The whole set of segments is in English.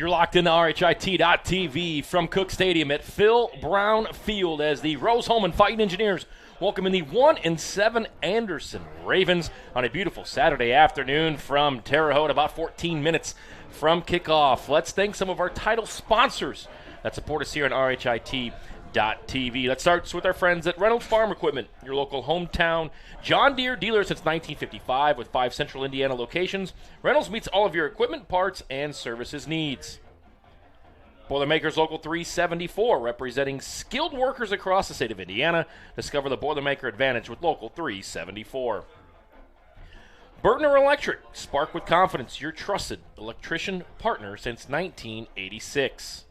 You're locked into RHIT.TV from Cook Stadium at Phil Brown Field as the Rose-Hulman Fighting Engineers welcome in the 1-7 Anderson Ravens on a beautiful Saturday afternoon from Terre Haute, about 14 minutes from kickoff. Let's thank some of our title sponsors that support us here on RHIT.TV. Let's start with our friends at Reynolds Farm Equipment, your local hometown John Deere dealer since 1955 with 5 central Indiana locations. Reynolds meets all of your equipment, parts, and services needs. Boilermakers Local 374, representing skilled workers across the state of Indiana. Discover the Boilermaker advantage with Local 374. Burtner Electric, spark with confidence, your trusted electrician partner since 1986.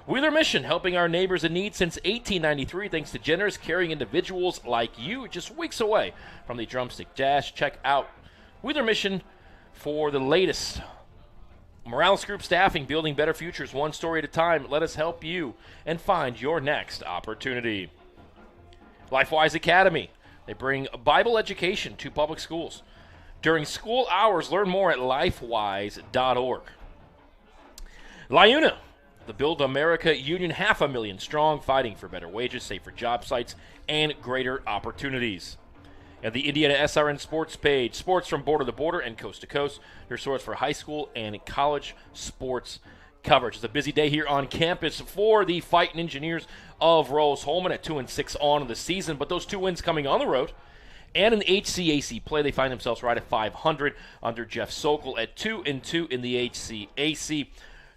Wheeler Mission, helping our neighbors in need since 1893, thanks to generous, caring individuals like you. Just weeks away from the Drumstick Dash. Check out Wheeler Mission for the latest. Morales Group Staffing, building better futures one story at a time. Let us help you and find your next opportunity. LifeWise Academy, they bring Bible education to public schools. During school hours, learn more at lifewise.org. LiUNA, the Build America Union, 500,000 strong, fighting for better wages, safer job sites, and greater opportunities. And the IndianaSRN sports page, sports from border to border and coast to coast, your source for high school and college sports coverage. It's a busy day here on campus for the Fighting Engineers of Rose-Hulman at 2-6 on the season, but those 2 wins coming on the road. And in the HCAC play, they find themselves right at 500 under Jeff Sokol at 2-2 in the HCAC.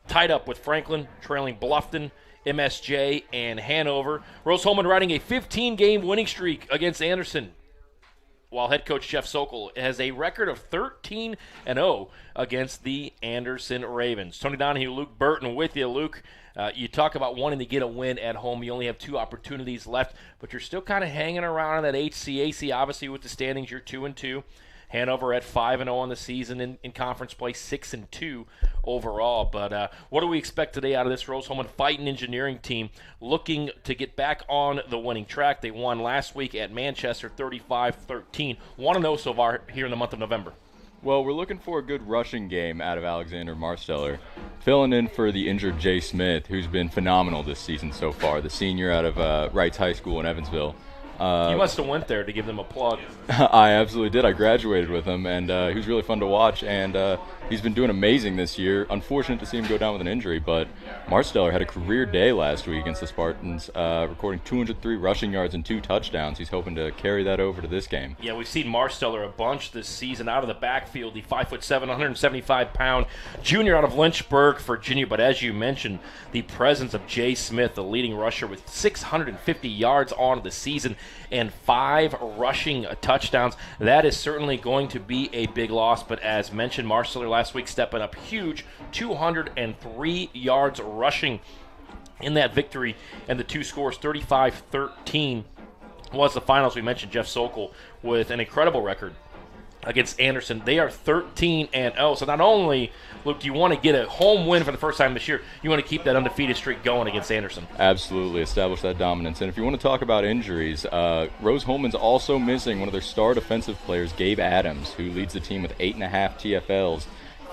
Tied up with Franklin, trailing Bluffton, MSJ, and Hanover. Rose-Hulman riding a 15-game winning streak against Anderson, while head coach Jeff Sokol has a record of 13-0 against the Anderson Ravens. Tony Donahue, Luke Burton with you. Luke, you talk about wanting to get a win at home. You only have 2 opportunities left, but you're still kind of hanging around in that HCAC. Obviously, with the standings, you're 2-2. Hanover at 5-0 on the season in conference play, 6-2 overall. But what do we expect today out of this Rose-Hulman Fighting Engineering team looking to get back on the winning track? They won last week at Manchester 35-13. 1-0 so far here in the month of November. Well, we're looking for a good rushing game out of Alexander Marsteller, filling in for the injured Jay Smith, who's been phenomenal this season so far, the senior out of Wrights High School in Evansville. You must have went there to give them a plug. I absolutely did. I graduated with him, and he was really fun to watch, and he's been doing amazing this year. Unfortunate to see him go down with an injury, but Marsteller had a career day last week against the Spartans, recording 203 rushing yards and 2 touchdowns. He's hoping to carry that over to this game. Yeah, we've seen Marsteller a bunch this season out of the backfield, the 5'7", 175-pound junior out of Lynchburg, Virginia. But as you mentioned, the presence of Jay Smith, the leading rusher with 650 yards on the season and 5 rushing touchdowns. That is certainly going to be a big loss, but as mentioned, Marsteller last week stepping up huge, 203 yards rushing in that victory, and the 2 scores, 35-13 was the finals. We mentioned Jeff Sokol with an incredible record against Anderson. They are 13-0. So not only, Luke, do you want to get a home win for the first time this year, you want to keep that undefeated streak going against Anderson. Absolutely. Establish that dominance. And if you want to talk about injuries, Rose-Hulman's also missing one of their star defensive players, Gabe Adams, who leads the team with 8.5 TFLs,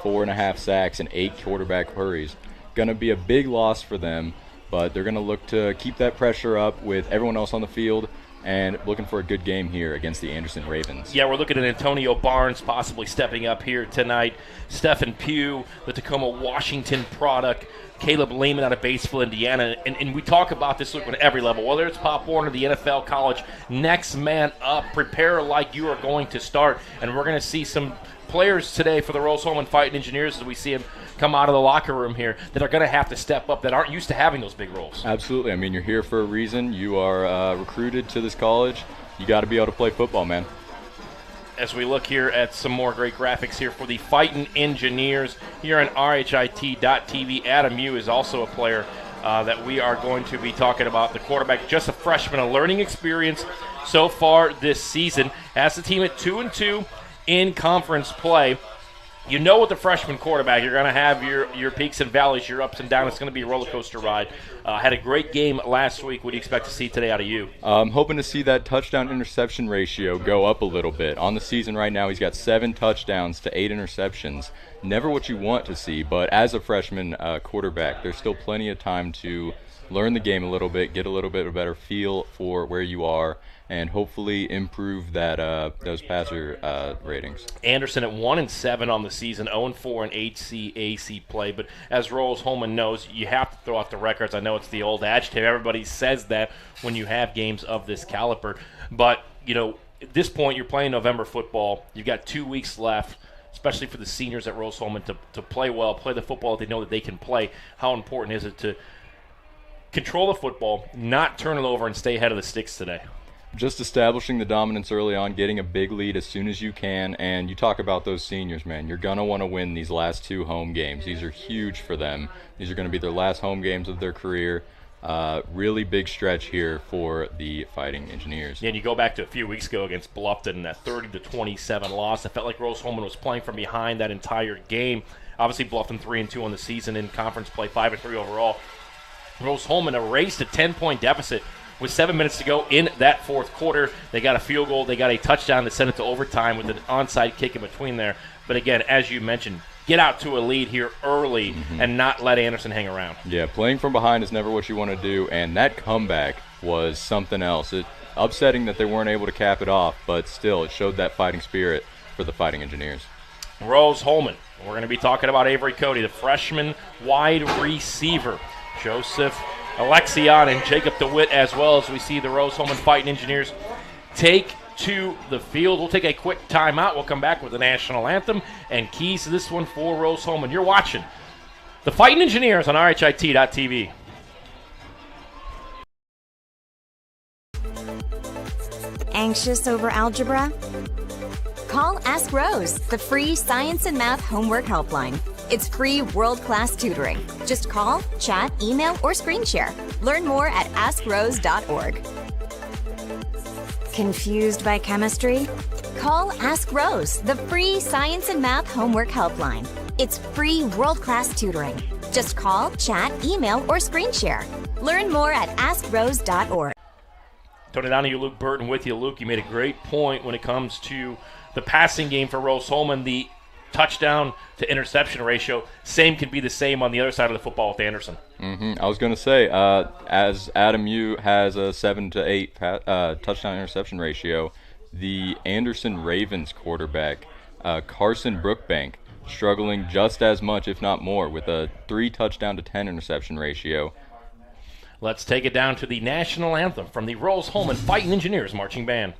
4.5 sacks, and 8 quarterback hurries. Going to be a big loss for them, but they're going to look to keep that pressure up with everyone else on the field, and looking for a good game here against the Anderson Ravens. Yeah, we're looking at Antonio Barnes possibly stepping up here tonight. Stephen Pugh, the Tacoma, Washington product. Caleb Lehman out of Batesville, Indiana. And we talk about this, look, at every level, whether it's Pop Warner, the NFL, college, next man up. Prepare like you are going to start. And we're going to see some players today for the Rose-Hulman Fighting Engineers as we see them come out of the locker room here that are going to have to step up, that aren't used to having those big roles. Absolutely. I mean, you're here for a reason. You are recruited to this college. You got to be able to play football, man. As we look here at some more great graphics here for the Fighting Engineers here on RHIT.TV, Adam Yu is also a player that we are going to be talking about. The quarterback, just a freshman, a learning experience so far this season. Has the team at 2-2 in conference play. You know, with the freshman quarterback, you're going to have your peaks and valleys, your ups and downs. It's going to be a roller coaster ride. Had a great game last week. What do you expect to see today out of you? I'm hoping to see that touchdown-interception ratio go up a little bit. On the season right now, he's got 7 touchdowns to 8 interceptions. Never what you want to see, but as a freshman quarterback, there's still plenty of time to learn the game a little bit, get a little bit of a better feel for where you are, and hopefully improve that those passer ratings. Anderson at 1-7 on the season, 0-4 in HCAC play. But as Rose-Hulman knows, you have to throw out the records. I know it's the old adjective. Everybody says that when you have games of this caliber. But, you know, at this point, you're playing November football. You've got 2 weeks left, especially for the seniors at Rose-Hulman, to play well, play the football that they know that they can play. How important is it to control the football, not turn it over, and stay ahead of the sticks today? Just establishing the dominance early on, getting a big lead as soon as you can, and you talk about those seniors, man. You're going to want to win these last 2 home games. These are huge for them. These are going to be their last home games of their career. Really big stretch here for the Fighting Engineers. Yeah, and you go back to a few weeks ago against Bluffton, that 30-27 loss. I felt like Rose-Hulman was playing from behind that entire game. Obviously, Bluffton 3-2 on the season in conference play, 5-3 overall. Rose-Hulman erased a 10-point deficit with 7 minutes to go in that fourth quarter. They got a field goal. They got a touchdown that sent it to overtime with an onside kick in between there. But again, as you mentioned, get out to a lead here early and not let Anderson hang around. Yeah, playing from behind is never what you want to do, and that comeback was something else. It upsetting that they weren't able to cap it off, but still, it showed that fighting spirit for the Fighting Engineers. Rose-Hulman. We're going to be talking about Avery Cody, the freshman wide receiver. Joseph Alexion and Jacob DeWitt, as well as we see the Rose-Hulman Fighting Engineers take to the field. We'll take a quick timeout. We'll come back with the national anthem and keys to this one for Rose-Hulman. You're watching the Fighting Engineers on RHIT.TV. Anxious over algebra? Call Ask Rose, the free science and math homework helpline. It's free world-class tutoring. Just call, chat, email, or screen share. Learn more at AskRose.org. Confused by chemistry? Call Ask Rose, the free science and math homework helpline. It's free world-class tutoring. Just call, chat, email, or screen share. Learn more at AskRose.org. Turn it on to you, Luke Burton, with you. Luke, you made a great point when it comes to the passing game for Rose-Hulman. The touchdown to interception ratio, same can be the same on the other side of the football with Anderson. I was going to say, as Adam U has a 7 to 8 touchdown interception ratio, the Anderson Ravens quarterback, Carson Brookbank, struggling just as much, if not more, with a 3 touchdown to 10 interception ratio. Let's take it down to the national anthem from the Rose-Hulman Fighting Engineers Marching Band.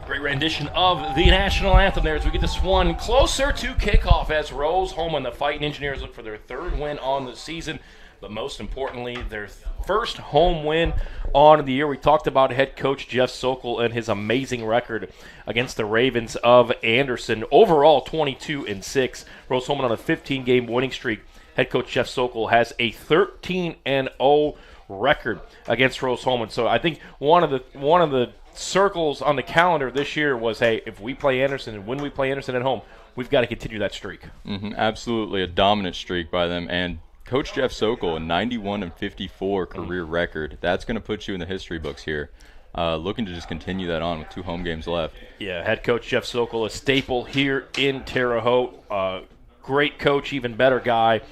Great rendition of the national anthem there as we get this one closer to kickoff as Rose-Hulman, the Fighting Engineers, look for their 3rd win on the season, but most importantly, their first home win on the year. We talked about head coach Jeff Sokol and his amazing record against the Ravens of Anderson. Overall, 22-6. Rose-Hulman on a 15-game winning streak. Head coach Jeff Sokol has a 13-0 record against Rose-Hulman. So I think one of the circles on the calendar this year was, hey, if we play Anderson and when we play Anderson at home, we've got to continue that streak. Absolutely, a dominant streak by them. And Coach Jeff Sokol, a 91-54 career record. That's going to put you in the history books here. Looking to just continue that on with 2 home games left. Yeah, head coach Jeff Sokol, a staple here in Terre Haute. Great coach, even better guy.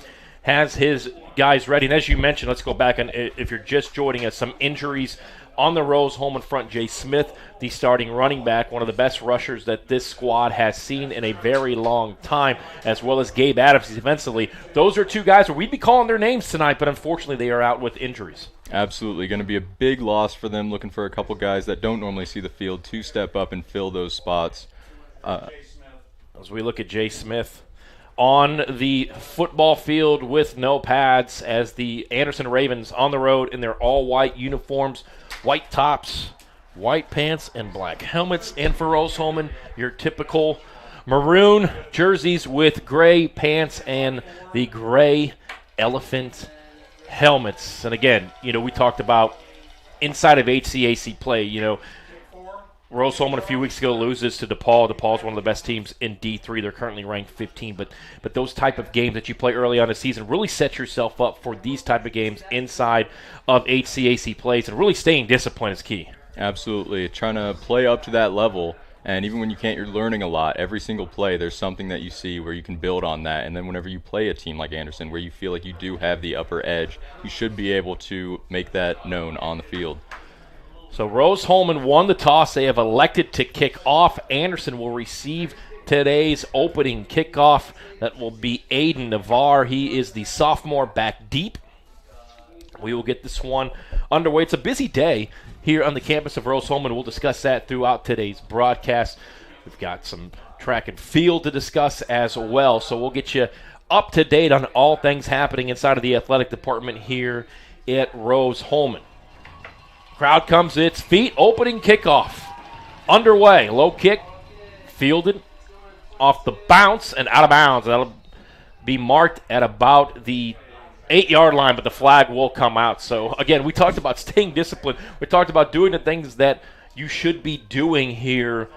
Has his guys ready. And as you mentioned, let's go back, and if you're just joining us, some injuries on the Rose-Hulman front. Jay Smith, the starting running back, one of the best rushers that this squad has seen in a very long time, as well as Gabe Adams defensively. Those are 2 guys where we'd be calling their names tonight, but unfortunately they are out with injuries. Absolutely. Going to be a big loss for them, looking for a couple guys that don't normally see the field to step up and fill those spots. As we look at Jay Smith on the football field with no pads, as the Anderson Ravens on the road in their all-white uniforms, white tops, white pants, and black helmets. And for Rose-Hulman, your typical maroon jerseys with gray pants and the gray elephant helmets. And again, we talked about inside of HCAC play, Rose-Hulman a few weeks ago loses to DePaul. DePaul's one of the best teams in D3. They're currently ranked 15. But those type of games that you play early on the season really set yourself up for these type of games inside of HCAC plays. And really staying disciplined is key. Absolutely. Trying to play up to that level. And even when you can't, you're learning a lot. Every single play, there's something that you see where you can build on that. And then whenever you play a team like Anderson, where you feel like you do have the upper edge, you should be able to make that known on the field. So Rose-Hulman won the toss. They have elected to kick off. Anderson will receive today's opening kickoff. That will be Aiden Navarre. He is the sophomore back deep. We will get this one underway. It's a busy day here on the campus of Rose-Hulman. We'll discuss that throughout today's broadcast. We've got some track and field to discuss as well. So we'll get you up to date on all things happening inside of the athletic department here at Rose-Hulman. Crowd comes to its feet. Opening kickoff underway. Low kick fielded off the bounce and out of bounds. That'll be marked at about the 8-yard line, but the flag will come out. So, again, we talked about staying disciplined. We talked about doing the things that you should be doing here.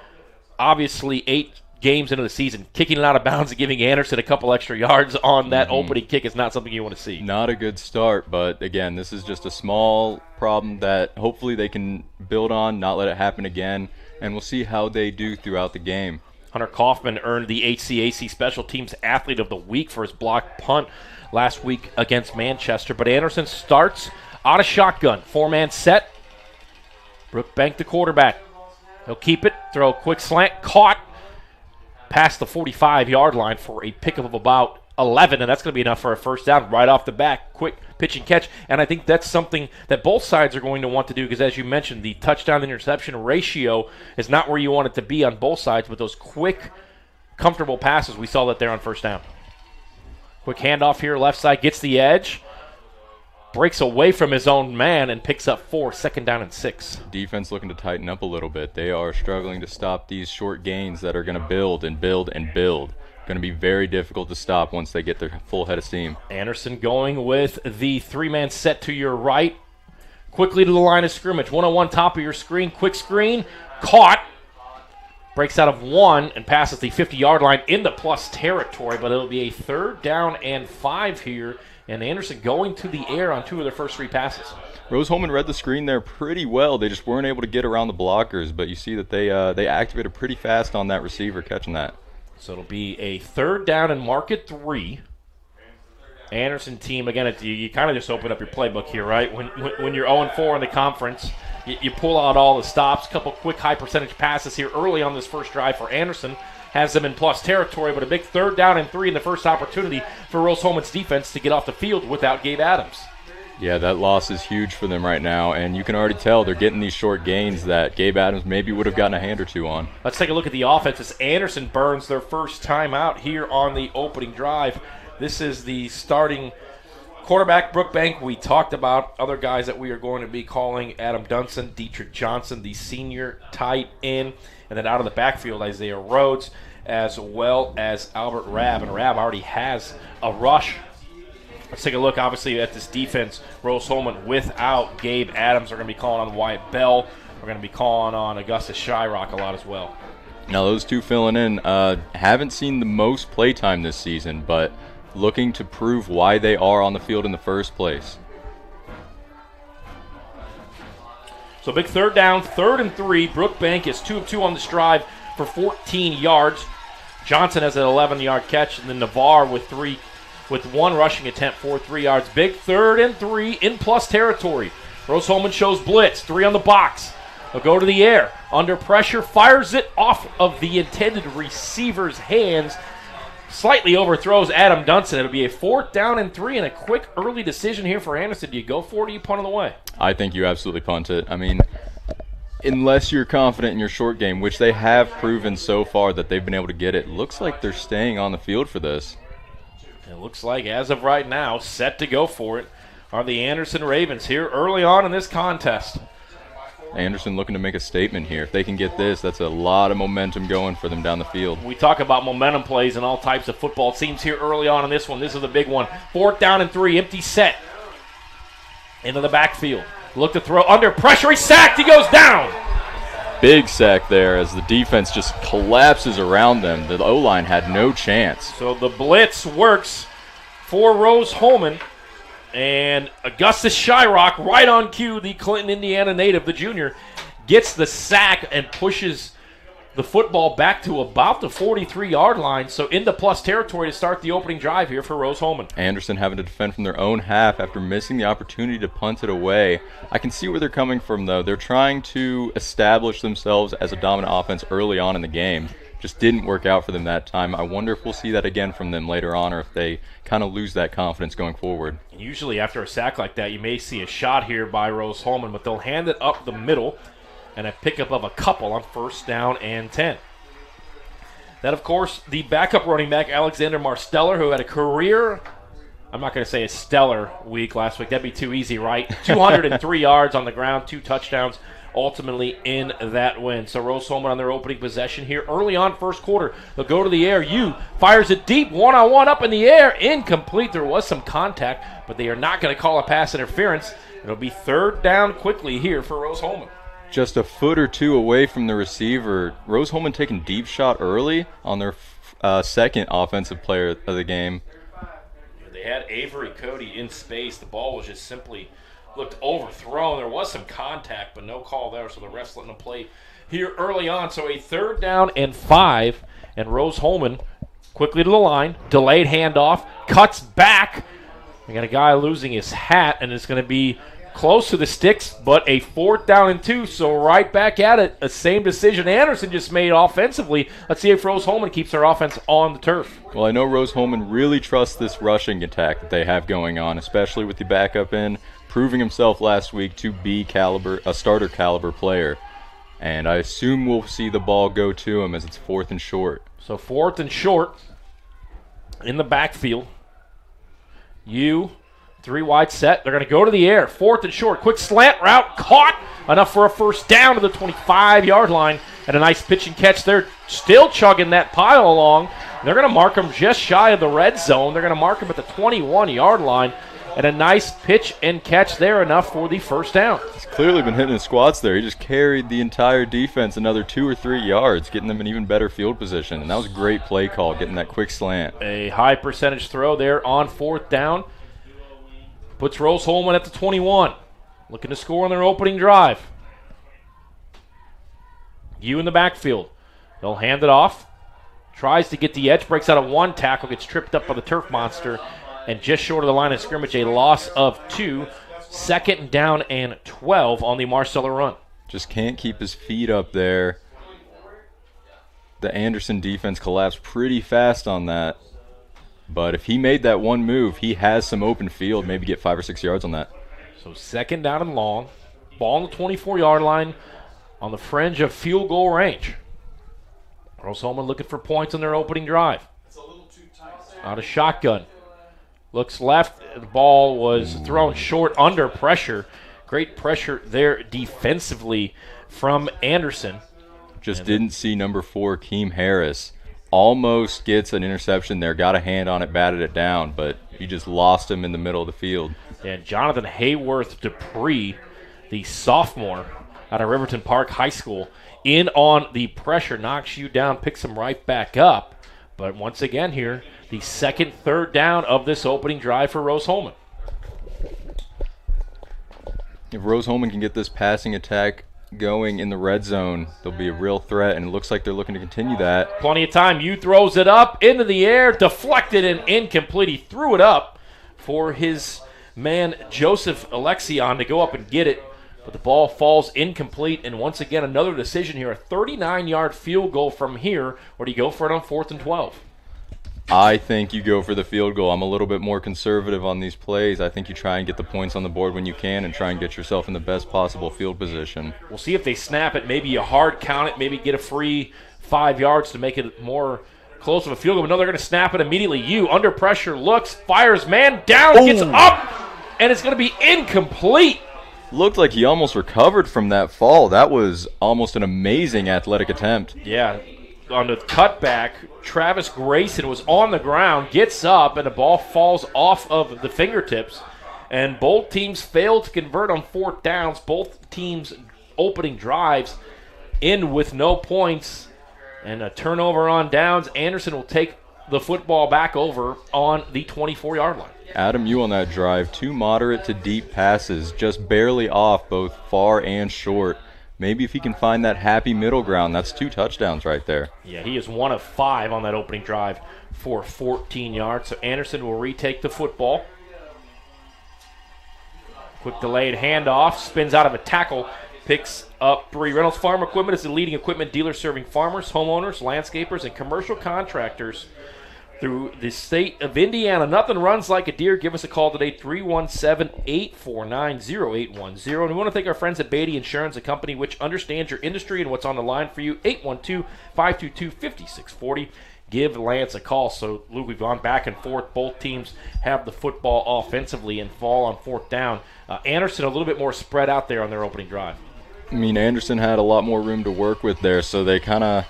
Obviously, 8 games into the season, kicking it out of bounds and giving Anderson a couple extra yards on that opening kick is not something you want to see. Not a good start, but again, this is just a small problem that hopefully they can build on, not let it happen again, and we'll see how they do throughout the game. Hunter Kaufman earned the HCAC Special Teams Athlete of the Week for his blocked punt last week against Manchester, but Anderson starts out of shotgun. 4-man set. Brookbank, the quarterback. He'll keep it, throw a quick slant, caught past the 45-yard line for a pickup of about 11, and that's going to be enough for a first down right off the bat. Quick pitch and catch, and I think that's something that both sides are going to want to do because, as you mentioned, the touchdown-interception ratio is not where you want it to be on both sides, but those quick, comfortable passes, we saw that there on first down. Quick handoff here, left side, gets the edge, breaks away from his own man, and picks up 4, second down and 6. Defense looking to tighten up a little bit. They are struggling to stop these short gains that are going to build and build and build. Going to be very difficult to stop once they get their full head of steam. Anderson going with the 3-man set to your right. Quickly to the line of scrimmage. 1-on-1 top of your screen. Quick screen. Caught. Breaks out of 1 and passes the 50-yard line into plus territory, but it'll be a 3rd down and 5 here. And Anderson going to the air on 2 of their first 3 passes. Rose-Hulman read the screen there pretty well. They just weren't able to get around the blockers, but you see that they activated pretty fast on that receiver catching that. So it'll be a 3rd down and mark it 3. Anderson team, again, you kind of just open up your playbook here, right? When you're 0-4 in the conference, you pull out all the stops, a couple quick high-percentage passes here early on this first drive for Anderson. Has them in plus territory, but a big 3rd down and 3 in the first opportunity for Rose-Hulman's defense to get off the field without Gabe Adams. Yeah, that loss is huge for them right now, and you can already tell they're getting these short gains that Gabe Adams maybe would have gotten a hand or 2 on. Let's take a look at the offense as Anderson burns their first time out here on the opening drive. This is the starting quarterback, Brookbank. We talked about other guys that we are going to be calling: Adam Dunson, Dietrich Johnson, the senior tight end, and then out of the backfield, Isaiah Rhodes, as well as Albert Rabb. And Rabb already has a rush. Let's take a look, obviously, at this defense. Rose-Hulman without Gabe Adams. We're going to be calling on Wyatt Bell. We're going to be calling on Augustus Shyrock a lot as well. Now, those 2 filling in haven't seen the most playtime this season, but looking to prove why they are on the field in the first place. So big third down, 3rd and 3. Brookbank is 2 of 2 on this drive for 14 yards. Johnson has an 11-yard catch, and then Navarre with 1 rushing attempt for 3 yards. Big 3rd and 3 in plus territory. Rose-Hulman shows blitz, 3 on the box. They'll go to the air. Under pressure, fires it off of the intended receiver's hands. Slightly overthrows Adam Dunson. It'll be a 4th down and 3 and a quick early decision here for Anderson. Do you go for it or do you punt on the way? I think you absolutely punt it. I mean, unless you're confident in your short game, which they have proven so far that they've been able to get it, looks like they're staying on the field for this. It looks like, as of right now, set to go for it are the Anderson Ravens here early on in this contest. Anderson looking to make a statement here. If they can get this, that's a lot of momentum going for them down the field. We talk about momentum plays and all types of football. It seems here early on in this one, this is a big one. 4th down and 3, empty set. Into the backfield. Look to throw under pressure. He's sacked. He goes down. Big sack there as the defense just collapses around them. The O-line had no chance. So the blitz works for Rose-Hulman. And Augustus Shyrock, right on cue, the Clinton, Indiana native, the junior, gets the sack and pushes the football back to about the 43-yard line. So into plus territory to start the opening drive here for Rose-Hulman. Anderson having to defend from their own half after missing the opportunity to punt it away. I can see where they're coming from, though. They're trying to establish themselves as a dominant offense early on in the game. Just didn't work out for them that time. I wonder if we'll see that again from them later on or if they kind of lose that confidence going forward. Usually after a sack like that, you may see a shot here by Rose-Hulman, but they'll hand it up the middle and a pickup of a couple on 1st down and 10. That, of course, the backup running back, Alexander Marsteller, who had a career, I'm not going to say a stellar week last week. That'd be too easy, right? 203 yards on the ground, 2 touchdowns. Ultimately in that win. So Rose-Hulman on their opening possession here early on first quarter. They'll go to the air. Fires it deep, one-on-one up in the air. Incomplete. There was some contact, but they are not going to call a pass interference. It'll be 3rd down quickly here for Rose-Hulman. Just a foot or two away from the receiver. Rose-Hulman taking deep shot early on their second offensive player of the game. They had Avery Cody in space. The ball was just simply looked overthrown. There was some contact, but no call there, so the refs letting them play here early on. So a 3rd down and 5, and Rose-Hulman quickly to the line. Delayed handoff, cuts back. We got a guy losing his hat, and it's going to be close to the sticks, but a 4th down and 2, so right back at it. The same decision Anderson just made offensively. Let's see if Rose-Hulman keeps their offense on the turf. Well, I know Rose-Hulman really trusts this rushing attack that they have going on, especially with the backup in, proving himself last week to be a starter caliber player. And I assume we'll see the ball go to him as it's 4th and short. So 4th and short in the backfield. 3 wide set. They're going to go to the air. 4th and short. Quick slant route. Caught. Enough for a 1st down to the 25-yard line. And a nice pitch and catch. They're still chugging that pile along. They're going to mark him just shy of the red zone. They're going to mark him at the 21-yard line. And a nice pitch and catch there, enough for the 1st down. He's clearly been hitting his squats there. He just carried the entire defense another 2 or 3 yards, getting them an even better field position. And that was a great play call, getting that quick slant. A high percentage throw there on 4th down. Puts Rose-Hulman at the 21. Looking to score on their opening drive. In the backfield. They'll hand it off. Tries to get the edge. Breaks out of 1 tackle. Gets tripped up by the turf monster. And just short of the line of scrimmage, a loss of 2. 2nd down and 12 on the Marsteller run. Just can't keep his feet up there. The Anderson defense collapsed pretty fast on that. But if he made that one move, he has some open field, maybe get 5 or 6 yards on that. So 2nd down and long. Ball on the 24-yard line on the fringe of field goal range. Rose-Hulman looking for points on their opening drive. Out of shotgun. Looks left. The ball was thrown short under pressure. Great pressure there defensively from Anderson. Just didn't see number 4, Keem Harris. Almost gets an interception there. Got a hand on it, batted it down, but he just lost him in the middle of the field. And Jonathan Hayworth Dupree, the sophomore out of Riverton Park High School, in on the pressure, knocks you down, picks him right back up. But once again here, the second third down of this opening drive for Rose-Hulman. If Rose-Hulman can get this passing attack going in the red zone, they'll be a real threat, and it looks like they're looking to continue that. Plenty of time. You throws it up into the air, deflected and incomplete. He threw it up for his man Joseph Alexion to go up and get it, but the ball falls incomplete, and once again another decision here, a 39-yard field goal from here, or do you go for it on 4th and 12? I think you go for the field goal. I'm a little bit more conservative on these plays. I think you try and get the points on the board when you can and try and get yourself in the best possible field position. We'll see if they snap it, maybe you hard count it, maybe get a free 5 yards to make it more close of a field goal. But no, they're going to snap it immediately. You, under pressure, looks, fires, man down, gets up, and it's going to be incomplete. Looked like he almost recovered from that fall. That was almost an amazing athletic attempt. Yeah, on the cutback, Travis Grayson was on the ground, gets up, and the ball falls off of the fingertips. And both teams failed to convert on 4th downs. Both teams' opening drives end with no points. And a turnover on downs. Anderson will take the football back over on the 24-yard line. Adam, you on that drive, 2 moderate to deep passes, just barely off both far and short. Maybe if he can find that happy middle ground, that's 2 touchdowns right there. Yeah, he is 1 of 5 on that opening drive for 14 yards. So Anderson will retake the football. Quick delayed handoff, spins out of a tackle, picks up 3. Reynolds Farm Equipment is the leading equipment dealer serving farmers, homeowners, landscapers, and commercial contractors through the state of Indiana. Nothing runs like a deer. Give us a call today, 317-849-0810. And we want to thank our friends at Beatty Insurance, a company which understands your industry and what's on the line for you, 812-522-5640. Give Lance a call. So, Luke, we've gone back and forth. Both teams have the football offensively and fall on 4th down. Anderson a little bit more spread out there on their opening drive. I mean, Anderson had a lot more room to work with there, so they kind of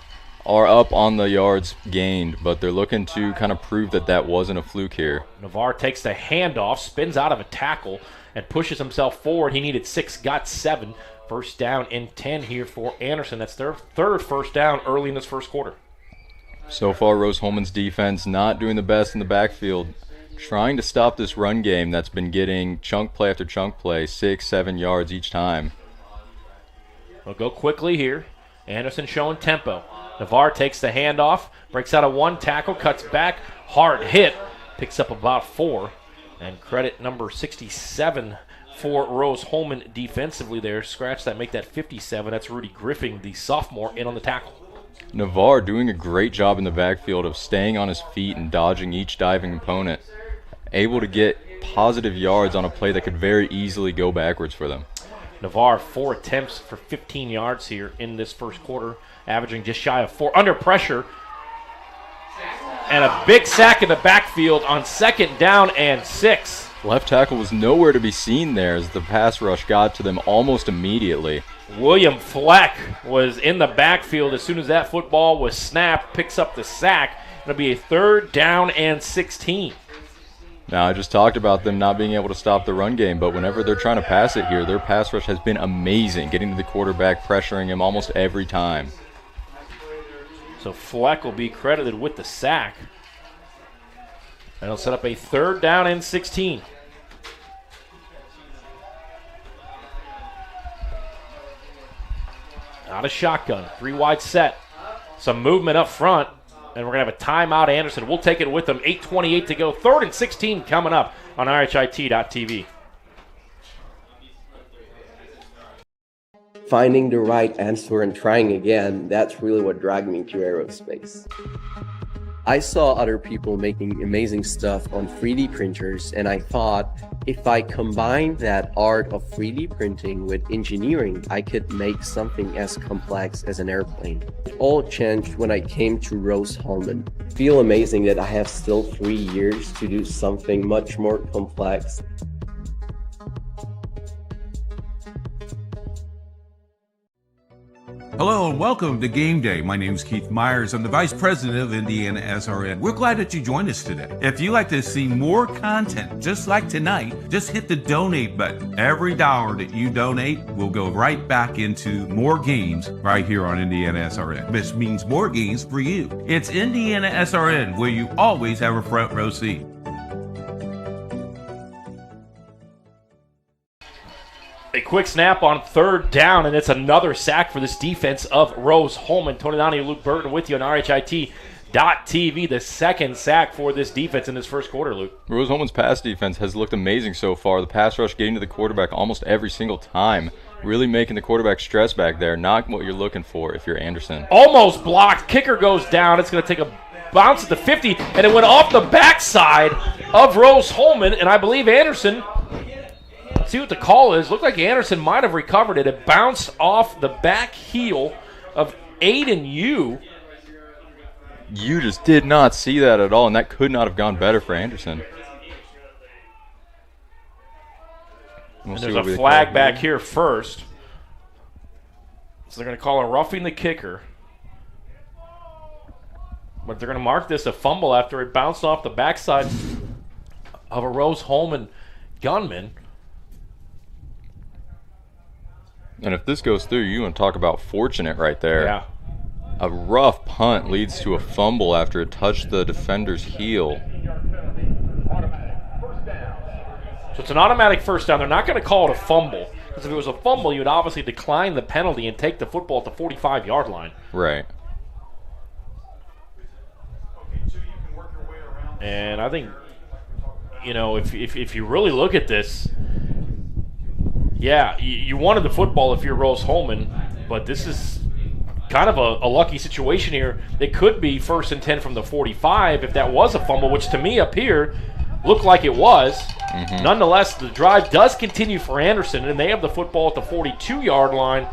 are up on the yards gained, but they're looking to kind of prove that that wasn't a fluke here. Navarre takes the handoff, spins out of a tackle, and pushes himself forward. He needed 6, got 7. First down and 10 here for Anderson. That's their 3rd first down early in this first quarter. So far, Rose-Hulman's defense not doing the best in the backfield, trying to stop this run game that's been getting chunk play after chunk play, 6, 7 yards each time. We'll go quickly here. Anderson showing tempo. Navarre takes the handoff, breaks out of 1 tackle, cuts back, hard hit, picks up about 4. And credit number 67 for Rose-Hulman defensively there. Scratch that, make that 57. That's Rudy Griffin, the sophomore, in on the tackle. Navarre doing a great job in the backfield of staying on his feet and dodging each diving opponent. Able to get positive yards on a play that could very easily go backwards for them. Navarre, 4 attempts for 15 yards here in this first quarter, averaging just shy of 4. Under pressure, and a big sack in the backfield on 2nd down and 6. Left tackle was nowhere to be seen there as the pass rush got to them almost immediately. William Fleck was in the backfield as soon as that football was snapped, picks up the sack. It'll be a 3rd down and 16. Now, I just talked about them not being able to stop the run game, but whenever they're trying to pass it here, their pass rush has been amazing, getting to the quarterback, pressuring him almost every time. So Fleck will be credited with the sack. And he'll set up a 3rd down and 16. Out of shotgun, 3 wide set. Some movement up front. And we're going to have a timeout. Anderson will take it with them. 8:28 to go. 3rd and 16 coming up on RHIT.TV. Finding the right answer and trying again, that's really what dragged me to aerospace. I saw other people making amazing stuff on 3D printers, and I thought if I combine that art of 3D printing with engineering, I could make something as complex as an airplane. It all changed when I came to Rose-Hulman. Feel amazing that I have still 3 years to do something much more complex. Hello and welcome to Game Day. My name is Keith Myers. I'm the Vice President of IndianaSRN. We're glad that you joined us today. If you'd like to see more content just like tonight, just hit the donate button. Every dollar that you donate will go right back into more games right here on IndianaSRN, which means more games for you. It's IndianaSRN, where you always have a front row seat. A quick snap on third down, and it's another sack for this defense of Rose-Hulman. Tony Donahue, Luke Burton with you on RHIT.TV. The second sack for this defense in this first quarter, Luke. Rose-Hulman's pass defense has looked amazing so far. The pass rush getting to the quarterback almost every single time. Really making the quarterback stress back there. Not what you're looking for if you're Anderson. Almost blocked. Kicker goes down. It's going to take a bounce at the 50, and it went off the backside of Rose-Hulman, and I believe Anderson... Let's see what the call is. Looked like Anderson might have recovered it. It bounced off the back heel of Aiden Yu. You just did not see that at all, and that could not have gone better for Anderson. And there's a flag back here first. So they're going to call a roughing the kicker. But they're going to mark this a fumble after it bounced off the backside of a Rose-Hulman gunman. And if this goes through, you want to talk about fortunate right there. Yeah. A rough punt leads to a fumble after it touched the defender's heel. So it's an automatic first down. They're not going to call it a fumble. Because if it was a fumble, you would obviously decline the penalty and take the football at the 45-yard line. Right. And I think, you know, if you really look at this, yeah, you wanted the football if you're Rose-Hulman, but this is kind of a lucky situation here. It could be 1st and 10 from the 45 if that was a fumble, which to me up here looked like it was. Nonetheless, the drive does continue for Anderson, and they have the football at the 42-yard line,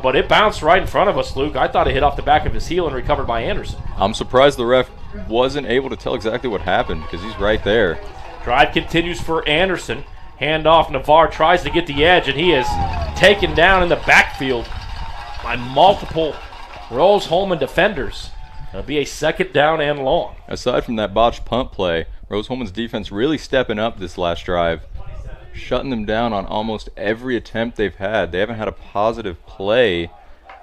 but it bounced right in front of us, Luke. I thought it hit off the back of his heel and recovered by Anderson. I'm surprised the ref wasn't able to tell exactly what happened because he's right there. Drive continues for Anderson. Hand off, Navarre tries to get the edge, and he is taken down in the backfield by multiple Rose-Hulman defenders. It'll be a second down and long. Aside from that botched punt play, Rose-Hulman's defense really stepping up this last drive, shutting them down on almost every attempt they've had. They haven't had a positive play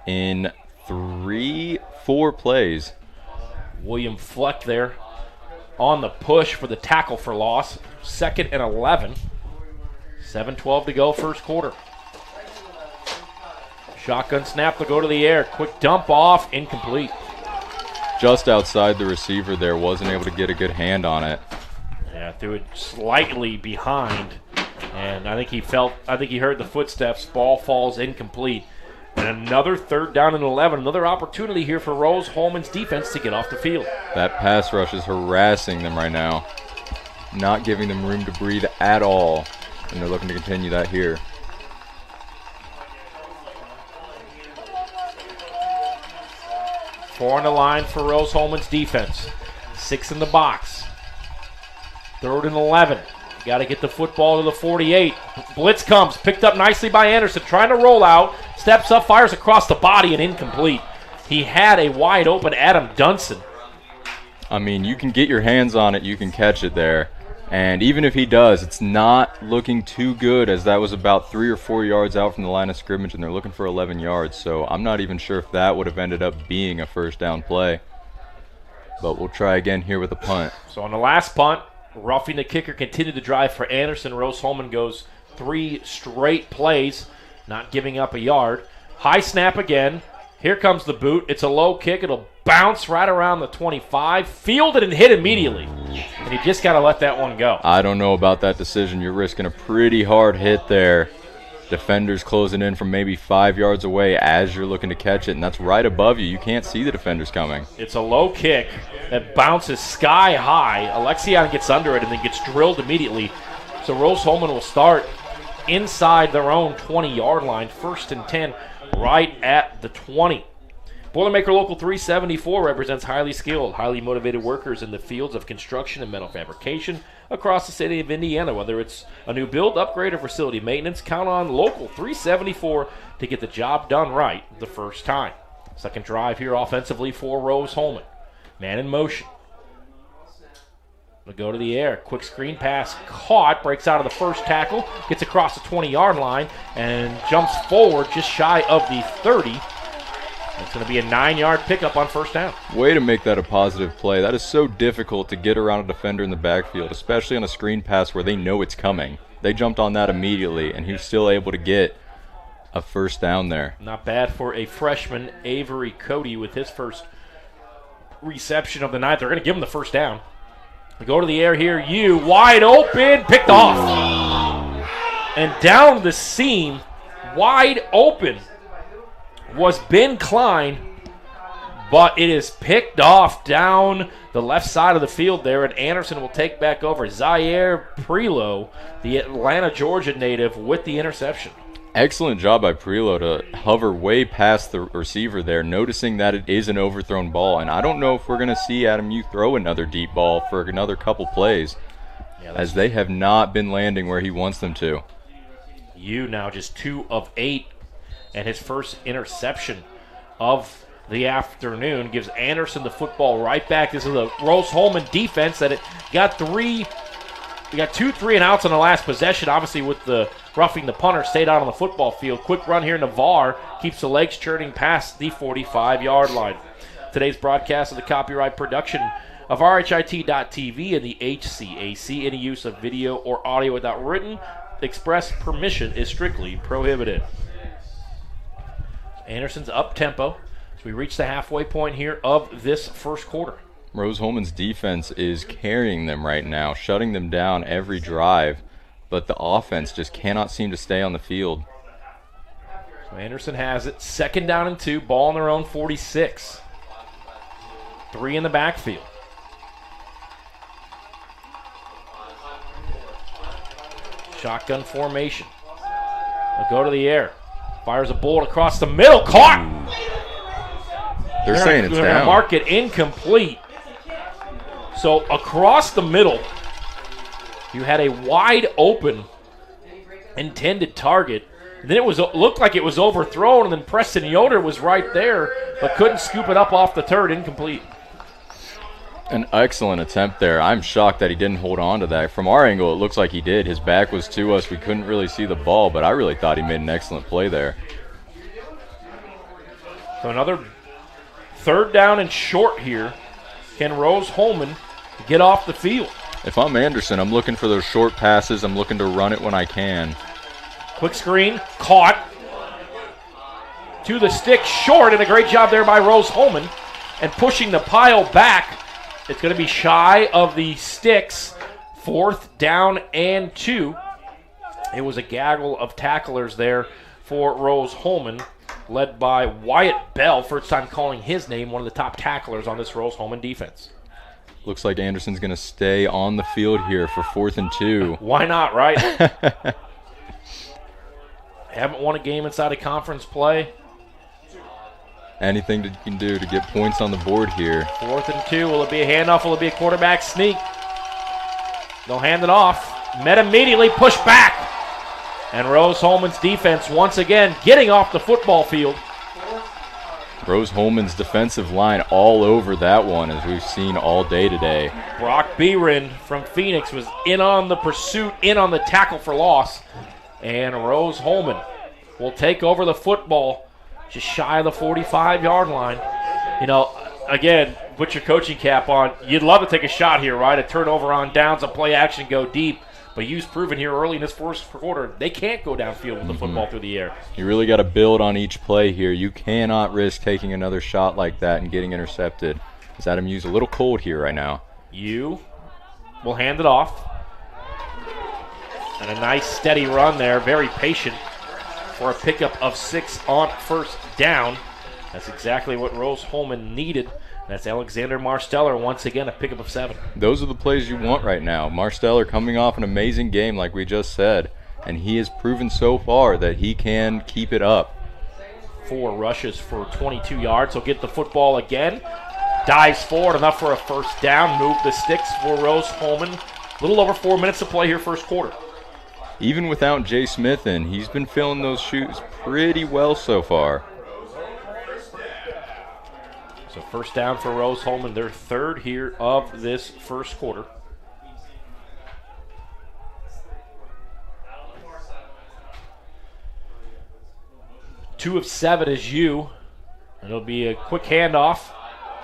in 3-4 plays. William Fleck there on the push for the tackle for loss. 2nd and 11. 7:12 to go, first quarter. Shotgun snap to go to the air. Quick dump off, incomplete. Just outside the receiver there, wasn't able to get a good hand on it. Yeah, threw it slightly behind, and I think he heard the footsteps. Ball falls incomplete. And another 3rd down and 11. Another opportunity here for Rose-Hulman's defense to get off the field. That pass rush is harassing them right now. Not giving them room to breathe at all. And they're looking to continue that here. Four on the line for Rose-Hulman's defense. 6 in the box. 3rd and 11. Got to get the football to the 48. Blitz comes, picked up nicely by Anderson, trying to roll out. Steps up, fires across the body, and incomplete. He had a wide open Adam Dunson. I mean, you can get your hands on it, you can catch it there. And even if he does, it's not looking too good, as that was about 3 or 4 yards out from the line of scrimmage, and they're looking for 11 yards. So I'm not even sure if that would have ended up being a first down play. But we'll try again here with a punt. So on the last punt, roughing the kicker continued to drive for Anderson. Rose-Hulman goes 3 straight plays, not giving up a yard. High snap again. Here comes the boot. It's a low kick. It'll bounce right around the 25. Fielded and hit immediately. And you just got to let that one go. I don't know about that decision. You're risking a pretty hard hit there. Defenders closing in from maybe 5 yards away as you're looking to catch it, and that's right above you. You can't see the defenders coming. It's a low kick that bounces sky high. Alexion gets under it and then gets drilled immediately. So Rose-Hulman will start inside their own 20-yard line. 1st and 10 right at the 20. Boilermaker Local 374 represents highly skilled, highly motivated workers in the fields of construction and metal fabrication across the state of Indiana. Whether it's a new build, upgrade, or facility maintenance, count on Local 374 to get the job done right the first time. Second drive here offensively for Rose-Hulman. Man in motion. They'll go to the air. Quick screen pass caught. Breaks out of the first tackle. Gets across the 20-yard line and jumps forward just shy of the 30. It's going to be a 9-yard pickup on first down. Way to make that a positive play. That is so difficult to get around a defender in the backfield, especially on a screen pass where they know it's coming. They jumped on that immediately, and he was still able to get a first down there. Not bad for a freshman, Avery Cody, with his first reception of the night. They're going to give him the first down. We go to the air here. Wide open, picked off. And down the seam, wide open, was Ben Klein, but it is picked off down the left side of the field there, and Anderson will take back over. Zaire Prelo, the Atlanta, Georgia native, with the interception. Excellent job by Prelo to hover way past the receiver there, noticing that it is an overthrown ball. And I don't know if we're going to see Adam U throw another deep ball for another couple plays, as they have not been landing where he wants them to. U now just 2 of 8. And his first interception of the afternoon gives Anderson the football right back. This is a Rose-Hulman defense that it got 2 3-and-outs on the last possession. Obviously, with the roughing the punter, stayed out on the football field. Quick run here. Navarre keeps the legs churning past the 45-yard line. Today's broadcast of the copyright production of RHIT.TV and the HCAC. Any use of video or audio without written express permission is strictly prohibited. Anderson's up-tempo. So we reach the halfway point here of this first quarter. Rose-Hulman's defense is carrying them right now, shutting them down every drive, but the offense just cannot seem to stay on the field. So Anderson has it. 2nd down and 2. Ball on their own 46. 3 in the backfield. Shotgun formation. They'll go to the air. Fires a bullet across the middle. Caught! They're saying it's down. Mark it incomplete. So across the middle, you had a wide open intended target. And then it looked like it was overthrown, and then Preston Yoder was right there, but couldn't scoop it up off the turret. Incomplete. An excellent attempt there. I'm shocked that he didn't hold on to that. From our angle, it looks like he did. His back was to us. We couldn't really see the ball, but I really thought he made an excellent play there. So another 3rd down and short here. Can Rose-Hulman get off the field? If I'm Anderson, I'm looking for those short passes. I'm looking to run it when I can. Quick screen, caught. To the stick, short, and a great job there by Rose-Hulman. And pushing the pile back. It's going to be shy of the sticks. 4th down and 2. It was a gaggle of tacklers there for Rose-Hulman, led by Wyatt Bell, first time calling his name, one of the top tacklers on this Rose-Hulman defense. Looks like Anderson's going to stay on the field here for 4th and 2. Why not, right? Haven't won a game inside of conference play. Anything that you can do to get points on the board here. 4th and 2. Will it be a handoff? Will it be a quarterback sneak? They'll hand it off. Met immediately, push back. And Rose-Hulman's defense once again getting off the football field. Rose-Hulman's defensive line all over that one, as we've seen all day today. Brock Behren from Phoenix was in on the pursuit, in on the tackle for loss. And Rose-Hulman will take over the football just shy of the 45-yard line. You know, again, put your coaching cap on. You'd love to take a shot here, right? A turnover on downs, a play action, go deep. But U's proven here early in this first quarter, they can't go downfield with the football through the air. You really got to build on each play here. You cannot risk taking another shot like that and getting intercepted. As Adam U's a little cold here right now. U will hand it off. And a nice steady run there, very patient for a pickup of 6 on first down. That's exactly what Rose-Hulman needed. That's Alexander Marsteller, once again, a pickup of 7. Those are the plays you want right now. Marsteller coming off an amazing game, like we just said, and he has proven so far that he can keep it up. 4 rushes for 22 yards. He'll get the football again. Dives forward, enough for a first down. Move the sticks for Rose-Hulman. A little over 4 minutes to play here first quarter. Even without Jay Smith in, he's been filling those shoes pretty well so far. So first down for Rose-Hulman, their third here of this first quarter. Two of 7 is you. It'll be a quick handoff.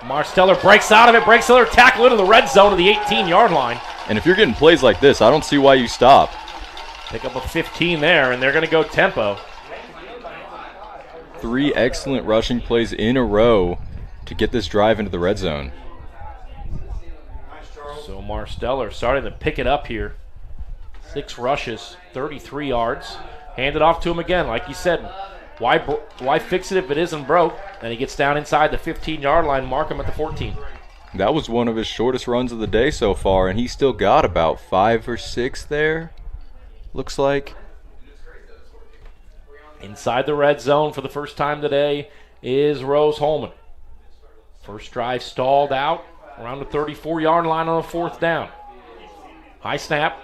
Marsteller breaks out of it, breaks another tackle into the red zone to the 18-yard line. And if you're getting plays like this, I don't see why you stop. Pick up a 15 there, and they're going to go tempo. 3 excellent rushing plays in a row to get this drive into the red zone. So Marsteller starting to pick it up here. 6 rushes, 33 yards. Hand it off to him again, like you said. Why fix it if it isn't broke? And he gets down inside the 15-yard line, mark him at the 14. That was one of his shortest runs of the day so far, and he still got about 5 or 6 there, looks like. Inside the red zone for the first time today is Rose-Hulman. First drive stalled out around the 34-yard line on the 4th down. High snap.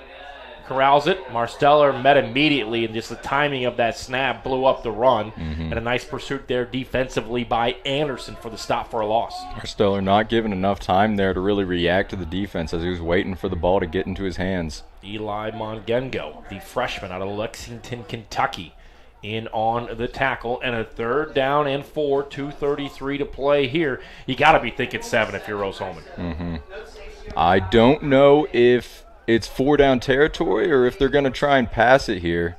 Corrals it. Marsteller met immediately, and just the timing of that snap blew up the run. And a nice pursuit there defensively by Anderson for the stop for a loss. Marsteller not given enough time there to really react to the defense as he was waiting for the ball to get into his hands. Eli Mongengo, the freshman out of Lexington, Kentucky, in on the tackle. And a 3rd down and 4, 2:33 to play here. You got to be thinking 7 if you're Rose-Hulman. I don't know if it's 4-down territory or if they're going to try and pass it here.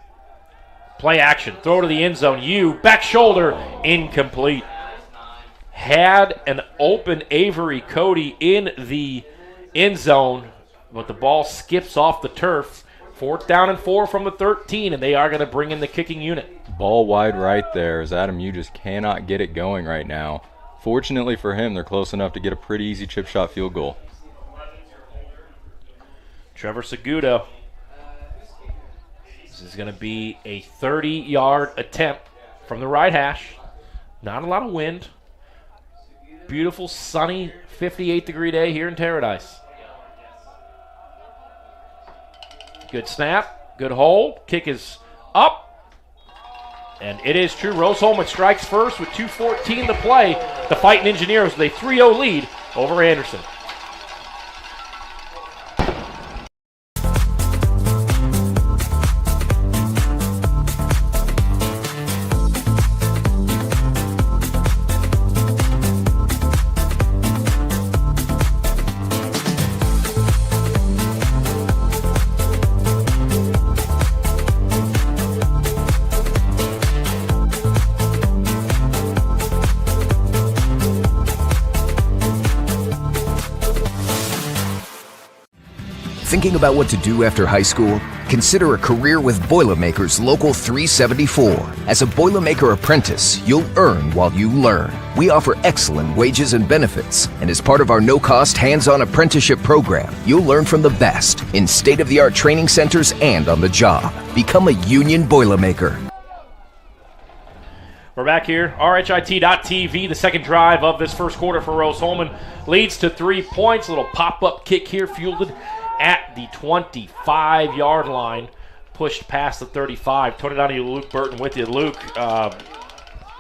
Play action. Throw to the end zone. Back shoulder. Incomplete. Had an open Avery Cody in the end zone, but the ball skips off the turf. 4th down and 4 from the 13, and they are going to bring in the kicking unit. Ball wide right there as Adam, you just cannot get it going right now. Fortunately for him, they're close enough to get a pretty easy chip shot field goal. Trevor Seguda. This is going to be a 30-yard attempt from the right hash. Not a lot of wind. Beautiful, sunny, 58-degree day here in Paradise. Good snap, good hold. Kick is up. And it is true. Rose-Hulman strikes first with 2:14 to play. The Fighting Engineers with a 3-0 lead over Anderson. Thinking about what to do after high school? Consider a career with Boilermakers Local 374. As a Boilermaker apprentice, you'll earn while you learn. We offer excellent wages and benefits, and as part of our no-cost hands-on apprenticeship program, you'll learn from the best in state-of-the-art training centers and on the job. Become a union Boilermaker. We're back here, RHIT.TV, the second drive of this first quarter for Rose-Hulman. Leads to 3 points, a little pop-up kick here, fielded at the 25-yard line, pushed past the 35. Turn it on to you, Luke Burton with you. Luke,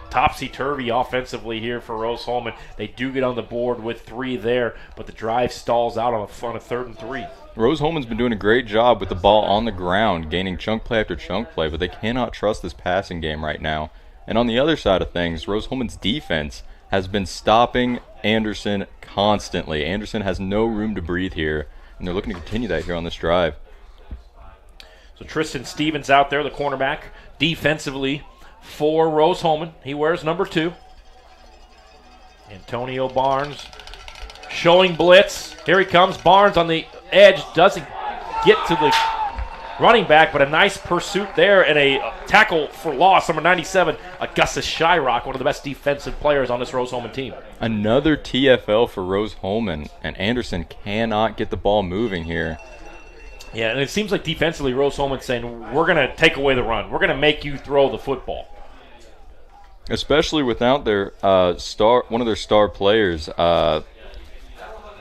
topsy-turvy offensively here for Rose-Hulman. They do get on the board with 3 there, but the drive stalls out on a 3rd and 3. Rose-Hulman's been doing a great job with the ball on the ground, gaining chunk play after chunk play, but they cannot trust this passing game right now. And on the other side of things, Rose-Hulman's defense has been stopping Anderson constantly. Anderson has no room to breathe here, and they're looking to continue that here on this drive. So Tristan Stevens out there, the cornerback, defensively for Rose-Hulman. He wears number 2. Antonio Barnes showing blitz. Here he comes. Barnes on the edge. Doesn't get to the running back, but a nice pursuit there and a tackle for loss. Number 97, Augustus Shyrock, one of the best defensive players on this Rose-Hulman team. Another TFL for Rose-Hulman, and Anderson cannot get the ball moving here. Yeah, and it seems like defensively Rose-Hulman's saying, we're going to take away the run. We're going to make you throw the football. especially without their one of their star players.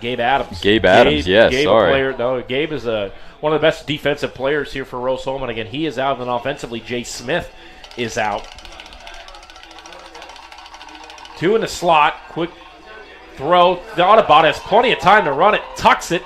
Gabe Adams. Gabe, yes, sorry. Gabe is one of the best defensive players here for Rose-Hulman. Again, he is out, and then offensively, Jay Smith is out. 2 in the slot. Quick throw. The Autobot has plenty of time to run it. Tucks it.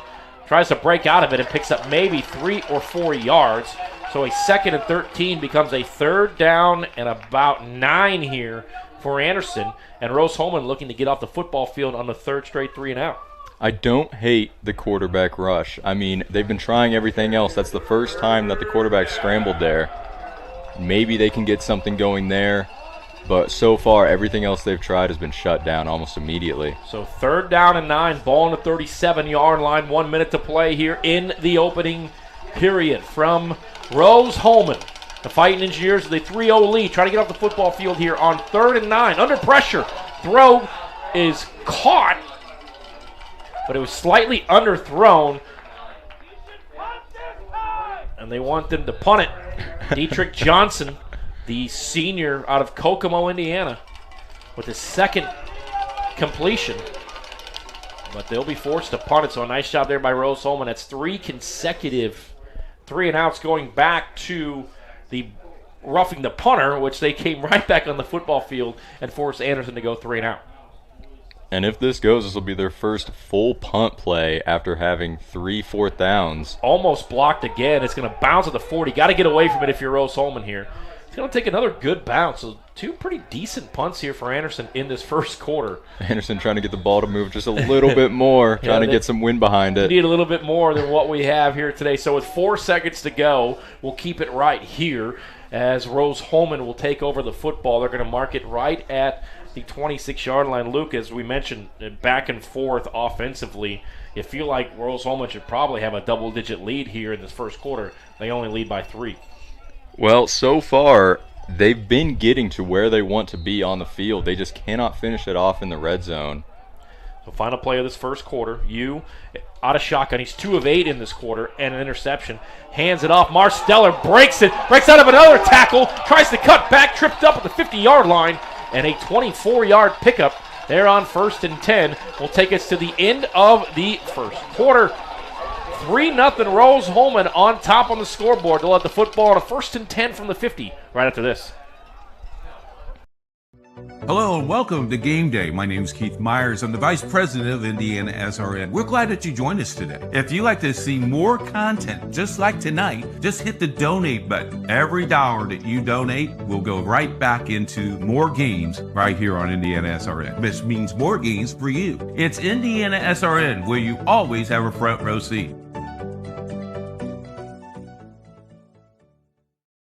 Tries to break out of it and picks up maybe 3 or 4 yards. So a 2nd and 13 becomes a 3rd down and about 9 here for Anderson. And Rose-Hulman looking to get off the football field on the 3rd straight 3-and-out. I don't hate the quarterback rush. I mean, they've been trying everything else. That's the first time that the quarterback scrambled there. Maybe they can get something going there. But so far, everything else they've tried has been shut down almost immediately. So 3rd down and 9, ball on the 37-yard line. 1 minute to play here in the opening period from Rose-Hulman. The Fighting Engineers with a 3-0 lead. Try to get off the football field here on 3rd and 9. Under pressure. Throw is caught, but it was slightly underthrown. And they want them to punt it. Dietrich Johnson, the senior out of Kokomo, Indiana, with his 2nd completion. But they'll be forced to punt it, so a nice job there by Rose-Hulman. That's 3 consecutive 3-and-outs going back to the roughing the punter, which they came right back on the football field and forced Anderson to go 3-and-out. And if this goes, this will be their first full punt play after having 3 4th downs. Almost blocked again. It's going to bounce at the 40. Got to get away from it if you're Rose-Hulman here. It's going to take another good bounce. So 2 pretty decent punts here for Anderson in this first quarter. Anderson trying to get the ball to move just a little bit more, trying to get some wind behind it. Need a little bit more than what we have here today. So with 4 seconds to go, we'll keep it right here as Rose-Hulman will take over the football. They're going to mark it right at the 26-yard line. Luke, as we mentioned, back and forth offensively. You feel like Rose-Hulman should probably have a double-digit lead here in this first quarter. They only lead by 3. Well, so far, they've been getting to where they want to be on the field. They just cannot finish it off in the red zone. So final play of this first quarter. Out of shotgun. He's 2 of 8 in this quarter and an interception. Hands it off. Marsteller breaks it. Breaks out of another tackle. Tries to cut back. Tripped up at the 50-yard line. And a 24-yard pickup there on 1st and 10 will take us to the end of the first quarter. 3-0 Rose-Hulman on top on the scoreboard. They'll have the football on a 1st and 10 from the 50 right after this. Hello and welcome to Game Day. My name is Keith Myers. I'm the Vice President of IndianaSRN. We're glad that you joined us today. If you'd like to see more content just like tonight, just hit the donate button. Every dollar that you donate will go right back into more games right here on IndianaSRN. This means more games for you. It's IndianaSRN, where you always have a front row seat.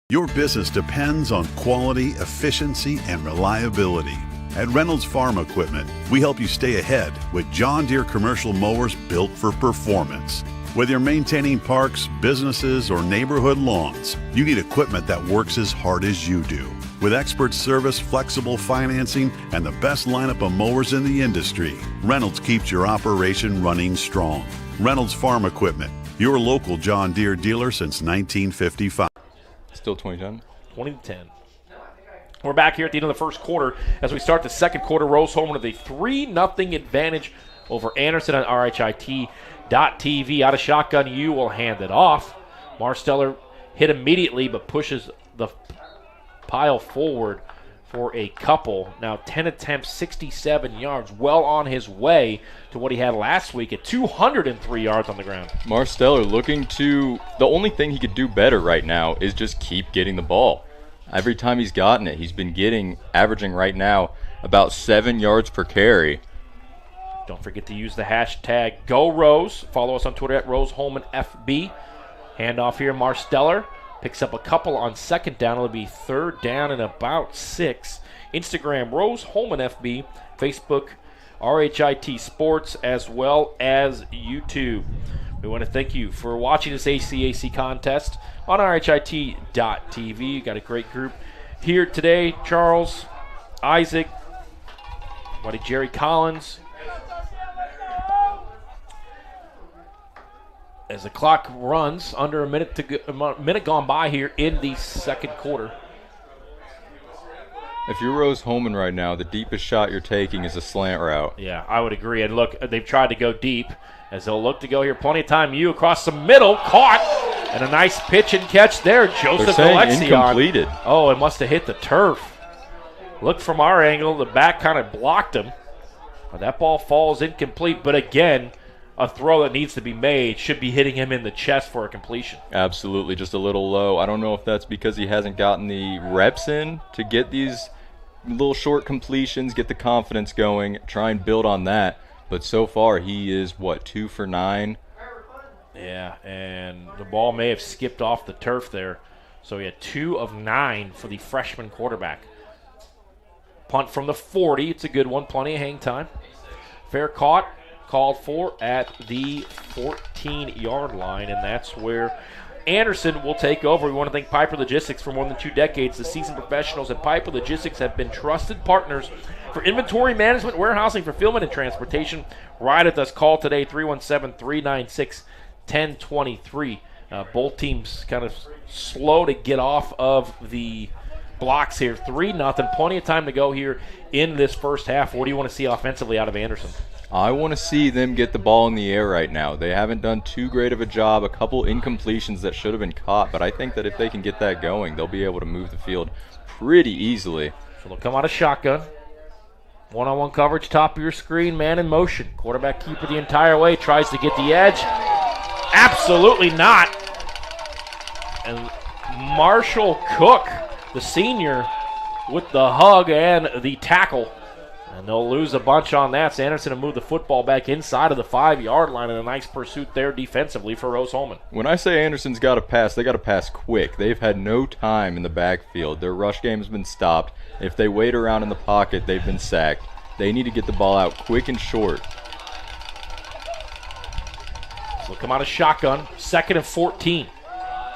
Your business depends on quality, efficiency, and reliability. At Reynolds Farm Equipment, we help you stay ahead with John Deere commercial mowers built for performance. Whether you're maintaining parks, businesses, or neighborhood lawns, you need equipment that works as hard as you do. With expert service, flexible financing, and the best lineup of mowers in the industry, Reynolds keeps your operation running strong. Reynolds Farm Equipment, your local John Deere dealer since 1955. Still 20-10. 20-10. We're back here at the end of the first quarter as we start the second quarter. Rose-Hulman with a 3-0 advantage over Anderson on RHIT.TV. Out of shotgun, you will hand it off. Marsteller hit immediately but pushes the pile forward for a couple. Now 10 attempts, 67 yards, well on his way to what he had last week at 203 yards on the ground. Marsteller looking to, the only thing he could do better right now is just keep getting the ball. Every time he's gotten it, he's been averaging right now about 7 yards per carry. Don't forget to use the hashtag GoRose. Follow us on Twitter at Rose-Hulman-FB. Handoff here, Marsteller. Picks up a couple on 2nd down. It'll be 3rd down and about 6. Instagram, Rose-Hulman-FB. Facebook, RHIT Sports, as well as YouTube. We want to thank you for watching this HCAC contest on RHIT.TV. You got a great group here today. Charles, Isaac, buddy Jerry Collins. As the clock runs, under a minute gone by here in the second quarter. If you're Rose-Hulman right now, the deepest shot you're taking is a slant route. Yeah, I would agree. And look, they've tried to go deep as they'll look to go here. Plenty of time. You across the middle, caught, and a nice pitch and catch there. Joseph Alexion. Incompleted. Oh, it must have hit the turf. Look from our angle, the back kind of blocked him. That ball falls incomplete, but again, a throw that needs to be made should be hitting him in the chest for a completion. Absolutely, just a little low. I don't know if that's because he hasn't gotten the reps in to get these little short completions, get the confidence going, try and build on that. But so far, he is, 2 for 9? Yeah, and the ball may have skipped off the turf there. So he had 2 of 9 for the freshman quarterback. Punt from the 40. It's a good one. Plenty of hang time. Fair caught. Called for at the 14-yard line, and that's where Anderson will take over. We want to thank Piper Logistics for more than 2 decades. The seasoned professionals at Piper Logistics have been trusted partners for inventory management, warehousing, fulfillment, and transportation. Ride with us. Call today, 317-396-1023. Both teams kind of slow to get off of the blocks here. 3-0. Plenty of time to go here in this first half. What do you want to see offensively out of Anderson? I want to see them get the ball in the air right now. They haven't done too great of a job. A couple incompletions that should have been caught, but I think that if they can get that going, they'll be able to move the field pretty easily. So they'll come out of shotgun. One-on-one coverage, top of your screen, man in motion. Quarterback keeper the entire way, tries to get the edge. Absolutely not. And Marshall Cook, the senior, with the hug and the tackle. And they'll lose a bunch on that. So Anderson will move the football back inside of the 5-yard line, and a nice pursuit there defensively for Rose-Hulman. When I say Anderson's got to pass, they got to pass quick. They've had no time in the backfield. Their rush game has been stopped. If they wait around in the pocket, they've been sacked. They need to get the ball out quick and short. So they'll come out of shotgun, 2nd and 14.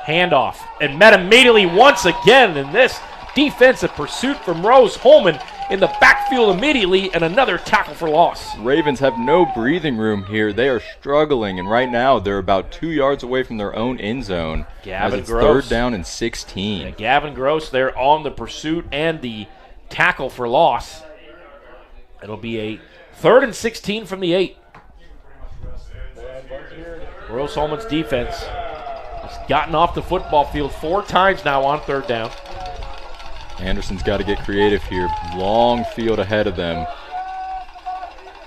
Handoff, and met immediately once again in this defensive pursuit from Rose-Hulman in the backfield immediately, and another tackle for loss. Ravens have no breathing room here. They are struggling, and right now they're about 2 yards away from their own end zone. Gavin it's Gross. 3rd down and 16. Yeah, Gavin Gross there on the pursuit and the tackle for loss. It'll be a 3rd and 16 from the 8. Rose-Hulman's defense has gotten off the football field 4 times now on 3rd down. Anderson's got to get creative here. Long field ahead of them.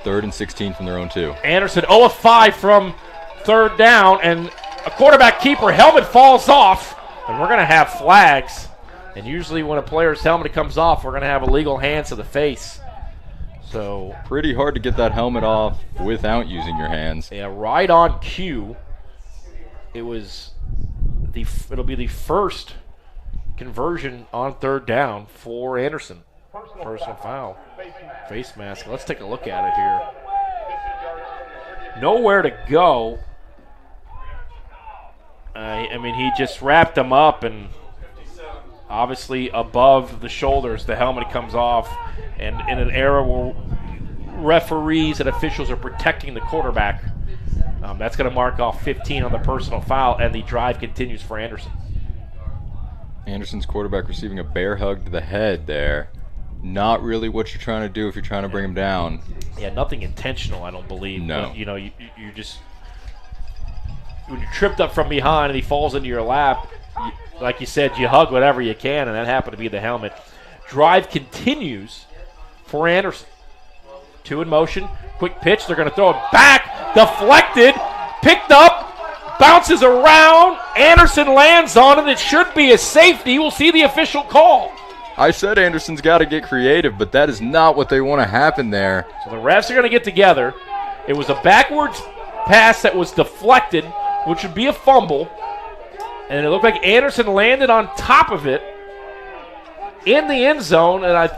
3rd and 16 from their own 2. Anderson 0 of 5 from 3rd down, and a quarterback keeper helmet falls off, and we're going to have flags. And usually when a player's helmet comes off, we're going to have illegal hands to the face. So pretty hard to get that helmet off without using your hands. Yeah, right on cue. It'll be the first conversion on 3rd down for Anderson. Personal foul. Face mask. Let's take a look at it here. Nowhere to go. I mean, he just wrapped him up, and obviously above the shoulders, the helmet comes off. And in an era where referees and officials are protecting the quarterback, that's going to mark off 15 on the personal foul, and the drive continues for Anderson. Anderson's quarterback receiving a bear hug to the head there. Not really what you're trying to do if you're trying to bring him down. Yeah, nothing intentional, I don't believe. No. But, you just, when you're tripped up from behind and he falls into your lap, like you said, you hug whatever you can, and that happened to be the helmet. Drive continues for Anderson. 2 in motion, quick pitch, they're going to throw it back, deflected, picked up, bounces around, Anderson lands on it. It should be a safety. We'll see the official call. I said Anderson's got to get creative, but that is not what they want to happen there. So the refs are going to get together. It was a backwards pass that was deflected, which would be a fumble, and it looked like Anderson landed on top of it in the end zone, and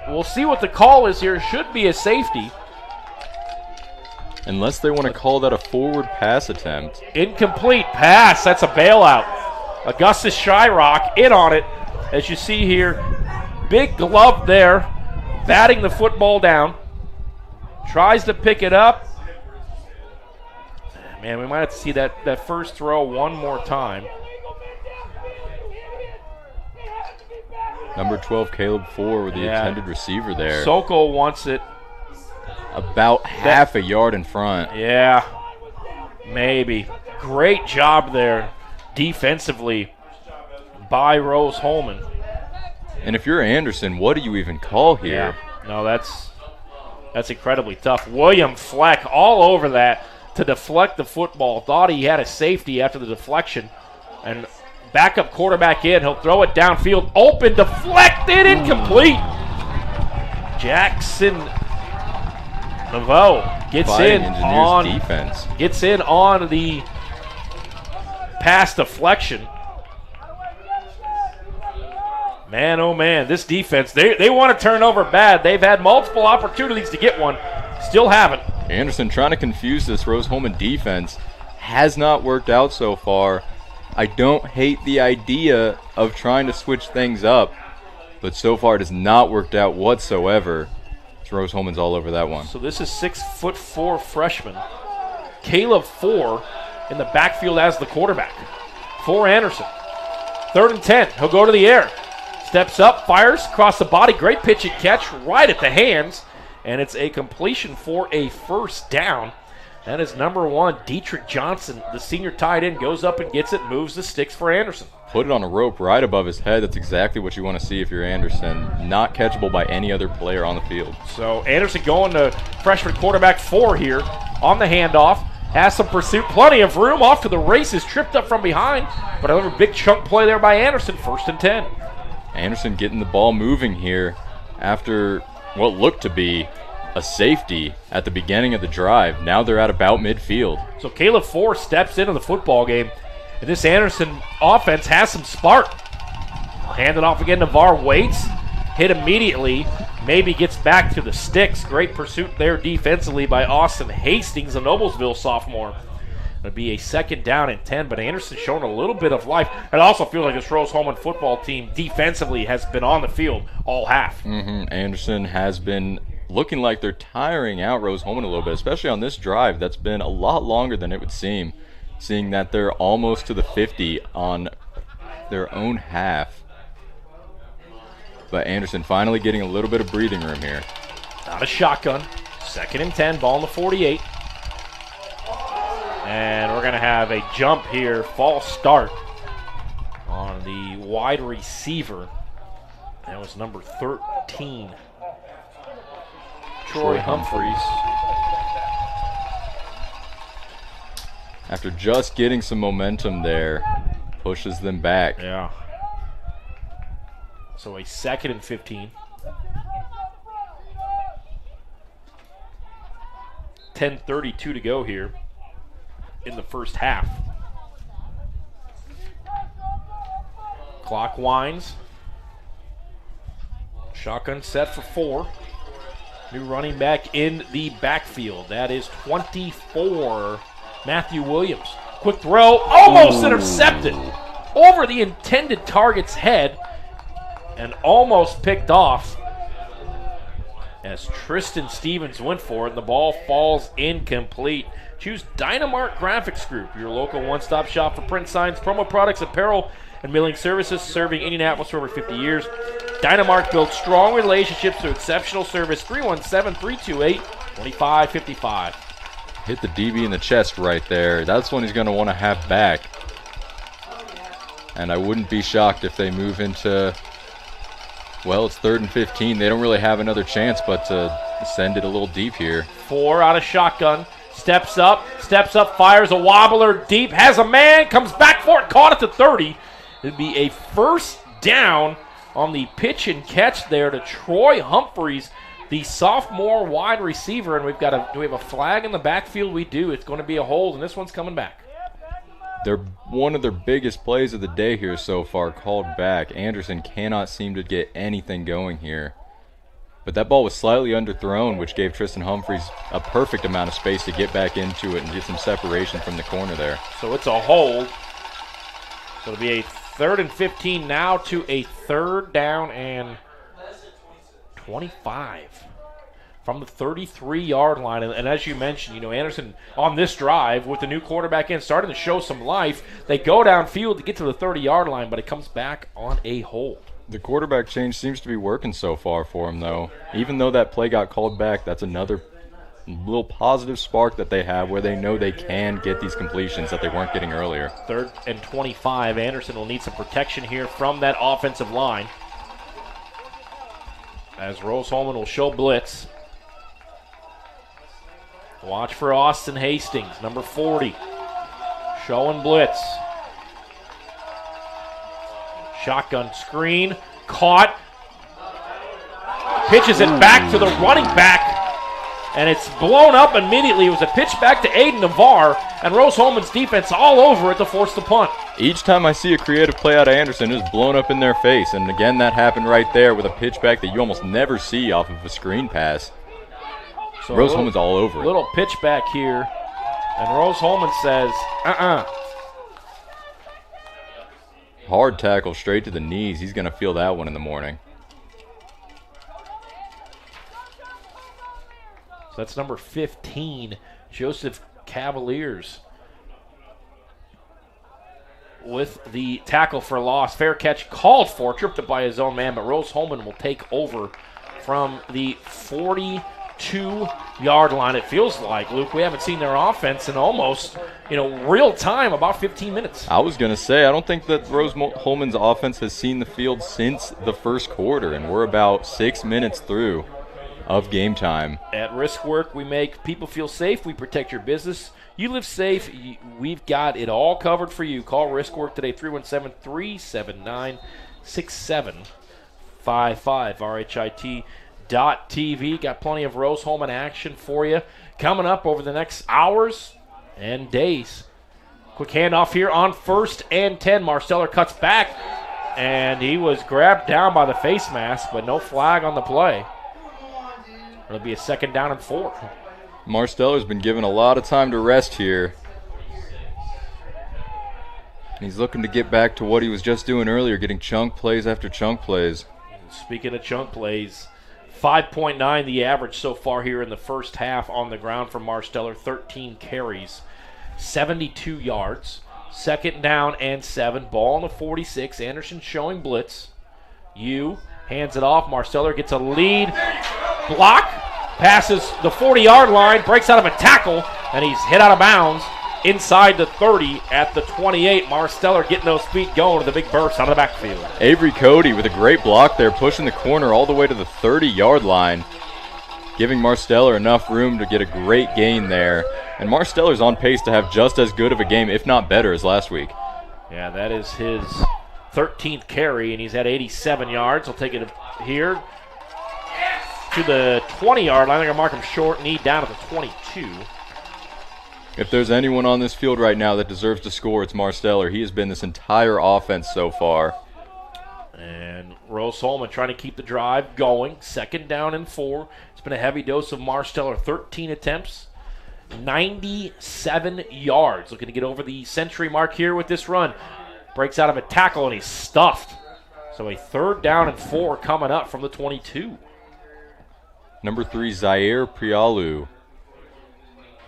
we'll see what the call is here. It should be a safety. Unless they want to call that a forward pass attempt. Incomplete pass. That's a bailout. Augustus Shyrock in on it. As you see here, big glove there, batting the football down. Tries to pick it up. Man, we might have to see that first throw one more time. Number 12, Caleb Ford, the intended receiver there. Sokol wants it. About half a yard in front. Yeah, maybe. Great job there defensively by Rose-Hulman. And if you're Anderson, what do you even call here? Yeah. No, that's incredibly tough. William Fleck all over that to deflect the football. Thought he had a safety after the deflection. And backup quarterback in. He'll throw it downfield. Open, deflected, incomplete. Jackson Laveau gets in on the pass deflection. Man, oh man, this defense, they want to turn over bad. They've had multiple opportunities to get one. Still haven't. Anderson trying to confuse this Rose-Hulman defense. Has not worked out so far. I don't hate the idea of trying to switch things up, but so far it has not worked out whatsoever. Rose-Hulman's all over that one. So this is 6'4" freshman Caleb Ford in the backfield as the quarterback for Anderson. 3rd and 10. He'll go to the air. Steps up, fires across the body. Great pitch and catch right at the hands. And it's a completion for a first down. That is number 1, Dietrich Johnson, the senior tight end, goes up and gets it, moves the sticks for Anderson. Put it on a rope right above his head. That's exactly what you want to see if you're Anderson. Not catchable by any other player on the field. So Anderson going to freshman quarterback 4 here on the handoff. Has some pursuit, plenty of room, off to the races, tripped up from behind. But another big chunk play there by Anderson, 1st and 10. Anderson getting the ball moving here after what looked to be a safety at the beginning of the drive. Now they're at about midfield. So Caleb Ford steps into the football game. And this Anderson offense has some spark. Hand it off again to Var. Waits. Hit immediately. Maybe gets back to the sticks. Great pursuit there defensively by Austin Hastings, the Noblesville sophomore. It'll be a 2nd down and 10, but Anderson showing a little bit of life. It also feels like this Rose-Hulman football team defensively has been on the field all half. Anderson has been looking like they're tiring out Rose-Hulman a little bit, especially on this drive that's been a lot longer than it would seem, seeing that they're almost to the 50 on their own half. But Anderson finally getting a little bit of breathing room here. Not a shotgun. 2nd and 10, ball in the 48. And we're going to have a jump here, false start on the wide receiver. That was number 13, Troy Humphreys. After just getting some momentum there, pushes them back. Yeah. So a 2nd and 15. 10:32 to go here in the first half. Clock winds. Shotgun set for 4. New running back in the backfield. That is 24, Matthew Williams. Quick throw, almost intercepted over the intended target's head and almost picked off as Tristan Stevens went for it, and the ball falls incomplete. Choose Dynamark Graphics Group, your local one-stop shop for print signs, promo products, apparel, and mailing services, serving Indianapolis for over 50 years. Dynamark builds strong relationships through exceptional service. 317-328-2555. Hit the DB in the chest right there. That's one he's going to want to have back. And I wouldn't be shocked if they move into, well, it's 3rd and 15. They don't really have another chance but to send it a little deep here. 4 out of shotgun. Steps up, fires a wobbler deep, has a man, comes back for it, caught at the 30. It'd be a first down on the pitch and catch there to Troy Humphreys, the sophomore wide receiver. And do we have a flag in the backfield? We do. It's going to be a hold, and this one's coming back. They're one of their biggest plays of the day here so far, called back. Anderson cannot seem to get anything going here. But that ball was slightly underthrown, which gave Tristan Humphreys a perfect amount of space to get back into it and get some separation from the corner there. So it's a hold. So it'll be a 3rd and 15 now to a 3rd down and 25 from the 33-yard line. And as you mentioned, Anderson on this drive with the new quarterback in starting to show some life. They go downfield to get to the 30-yard line, but it comes back on a hold. The quarterback change seems to be working so far for him, though. Even though that play got called back, that's another little positive spark that they have where they know they can get these completions that they weren't getting earlier. 3rd and 25. Anderson will need some protection here from that offensive line, as Rose-Hulman will show blitz. Watch for Austin Hastings, number 40, showing blitz. Shotgun screen, caught, pitches it back to the running back, and it's blown up immediately. It was a pitch back to Aiden Navarre, and Rose-Hulman's defense all over it to force the punt. Each time I see a creative play out of Anderson, it's blown up in their face, and again that happened right there with a pitch back that you almost never see off of a screen pass. So Rose-Hulman's all over it. Little pitch back here, and Rose-Hulman says, Hard tackle straight to the knees. He's going to feel that one in the morning. So that's number 15, Joseph Cavaliers, with the tackle for loss. Fair catch called for, tripped up by his own man, but Rose-Hulman will take over from the 42-yard line. It feels like, Luke, we haven't seen their offense in almost, real time, about 15 minutes. I was going to say, I don't think that Rose-Hulman's offense has seen the field since the first quarter, and we're about 6 minutes through of game time. At Risk Work, we make people feel safe. We protect your business. You live safe. We've got it all covered for you. Call Risk Work today, 317-379-6755, RHIT.TV. Got plenty of Rose-Hulman action for you coming up over the next hours and days. Quick handoff here on 1st and 10. Marsteller cuts back, and he was grabbed down by the face mask, but no flag on the play. It'll be a 2nd down and 4. Marsteller's been given a lot of time to rest here. He's looking to get back to what he was just doing earlier, getting chunk plays after chunk plays. Speaking of chunk plays, 5.9 the average so far here in the first half on the ground for Marsteller. 13 carries, 72 yards. 2nd down and 7. Ball on the 46. Anderson showing blitz. Hands it off. Marsteller gets a lead. Block. Passes the 40-yard line. Breaks out of a tackle. And he's hit out of bounds inside the 30 at the 28. Marsteller getting those feet going to the big burst out of the backfield. Avery Cody with a great block there, pushing the corner all the way to the 30-yard line, giving Marsteller enough room to get a great gain there. And Marsteller's on pace to have just as good of a game, if not better, as last week. Yeah, that is his 13th carry, and he's had 87 yards. He'll take it here to the 20-yard line. They're going to mark him short, knee down at the 22. If there's anyone on this field right now that deserves to score, it's Marsteller. He has been this entire offense so far. And Rose-Hulman trying to keep the drive going. 2nd down and 4. It's been a heavy dose of Marsteller. 13 attempts, 97 yards. Looking to get over the century mark here with this run. Breaks out of a tackle, and he's stuffed. So a 3rd down and 4 coming up from the 22. Number 3, Zaire Prialu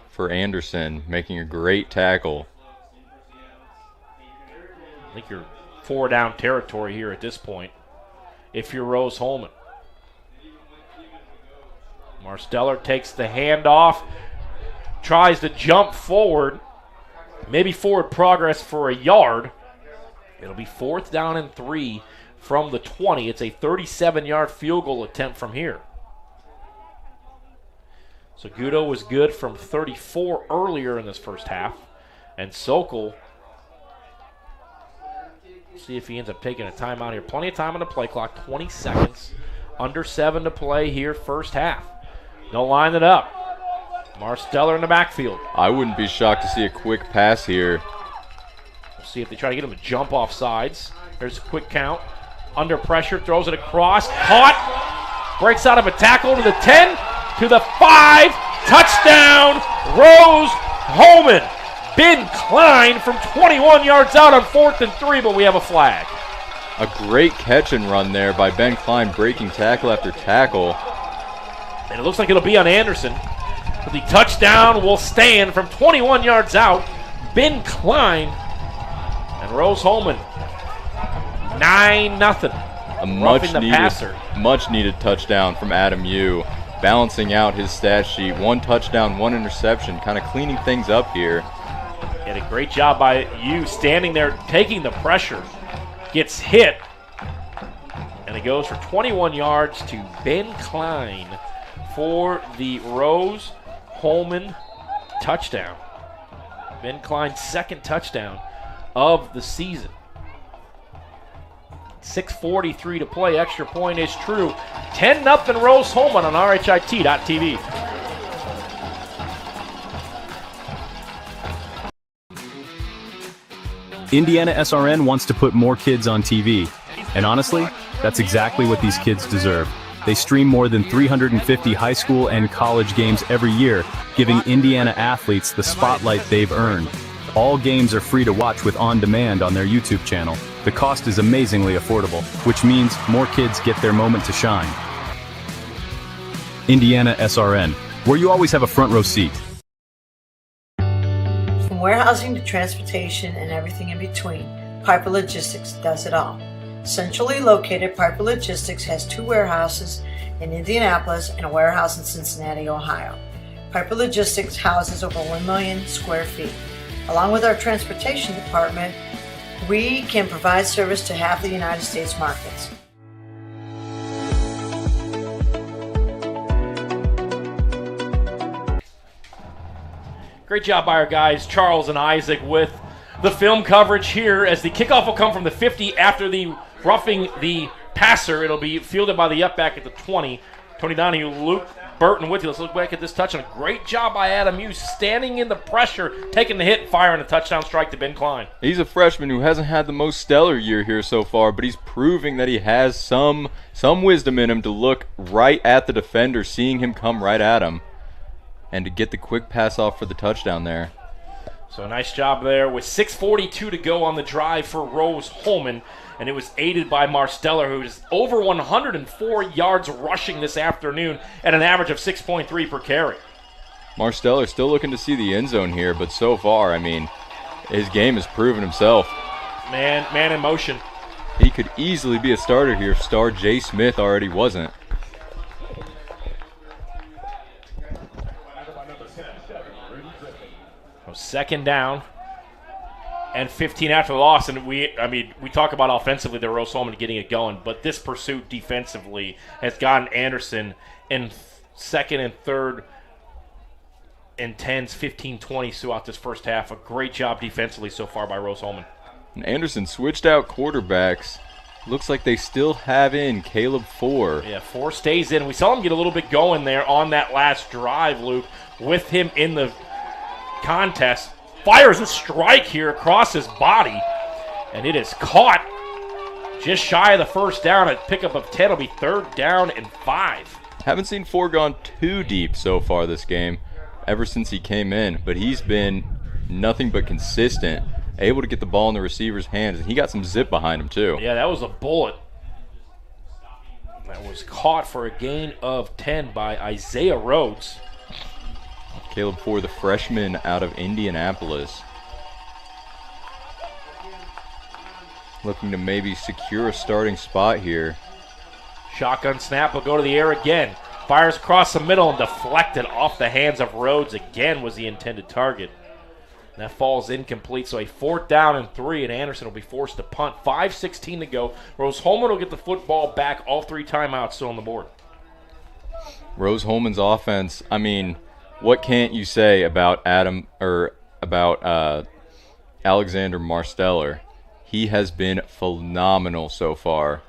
for Anderson, making a great tackle. I think you're 4 down territory here at this point if you're Rose-Hulman. Marsteller takes the handoff, tries to jump forward, maybe forward progress for a yard. It'll be 4th down and 3 from the 20. It's a 37-yard field goal attempt from here. So Gudo was good from 34 earlier in this first half. And Sokol, see if he ends up taking a timeout here. Plenty of time on the play clock, 20 seconds. Under 7 to play here, first half. They'll line it up. Marsteller in the backfield. I wouldn't be shocked to see a quick pass here. We'll see if they try to get him to jump off sides. There's a quick count. Under pressure, throws it across. Caught. Breaks out of a tackle to the 10. To the 5, touchdown, Rose-Hulman. Ben Klein from 21 yards out on 4th and 3, but we have a flag. A great catch and run there by Ben Klein, breaking tackle after tackle. And it looks like it'll be on Anderson. But the touchdown will stand from 21 yards out. Ben Klein and Rose-Hulman, 9-0. A passer. much needed touchdown from Adam Yu, balancing out his stat sheet. 1 touchdown, 1 interception, kind of cleaning things up here. He had a great job by Yu standing there, taking the pressure. Gets hit, and it goes for 21 yards to Ben Klein for the Rose-Hulman touchdown. Ben Klein's second touchdown of the season. 6:43 to play. Extra point is true. 10-0 Rose-Hulman on RHIT.TV. IndianaSRN wants to put more kids on TV. And honestly, that's exactly what these kids deserve. They stream more than 350 high school and college games every year, giving Indiana athletes the spotlight they've earned. All games are free to watch with on-demand on their YouTube channel. The cost is amazingly affordable, which means more kids get their moment to shine. IndianaSRN, where you always have a front row seat. From warehousing to transportation and everything in between, Piper Logistics does it all. Centrally located, Piper Logistics has 2 warehouses in Indianapolis and a warehouse in Cincinnati, Ohio. Piper Logistics houses over 1 million square feet. Along with our transportation department, we can provide service to half the United States markets. Great job by our guys, Charles and Isaac, with the film coverage here as the kickoff will come from the 50 after the roughing the passer. It'll be fielded by the up back at the 20. Tony Donahue, Luke Burton with you. Let's look back at this touchdown. Great job by Adam Yu, standing in the pressure, taking the hit, firing a touchdown strike to Ben Klein. He's a freshman who hasn't had the most stellar year here so far, but he's proving that he has some wisdom in him to look right at the defender, seeing him come right at him, and to get the quick pass off for the touchdown there. So a nice job there with 6:42 to go on the drive for Rose-Hulman, and it was aided by Marsteller, who is over 104 yards rushing this afternoon at an average of 6.3 per carry. Marsteller still looking to see the end zone here, but so far, I mean, his game has proven himself. Man in motion. He could easily be a starter here if star Jay Smith already wasn't. Second down and 15 after the loss, and we talk about offensively the Rose-Hulman getting it going, but this pursuit defensively has gotten Anderson in second and third and 10s, 15-20 throughout this first half. A great job defensively so far by Rose-Hulman. And Anderson switched out quarterbacks. Looks like they still have in Caleb Four. Yeah, Four stays in. We saw him get a little bit going there on that last drive, Luke, with him in the contest. Fires a strike here across his body, and it is caught just shy of the first down. A pickup of 10 will be 3rd down and 5. Haven't seen Four gone too deep so far this game ever since he came in, but he's been nothing but consistent, able to get the ball in the receiver's hands, and he got some zip behind him too. Yeah, that was a bullet that was caught for a gain of 10 by Isaiah Rhodes. Caleb Four, the freshman out of Indianapolis, looking to maybe secure a starting spot here. Shotgun snap will go to the air again. Fires across the middle and deflected off the hands of Rhodes. Again was the intended target. That falls incomplete, so a 4th down and 3, and Anderson will be forced to punt. 5:16 to go. Rose-Hulman will get the football back. All 3 timeouts still on the board. Rose-Hulman's offense, I mean, what can't you say about Alexander Marsteller? He has been phenomenal so far.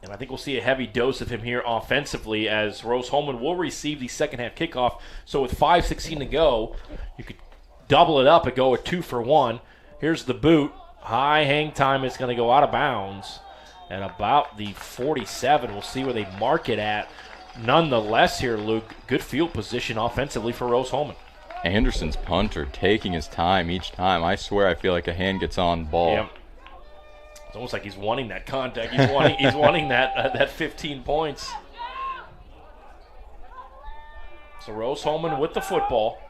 And I think we'll see a heavy dose of him here offensively as Rose-Hulman will receive the second half kickoff. So with 5:16 to go, you could double it up and go with 2 for 1. Here's the boot. High hang time is going to go out of bounds at about the 47. We'll see where they mark it at. Nonetheless here, Luke, good field position offensively for Rose-Hulman. Anderson's punter taking his time each time. I swear I feel like a hand gets on ball. Yep. It's almost like he's wanting that contact. He's wanting that 15 points. So Rose-Hulman with the football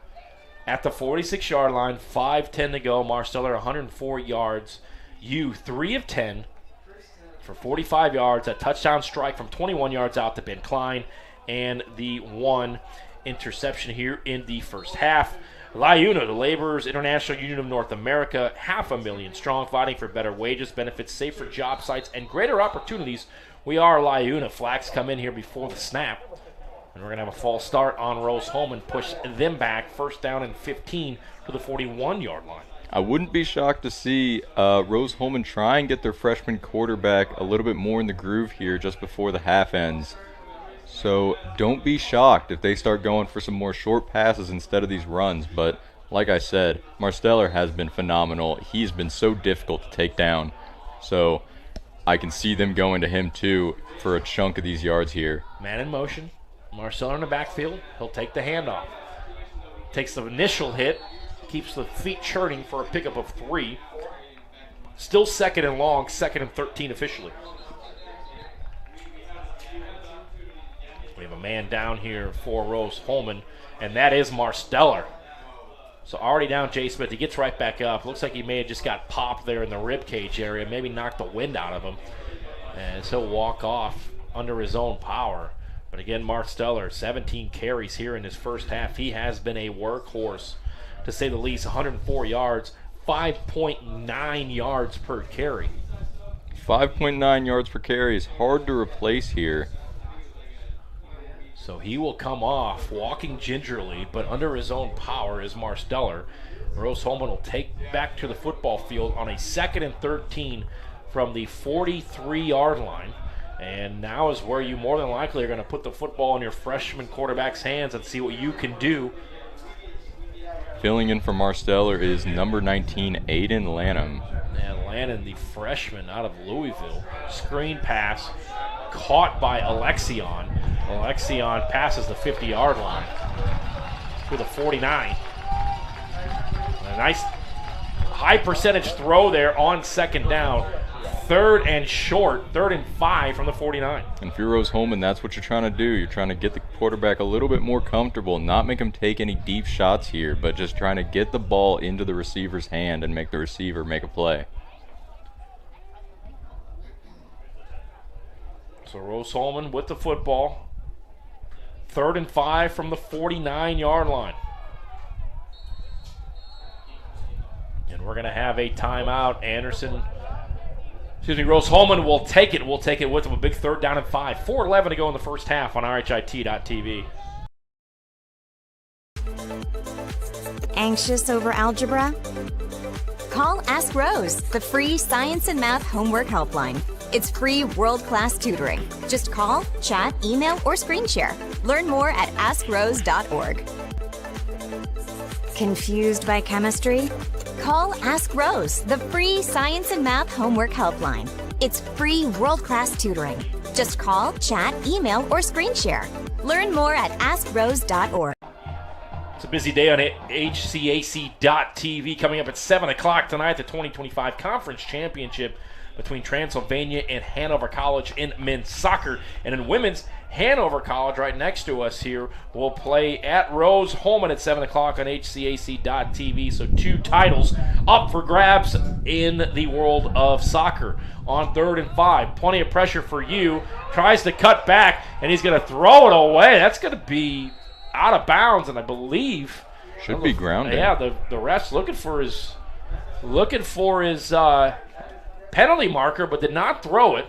at the 46-yard line. 5:10 to go. Marsteller 104 yards. 3 of 10 for 45 yards, a touchdown strike from 21 yards out to Ben Klein, and the 1 interception here in the first half. LIUNA, the Laborers International Union of North America, 500,000 strong, fighting for better wages, benefits, safer job sites, and greater opportunities. We are LIUNA. Flags come in here before the snap. And we're going to have a false start on Rose-Hulman, push them back, first down and 15 to the 41-yard line. I wouldn't be shocked to see Rose-Hulman try and get their freshman quarterback a little bit more in the groove here just before the half ends. So don't be shocked if they start going for some more short passes instead of these runs. But like I said, Marsteller has been phenomenal. He's been so difficult to take down. So I can see them going to him too for a chunk of these yards here. Man in motion. Marsteller in the backfield. He'll take the handoff. Takes the initial hit. Keeps the feet churning for a pickup of 3. Still second and long, 2nd and 13 officially. We have a man down here for Rose-Hulman, and that is Marsteller. So already down Jay Smith. He gets right back up. Looks like he may have just got popped there in the rib cage area, maybe knocked the wind out of him. And so he'll walk off under his own power. But again, Marsteller, 17 carries here in his first half. He has been a workhorse, to say the least. 104 yards, 5.9 yards per carry. 5.9 yards per carry is hard to replace here. So he will come off walking gingerly, but under his own power is Marsteller. Rose-Hulman will take back to the football field on a 2nd and 13 from the 43-yard line. And now is where you more than likely are going to put the football in your freshman quarterback's hands and see what you can do. Filling in for Marsteller is number 19, Aiden Lanham. And Lanham, the freshman out of Louisville. Screen pass caught by Alexion. Alexion passes the 50-yard line to the 49. A nice high percentage throw there on 2nd down. 3rd and short, 3rd and 5 from the 49. And if you're Rose-Hulman, that's what you're trying to do. You're trying to get the quarterback a little bit more comfortable, not make him take any deep shots here, but just trying to get the ball into the receiver's hand and make the receiver make a play. So Rose-Hulman with the football. 3rd and 5 from the 49-yard line. And we're going to have a timeout. Rose-Hulman will take it. We'll take it with them. A big 3rd down and 5. 4:11 to go in the first half on RHIT.TV. Anxious over algebra? Call Ask Rose, the free science and math homework helpline. It's free world-class tutoring. Just call, chat, email, or screen share. Learn more at AskRose.org. Confused by chemistry? Call Ask Rose, the free science and math homework helpline. It's free world-class tutoring. Just call, chat, email, or screen share. Learn more at AskRose.org. It's a busy day on HCAC.TV. Coming up at 7 o'clock tonight, the 2025 Conference Championship between Transylvania and Hanover College in men's soccer. And in women's, Hanover College, right next to us here, will play at Rose-Hulman at 7 o'clock on HCAC.TV. So 2 titles up for grabs in the world of soccer. On 3rd and 5, plenty of pressure for you. Tries to cut back, and he's going to throw it away. That's going to be out of bounds, and I believe should be grounded. Yeah, the ref's looking for his penalty marker, but did not throw it.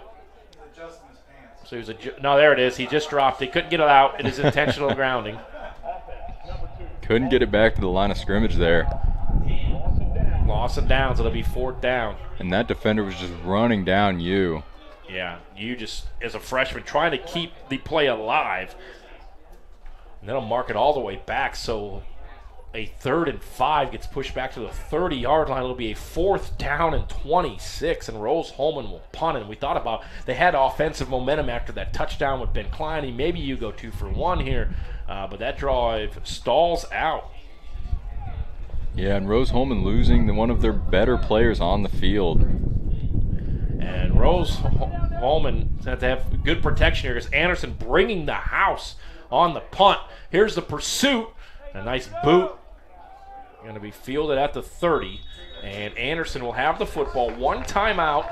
So he was no, there it is. He just dropped it. Couldn't get it out. It is intentional grounding. Couldn't get it back to the line of scrimmage there. Loss and downs. It'll be 4th down. And that defender was just running down you. Yeah, you just, as a freshman, trying to keep the play alive. And then he'll mark it all the way back. So a 3rd and 5 gets pushed back to the 30-yard line. It'll be a 4th down and 26, and Rose-Hulman will punt it. And we thought about, they had offensive momentum after that touchdown with Ben Klein. And maybe you go 2 for 1 here, but that drive stalls out. Yeah, and Rose-Hulman losing one of their better players on the field. And Rose-Hulman has to have good protection here because Anderson bringing the house on the punt. Here's the pursuit. A nice boot. Going to be fielded at the 30. And Anderson will have the football. 1 timeout.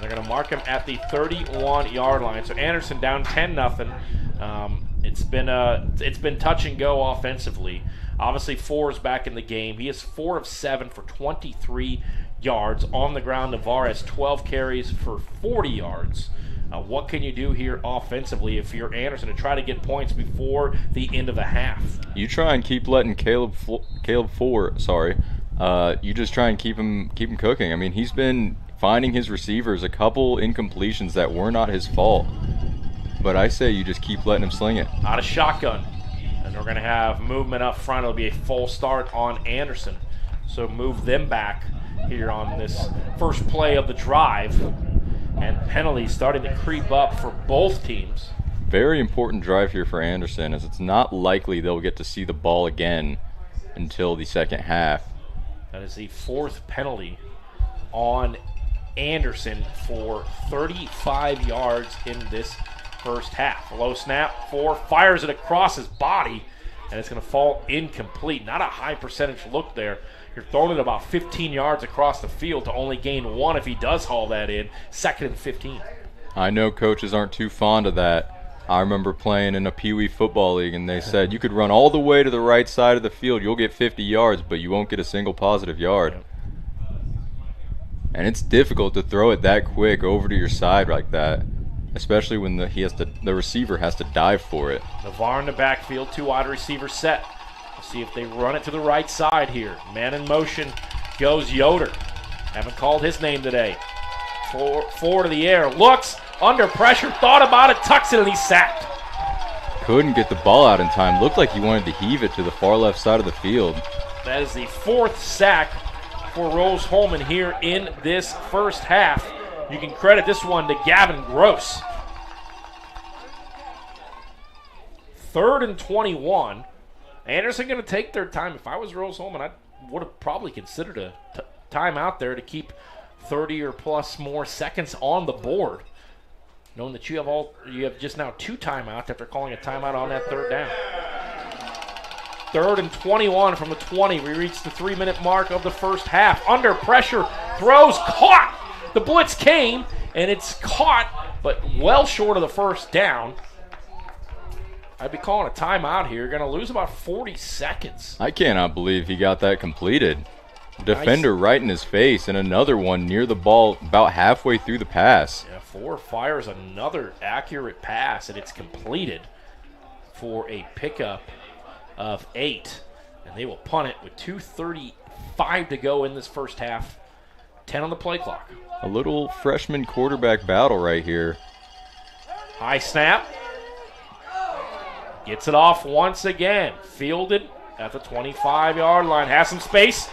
They're going to mark him at the 31-yard line. So Anderson down 10-0. It's been touch and go offensively. Obviously, Four is back in the game. He is 4 of 7 for 23 yards on the ground. Navarre has 12 carries for 40 yards. What can you do here offensively if you're Anderson to try to get points before the end of the half? You try and keep letting Caleb Four. You just try and keep him cooking. I mean, he's been finding his receivers a couple incompletions that were not his fault. But I say you just keep letting him sling it. Out of shotgun. And we're going to have movement up front. It'll be a full start on Anderson. So move them back here on this first play of the drive. And penalties starting to creep up for both teams. Very important drive here for Anderson, as it's not likely they'll get to see the ball again until the second half. That is the 4th penalty on Anderson for 35 yards in this first half. Low snap, Four fires it across his body, and it's going to fall incomplete. Not a high percentage look there. You're throwing it about 15 yards across the field to only gain 1 if he does haul that in. 2nd and 15. I know coaches aren't too fond of that. I remember playing in a Pee Wee football league, and they said you could run all the way to the right side of the field. You'll get 50 yards, but you won't get a single positive yard. And it's difficult to throw it that quick over to your side like that, especially when the receiver has to dive for it. Navarre in the backfield, 2 wide receivers set. We'll see if they run it to the right side here. Man in motion goes Yoder. Haven't called his name today. Four to the air, looks, under pressure, thought about it, tucks it, and he's sacked. Couldn't get the ball out in time. Looked like he wanted to heave it to the far left side of the field. That is the 4th sack for Rose-Hulman here in this first half. You can credit this one to Gavin Gross. 3rd and 21. Anderson going to take their time. If I was Rose-Hulman, I would have probably considered a timeout there to keep 30 or plus more seconds on the board, knowing that you have just now 2 timeouts after calling a timeout on that 3rd down. 3rd and 21 from the 20. We reach the 3-minute mark of the first half. Under pressure, throws, caught. The blitz came, and it's caught, but well short of the first down. I'd be calling a timeout here. You're going to lose about 40 seconds. I cannot believe he got that completed. Defender right in his face, and another one near the ball about halfway through the pass. Yeah, Four fires another accurate pass, and it's completed for a pickup of 8. And they will punt it with 2:35 to go in this first half. 10 on the play clock. A little freshman quarterback battle right here. High snap. Gets it off once again. Fielded at the 25-yard line. Has some space.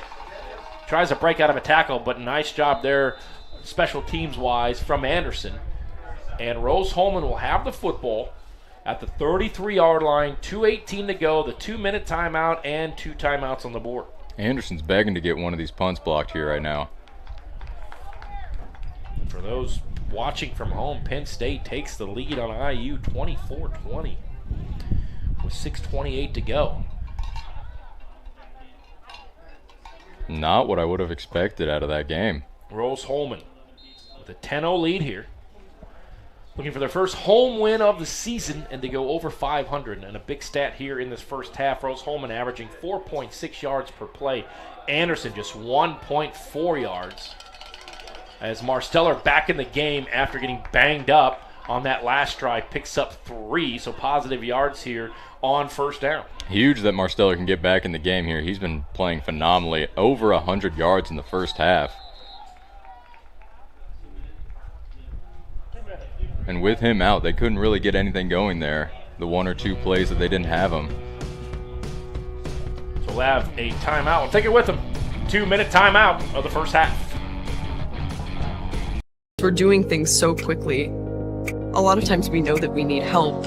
Tries to break out of a tackle, but nice job there special teams-wise from Anderson. And Rose-Hulman will have the football at the 33-yard line. 2:18 to go. The 2-minute timeout and 2 timeouts on the board. Anderson's begging to get one of these punts blocked here right now. For those watching from home, Penn State takes the lead on IU 24-20 with 6:28 to go. Not what I would have expected out of that game. Rose-Hulman with a 10-0 lead here. Looking for their first home win of the season and to go over 500. And a big stat here in this first half. Rose-Hulman averaging 4.6 yards per play. Anderson just 1.4 yards. As Marsteller back in the game after getting banged up on that last drive, picks up 3, so positive yards here on first down. Huge that Marsteller can get back in the game here. He's been playing phenomenally. Over 100 yards in the first half. And with him out, they couldn't really get anything going there. The 1 or 2 plays that they didn't have him. So we'll have a timeout. We'll take it with them. 2-minute timeout of the first half. We're doing things so quickly. A lot of times we know that we need help.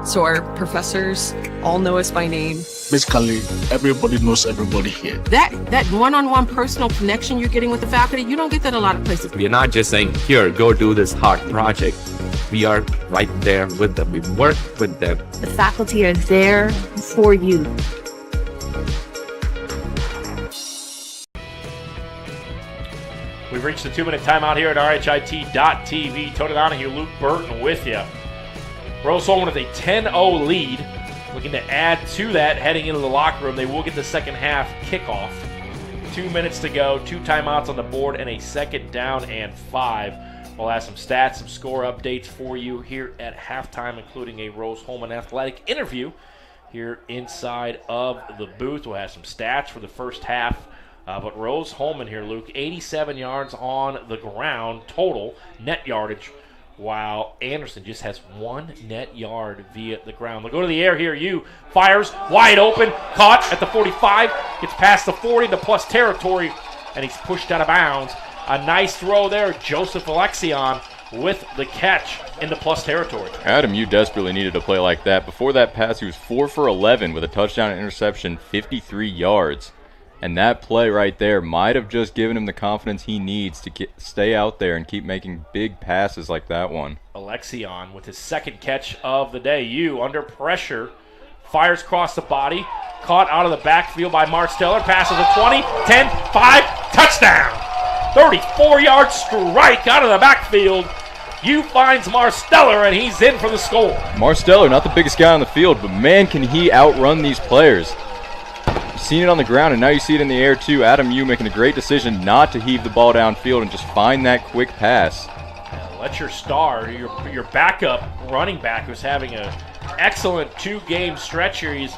So our professors all know us by name. Basically, everybody knows everybody here. That one-on-one personal connection you're getting with the faculty, you don't get that a lot of places. We're not just saying, here, go do this hard project. We are right there with them. We work with them. The faculty are there for you. We've reached the 2-minute timeout here at RHIT.TV. Tony Donahue, Luke Burton with you. Rose-Hulman with a 10-0 lead. Looking to add to that heading into the locker room. They will get the second half kickoff. 2 minutes to go, 2 timeouts on the board, and a 2nd down and 5. We'll have some stats, some score updates for you here at halftime, including a Rose-Hulman athletic interview here inside of the booth. We'll have some stats for the first half. But Rose-Hulman here, Luke, 87 yards on the ground total net yardage, while Anderson just has 1 net yard via the ground. They'll go to the air here. You fires wide open, caught at the 45, gets past the 40 to plus territory, and he's pushed out of bounds. A nice throw there, Joseph Alexion with the catch into plus territory. Adam, you desperately needed a play like that. Before that pass, he was 4 for 11 with a touchdown and interception, 53 yards. And that play right there might have just given him the confidence he needs to stay out there and keep making big passes like that one. Alexion with his 2nd catch of the day. You under pressure, fires across the body, caught out of the backfield by Marsteller, passes a 20, 10, 5, touchdown! 34-yard strike out of the backfield. You finds Marsteller, and he's in for the score. Marsteller, not the biggest guy on the field, but man, can he outrun these players. Seen it on the ground, and now you see it in the air too. Adam, you making a great decision not to heave the ball downfield and just find that quick pass. Let your star, your backup running back, who's having an excellent 2-game stretch here. He's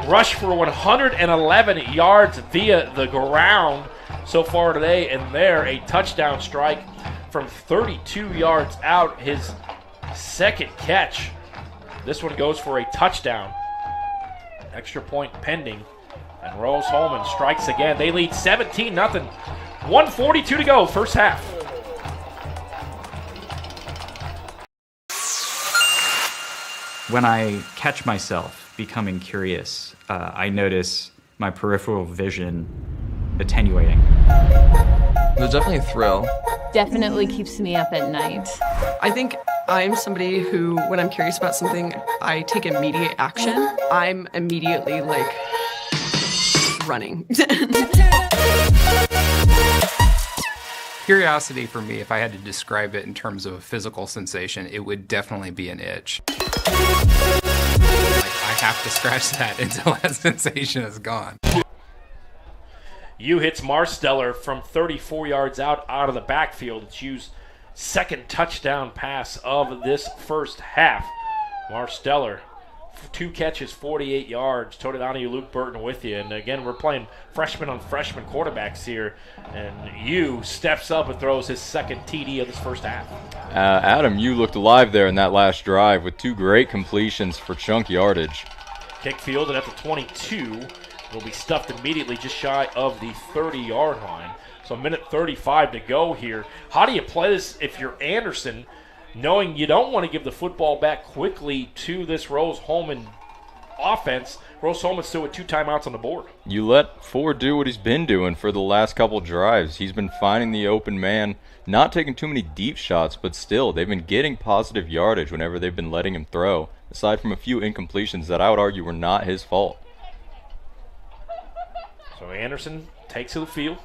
rushed for 111 yards via the ground so far today, and there a touchdown strike from 32 yards out. His 2nd catch. This one goes for a touchdown. Extra point pending. And Rose-Hulman strikes again. They lead 17-0. 1:42 to go, first half. When I catch myself becoming curious, I notice my peripheral vision attenuating. There's definitely a thrill. Definitely keeps me up at night. I think I'm somebody who, when I'm curious about something, I take immediate action. I'm immediately like running. Curiosity for me, if I had to describe it in terms of a physical sensation, it would definitely be an itch. Like, I have to scratch that until that sensation is gone. You hits Marsteller from 34 yards out of the backfield. It's U's 2nd touchdown pass of this first half. Marsteller, 2 catches, 48 yards. Tony Donahue, Luke Burton with you. And again, we're playing freshman on freshman quarterbacks here. And you steps up and throws his 2nd TD of this first half. Adam, you looked alive there in that last drive with 2 great completions for chunk yardage. Kick fielded at the 22. Will be stuffed immediately just shy of the 30-yard line. So a minute 35 to go here. How do you play this if you're Anderson, knowing you don't want to give the football back quickly to this Rose-Hulman offense? Rose-Hulman still with 2 timeouts on the board. You let Ford do what he's been doing for the last couple drives. He's been finding the open man, not taking too many deep shots, but still, they've been getting positive yardage whenever they've been letting him throw, aside from a few incompletions that I would argue were not his fault. So Anderson takes to the field.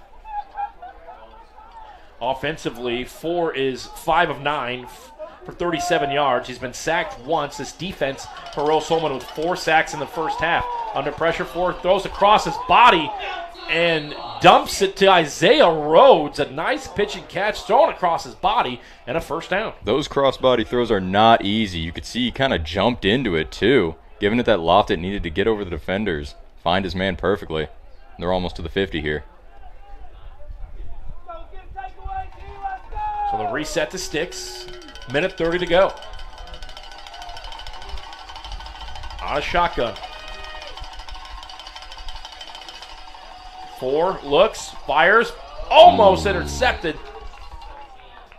Offensively, 4 is 5 of 9 for 37 yards. He's been sacked once. This defense for Rose-Hulman with 4 sacks in the first half. Under pressure, 4 throws across his body and dumps it to Isaiah Rhodes. A nice pitch and catch thrown across his body and a first down. Those crossbody throws are not easy. You could see he kind of jumped into it too, giving it that loft it needed to get over the defenders, find his man perfectly. They're almost to the 50 here. So the reset to sticks. Minute 30 to go. On a shotgun. 4 looks, fires, almost intercepted.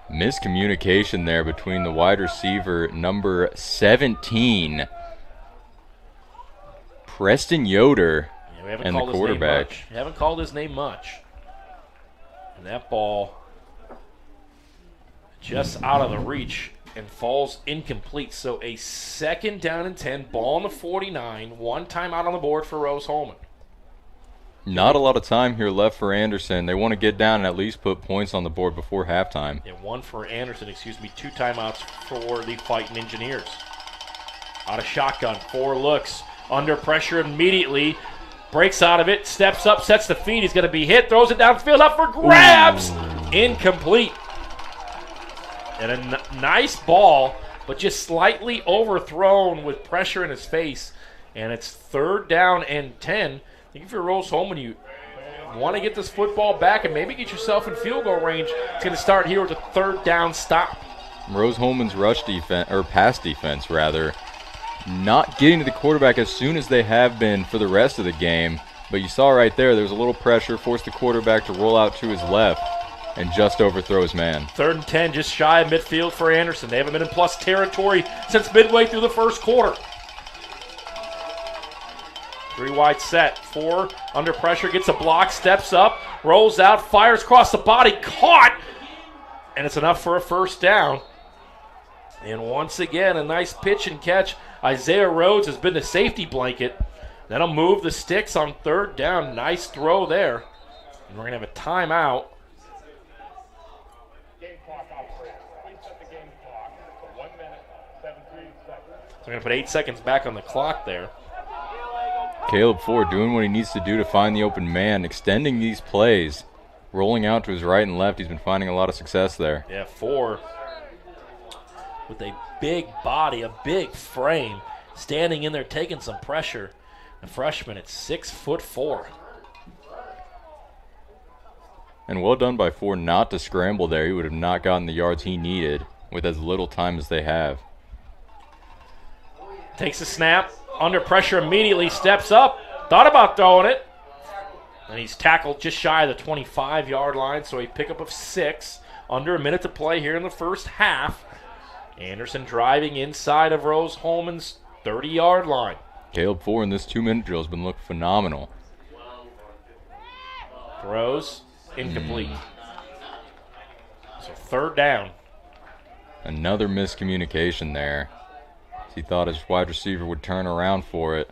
Miscommunication there between the wide receiver, number 17, Preston Yoder, and the quarterback. You haven't called his name much. And that ball just out of the reach and falls incomplete. So a 2nd down and 10, ball on the 49, 1 timeout on the board for Rose-Hulman. Not a lot of time here left for Anderson. They want to get down and at least put points on the board before halftime. And one for Anderson, 2 timeouts for the Fighting Engineers. Out of shotgun, 4 looks, under pressure immediately, breaks out of it, steps up, sets the feed, he's going to be hit, throws it downfield, up for grabs, incomplete. And a nice ball, but just slightly overthrown with pressure in his face. And it's 3rd down and 10. I think if you're Rose-Hulman, you want to get this football back and maybe get yourself in field goal range. It's going to start here with a 3rd down stop. Rose-Hulman's rush defense, or pass defense rather, not getting to the quarterback as soon as they have been for the rest of the game. But you saw right there was a little pressure, forced the quarterback to roll out to his left and just overthrow his man. 3rd and 10, just shy of midfield for Anderson. They haven't been in plus territory since midway through the first quarter. 3 wide set, 4 under pressure, gets a block, steps up, rolls out, fires across the body, caught, and it's enough for a 1st down. And once again, a nice pitch and catch. Isaiah Rhodes has been the safety blanket. That'll move the sticks on 3rd down. Nice throw there. And we're going to have a timeout. So we're going to put 8 seconds back on the clock there. Caleb Ford doing what he needs to do to find the open man, extending these plays, rolling out to his right and left. He's been finding a lot of success there. Yeah, Ford with a big body, a big frame, standing in there taking some pressure. The freshman at 6'4". And well done by Ford not to scramble there. He would have not gotten the yards he needed with as little time as they have. Takes a snap, under pressure immediately, steps up, thought about throwing it, and he's tackled just shy of the 25-yard line, so a pickup of 6, under a minute to play here in the first half. Anderson driving inside of Rose-Hulman's 30-yard line. Caleb Ford in this 2-minute drill has been looking phenomenal. Throws, incomplete. So 3rd down. Another miscommunication there. He thought his wide receiver would turn around for it.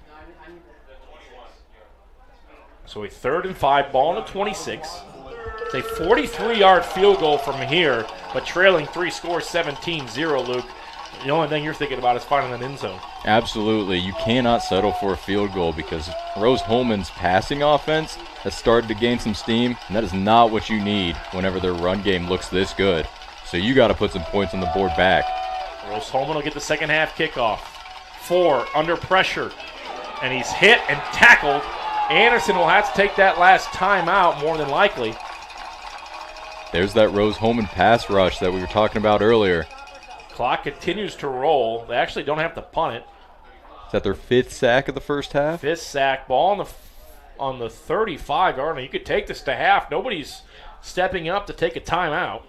So a 3rd and 5, ball on the 26. It's a 43-yard field goal from here, but trailing 3 scores 17-0, Luke. The only thing you're thinking about is finding that end zone. Absolutely. You cannot settle for a field goal because Rose-Hulman's passing offense has started to gain some steam, and that is not what you need whenever their run game looks this good. So you got to put some points on the board back. Rose-Hulman will get the second half kickoff. 4 under pressure, and he's hit and tackled. Anderson will have to take that last timeout more than likely. There's that Rose-Hulman pass rush that we were talking about earlier. Clock continues to roll. They actually don't have to punt it. Is that their 5th sack of the first half? 5th sack. Ball on the 35-yard line. You could take this to half. Nobody's stepping up to take a timeout.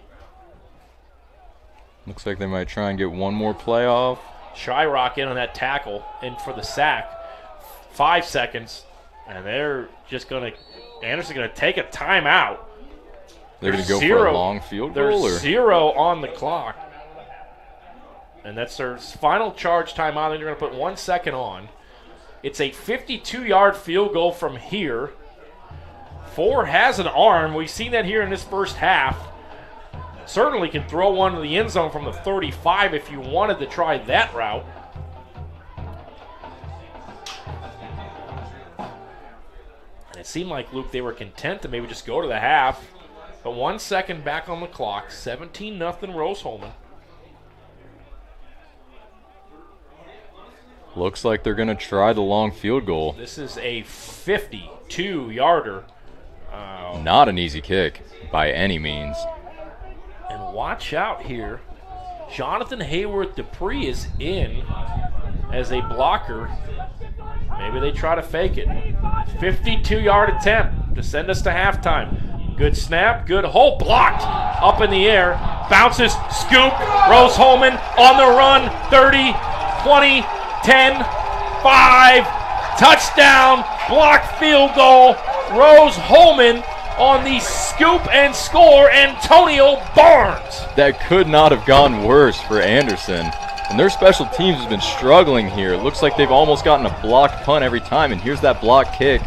Looks like they might try and get one more play off. Shyrock in on that tackle and for the sack. 5 seconds. And they're just going to – Anderson's going to take a timeout. They're going to go for a long field goal? There's 0 on the clock. And that's their final charge timeout. They're going to put 1 second on. It's a 52-yard field goal from here. Ford has an arm. We've seen that here in this first half. Certainly can throw one to the end zone from the 35 if you wanted to try that route. And it seemed like, Luke, they were content to maybe just go to the half. But 1 second back on the clock. 17-0 Rose-Hulman. Looks like they're going to try the long field goal. This is a 52-yarder. Not an easy kick by any means. And watch out here. Jonathan Hayward Dupree is in as a blocker. Maybe they try to fake it. 52-yard attempt to send us to halftime. Good snap, good hole, blocked. Up in the air, bounces, scoop. Rose-Hulman on the run. 30, 20, 10, 5, touchdown, blocked field goal. Rose-Hulman on the scoop and score, Antonio Barnes. That could not have gone worse for Anderson. And their special teams has been struggling here. It looks like they've almost gotten a blocked punt every time, and here's that block kick.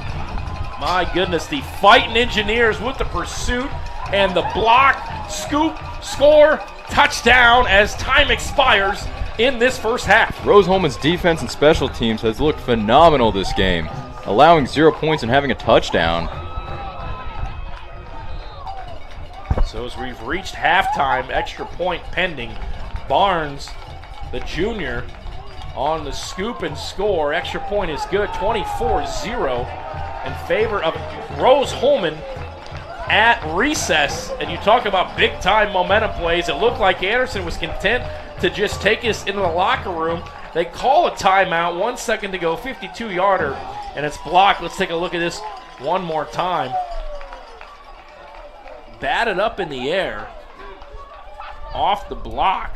My goodness, the Fighting Engineers with the pursuit and the block, scoop, score, touchdown as time expires in this first half. Rose-Hulman's defense and special teams has looked phenomenal this game, allowing 0 points and having a touchdown. So as we've reached halftime, extra point pending. Barnes, the junior, on the scoop and score. Extra point is good, 24-0 in favor of Rose-Hulman at recess. And you talk about big-time momentum plays. It looked like Anderson was content to just take us into the locker room. They call a timeout, 1 second to go, 52-yarder, and it's blocked. Let's take a look at this one more time. Batted up in the air, off the block,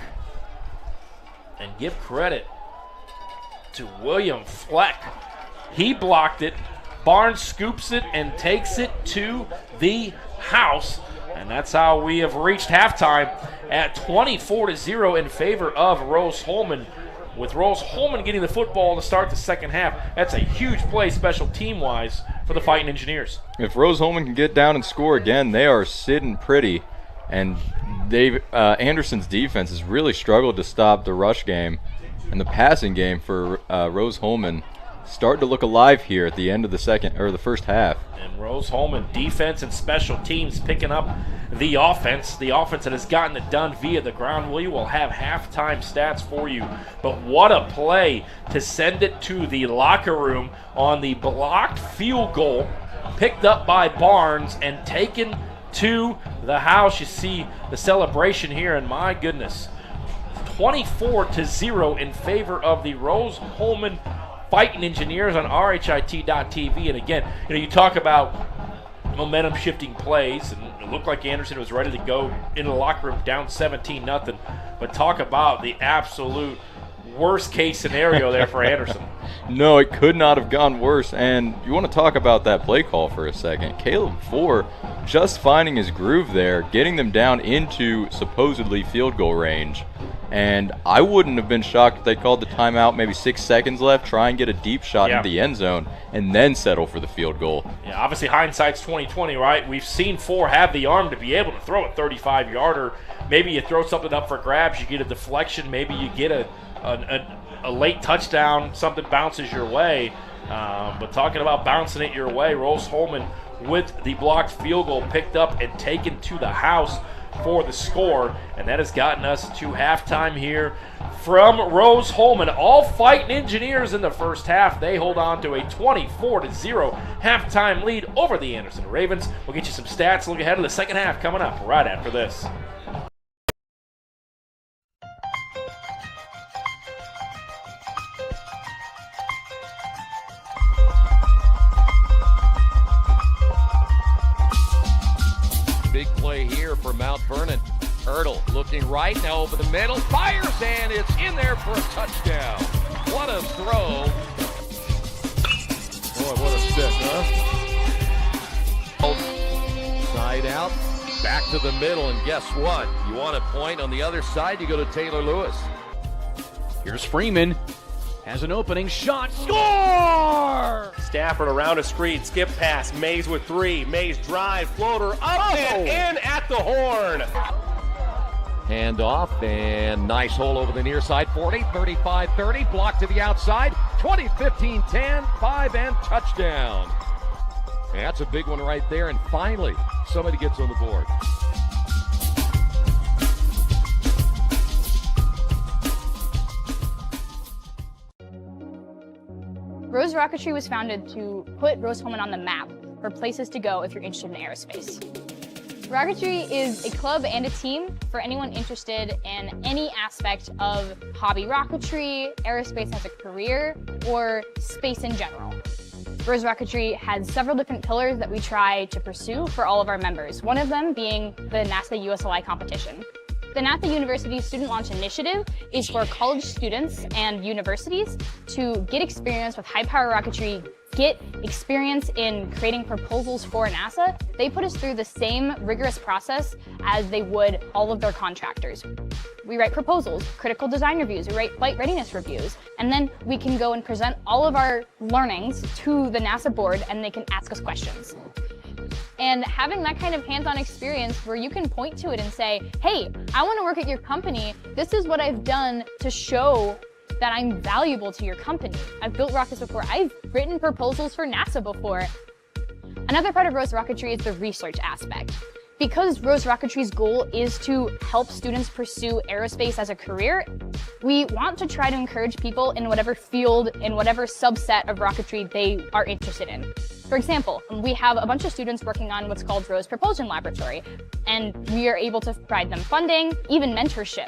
and give credit to William Fleck. He blocked it. Barnes scoops it and takes it to the house. And that's how we have reached halftime at 24-0 in favor of Rose-Hulman. With Rose-Hulman getting the football to start the second half, that's a huge play special team-wise for the Fighting Engineers. If Rose-Hulman can get down and score again, they are sitting pretty. And Anderson's defense has really struggled to stop the rush game. And the passing game for Rose-Hulman starting to look alive here at the end of the first half. And Rose-Hulman defense and special teams picking up the offense that has gotten it done via the ground. We will have halftime stats for you, but what a play to send it to the locker room on the blocked field goal, picked up by Barnes and taken to the house. You see the celebration here, and my goodness, 24-0 in favor of the Rose-Hulman Fighting Engineers on RHIT.TV. And again, you talk about momentum shifting plays, and it looked like Anderson was ready to go into the locker room down 17-0. But talk about the absolute worst case scenario there for Anderson. No, it could not have gone worse. And you want to talk about that play call for a second. Caleb Four just finding his groove there, getting them down into supposedly field goal range. And I wouldn't have been shocked if they called the timeout, maybe 6 seconds left, try and get a deep shot into the end zone, and then settle for the field goal. Yeah, obviously hindsight's 20/20, right? We've seen Four have the arm to be able to throw a 35-yarder. Maybe you throw something up for grabs, you get a deflection, maybe you get a late touchdown, something bounces your way. But talking about bouncing it your way, Rose-Hulman with the blocked field goal picked up and taken to the house for the score, and that has gotten us to halftime here from Rose-Hulman. All Fighting Engineers in the first half. They hold on to a 24-0 halftime lead over the Anderson Ravens. We'll get you some stats, look ahead of the second half coming up right after this. Big play here for Mount Vernon. Ertl looking right, now over the middle, fires, and it's in there for a touchdown. What a throw. Boy, what a stick, huh? Side out, back to the middle, and guess what? You want a point on the other side, you go to Taylor Lewis. Here's Freeman. Has an opening shot. Score! Stafford around a screen. Skip pass. Mays with 3. Mays drive. Floater up and in at the horn. Hand off and nice hole over the near side. 40, 35, 30. Block to the outside. 20, 15, 10, 5, and touchdown. And that's a big one right there. And finally, somebody gets on the board. Rose Rocketry was founded to put Rose-Hulman on the map for places to go if you're interested in aerospace. Rocketry is a club and a team for anyone interested in any aspect of hobby rocketry, aerospace as a career, or space in general. Rose Rocketry has several different pillars that we try to pursue for all of our members, one of them being the NASA USLI competition. The NASA University Student Launch Initiative is for college students and universities to get experience with high-power rocketry get experience in creating proposals for NASA, they put us through the same rigorous process as they would all of their contractors. We write proposals, critical design reviews, we write flight readiness reviews, and then we can go and present all of our learnings to the NASA board and they can ask us questions. And having that kind of hands-on experience where you can point to it and say, hey, I want to work at your company. This is what I've done to show that I'm valuable to your company. I've built rockets before. I've written proposals for NASA before. Another part of Rose Rocketry is the research aspect. Because Rose Rocketry's goal is to help students pursue aerospace as a career, we want to try to encourage people in whatever field, in whatever subset of rocketry they are interested in. For example, we have a bunch of students working on what's called Rose Propulsion Laboratory, and we are able to provide them funding, even mentorship.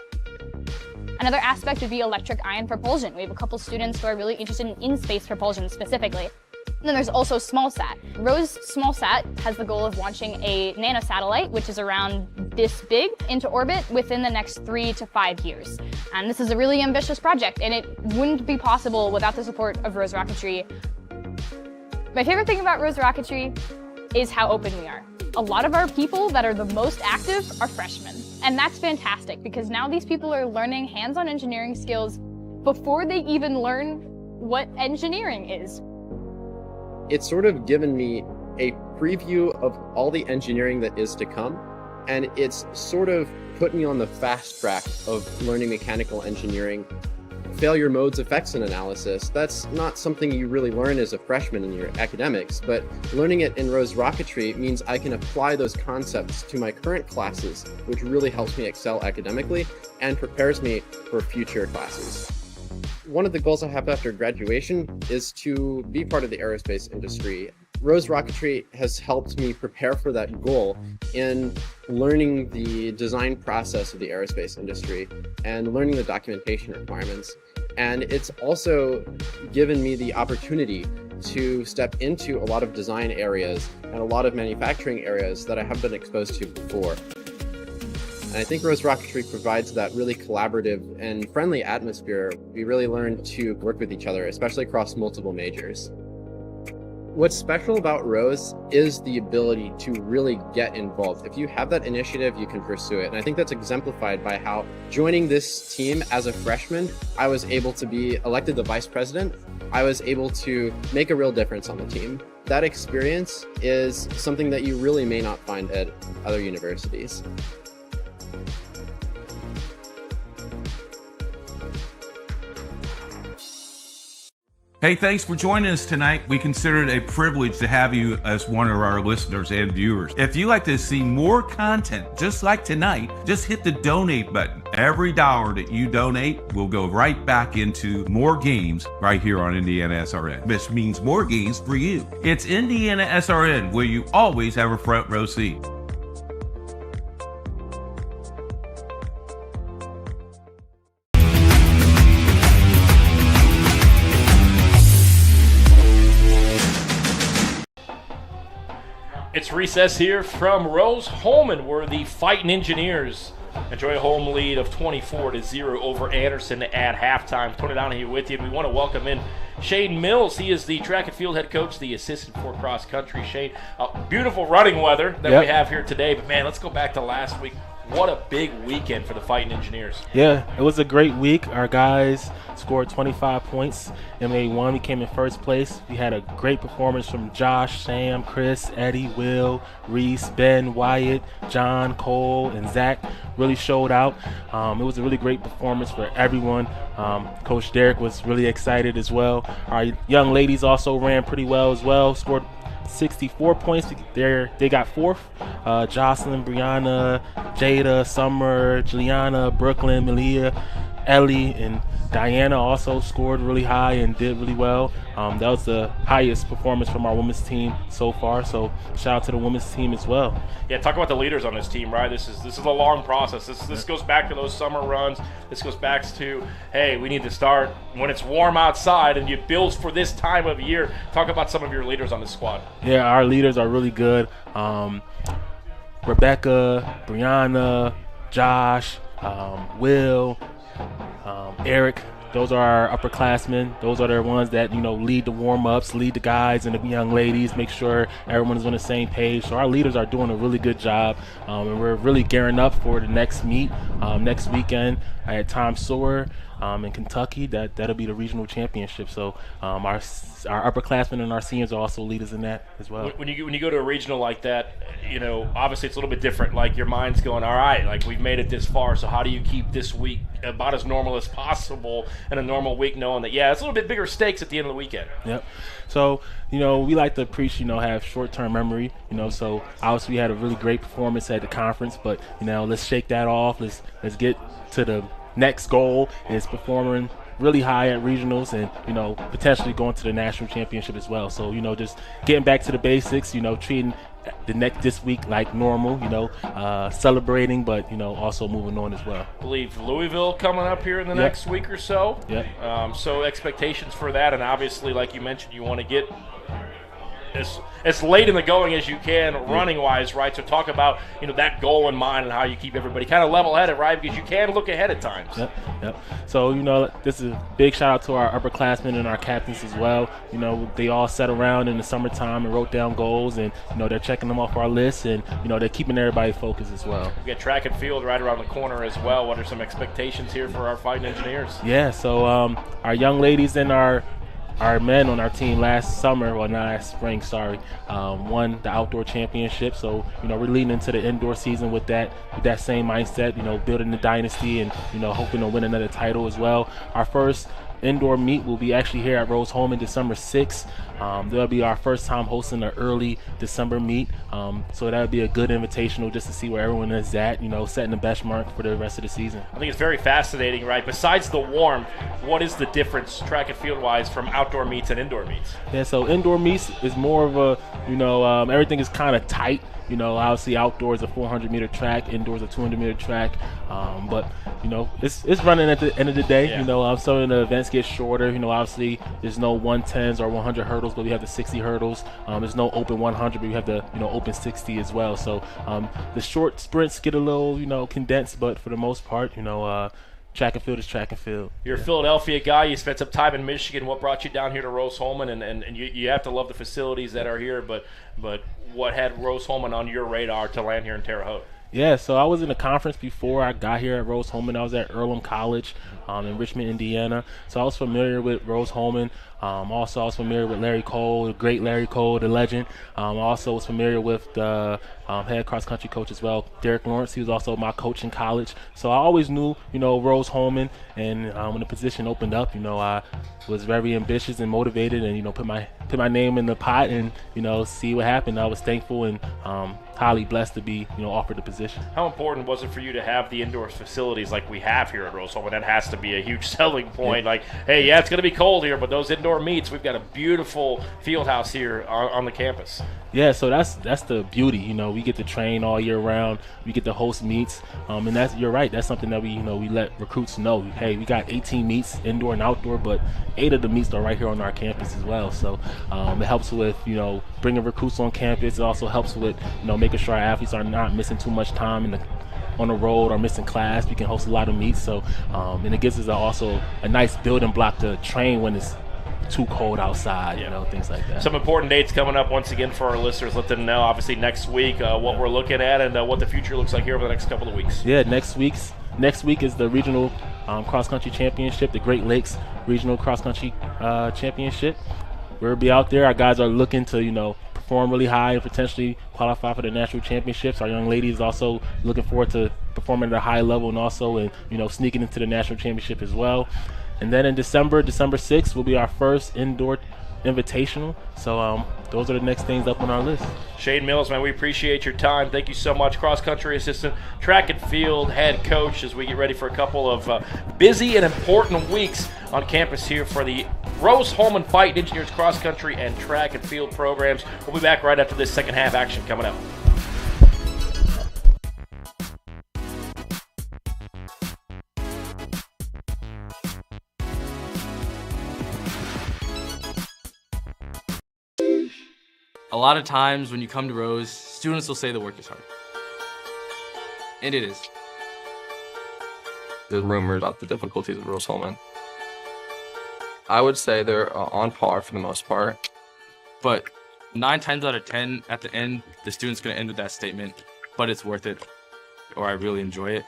Another aspect would be electric ion propulsion. We have a couple students who are really interested in in-space propulsion specifically. And then there's also SmallSat. Rose SmallSat has the goal of launching a nanosatellite, which is around this big, into orbit within the next 3 to 5 years. And this is a really ambitious project, and it wouldn't be possible without the support of Rose Rocketry. My favorite thing about Rose Rocketry is how open we are. A lot of our people that are the most active are freshmen. And that's fantastic because now these people are learning hands-on engineering skills before they even learn what engineering is. It's sort of given me a preview of all the engineering that is to come, and it's sort of put me on the fast track of learning mechanical engineering. Failure modes, effects, and analysis. That's not something you really learn as a freshman in your academics, but learning it in Rose Rocketry means I can apply those concepts to my current classes, which really helps me excel academically and prepares me for future classes. One of the goals I have after graduation is to be part of the aerospace industry. Rose Rocketry has helped me prepare for that goal in learning the design process of the aerospace industry and learning the documentation requirements. And it's also given me the opportunity to step into a lot of design areas and a lot of manufacturing areas that I haven't been exposed to before. And I think Rose Rocketry provides that really collaborative and friendly atmosphere. We really learn to work with each other, especially across multiple majors. What's special about Rose is the ability to really get involved. If you have that initiative, you can pursue it. And I think that's exemplified by how joining this team as a freshman, I was able to be elected the vice president. I was able to make a real difference on the team. That experience is something that you really may not find at other universities. Hey, thanks for joining us tonight. We consider it a privilege to have you as one of our listeners and viewers. If you'd like to see more content just like tonight, just hit the donate button. Every dollar that you donate will go right back into more games right here on IndianaSRN, which means more games for you. It's IndianaSRN, where you always have a front row seat. It's recess here from Rose-Hulman, where the Fighting Engineers enjoy a home lead of 24-0 over Anderson at halftime. Tony Donahue with you. We want to welcome in Shane Mills. He is the track and field head coach, the assistant for cross country. Shane, beautiful running weather that we have here today. But man, let's go back to last week. What a big weekend for the Fighting Engineers. Yeah, it was a great week. Our guys scored 25 points and they won. We came in first place. We had a great performance from Josh, Sam, Chris, Eddie, Will, Reese, Ben, Wyatt, John, Cole, and Zach really showed out. It was a really great performance for everyone. Coach Derek was really excited as well. Our young ladies also ran pretty well as well, scored 64 points. They got fourth. Jocelyn, Brianna, Jada, Summer, Juliana, Brooklyn, Malia, Ellie, and Diana also scored really high and did really well. That was the highest performance from our women's team so far, so shout out to the women's team as well. Yeah, talk about the leaders on this team, right? This is a long process. This goes back to those summer runs. This goes back to, hey, we need to start when it's warm outside, and you build for this time of year. Talk about some of your leaders on this squad. Yeah, our leaders are really good. Rebecca, Brianna, Josh, Will, Eric, those are our upperclassmen. Those are the ones that, lead the warm-ups, lead the guys and the young ladies, make sure everyone is on the same page. So our leaders are doing a really good job, and we're really gearing up for the next meet next weekend at Times Square in Kentucky. That'll be the regional championship. So our upperclassmen and our seniors are also leaders in that as well. When you go to a regional like that, obviously it's a little bit different. Like your mind's going, all right, like we've made it this far, so how do you keep this week about as normal as possible in a normal week, knowing that it's a little bit bigger stakes at the end of the weekend? Yep. So we like to preach, have short-term memory. So obviously we had a really great performance at the conference, but let's shake that off. Let's get to the next goal is performing really high at regionals and potentially going to the national championship as well. So just getting back to the basics, treating this week like normal, celebrating, but also moving on as well. I believe Louisville coming up here in the next week or so. Yep. So expectations for that, and obviously, like you mentioned, you want to get as late in the going as you can running wise, right? So talk about that goal in mind and how you keep everybody kind of level headed, right? Because you can look ahead at times. Yep. So this is a big shout out to our upperclassmen and our captains as well. They all sat around in the summertime and wrote down goals, and they're checking them off our list, and they're keeping everybody focused as well. We got track and field right around the corner as well. What are some expectations here for our fighting engineers? Yeah. So our young ladies and our men on our team last spring, won the outdoor championship. So, we're leading into the indoor season with that same mindset, building the dynasty and, hoping to win another title as well. Our first indoor meet will be actually here at Rose-Hulman December 6th. That'll be our first time hosting an early December meet. So that'll be a good invitational just to see where everyone is at, setting the benchmark for the rest of the season. I think it's very fascinating, right? Besides the warmth, what is the difference track and field wise from outdoor meets and indoor meets? Yeah, so indoor meets is more of a, everything is kind of tight. Obviously outdoors a 400-meter track, indoors a 200-meter track. But it's running at the end of the day. Some of the events get shorter. Obviously there's no 110s or 100 hurdles, but we have the 60 hurdles. There's no open 100, but we have the open 60 as well. So the short sprints get a little condensed, but for the most part, track and field is track and field. You're a Philadelphia guy. You spent some time in Michigan. What brought you down here to Rose-Hulman? And you have to love the facilities that are here, but what had Rose-Hulman on your radar to land here in Terre Haute? Yeah, so I was in a conference before I got here at Rose-Hulman. I was at Earlham College in Richmond, Indiana. So I was familiar with Rose-Hulman. Also, I was familiar with Larry Cole, the great Larry Cole, the legend. I also was familiar with the head cross-country coach as well, Derek Lawrence. He was also my coach in college. So I always knew, Rose-Hulman. And when the position opened up, I was very ambitious and motivated and, put my name in the pot and, see what happened. I was thankful and highly blessed to be, offered the position. How important was it for you to have the indoor facilities like we have here at Rose-Hulman? That has to be a huge selling point. Like, hey, it's going to be cold here, but those indoor meets, we've got a beautiful field house here on the campus. Yeah, so that's the beauty. We get to train all year round. We get to host meets, and you're right. That's something that we let recruits know. Hey, we got 18 meets, indoor and outdoor, but 8 of the meets are right here on our campus as well. So it helps with bringing recruits on campus. It also helps with making sure our athletes are not missing too much time on the road or missing class. We can host a lot of meets. So and it gives us also a nice building block to train when it's too cold outside, things like that. Some important dates coming up once again for our listeners. Let them know, obviously, next week what we're looking at and what the future looks like here over the next couple of weeks. Yeah, next week is the regional cross-country championship, the Great Lakes Regional Cross-Country Championship. We'll be out there. Our guys are looking to, perform really high and potentially qualify for the national championships. Our young ladies also looking forward to performing at a high level and also sneaking into the national championship as well. And then in December 6th will be our first indoor invitational. So those are the next things up on our list. Shane Mills, man, we appreciate your time. Thank you so much. Cross-country assistant, track and field head coach, as we get ready for a couple of busy and important weeks on campus here for the Rose-Hulman Fighting Engineers cross-country and track and field programs. We'll be back right after this second half action coming up. A lot of times when you come to Rose, students will say the work is hard. And it is. There's rumors about the difficulties of Rose-Hulman. I would say they're on par for the most part. But 9 times out of 10, at the end, the student's going to end with that statement, but it's worth it, or I really enjoy it.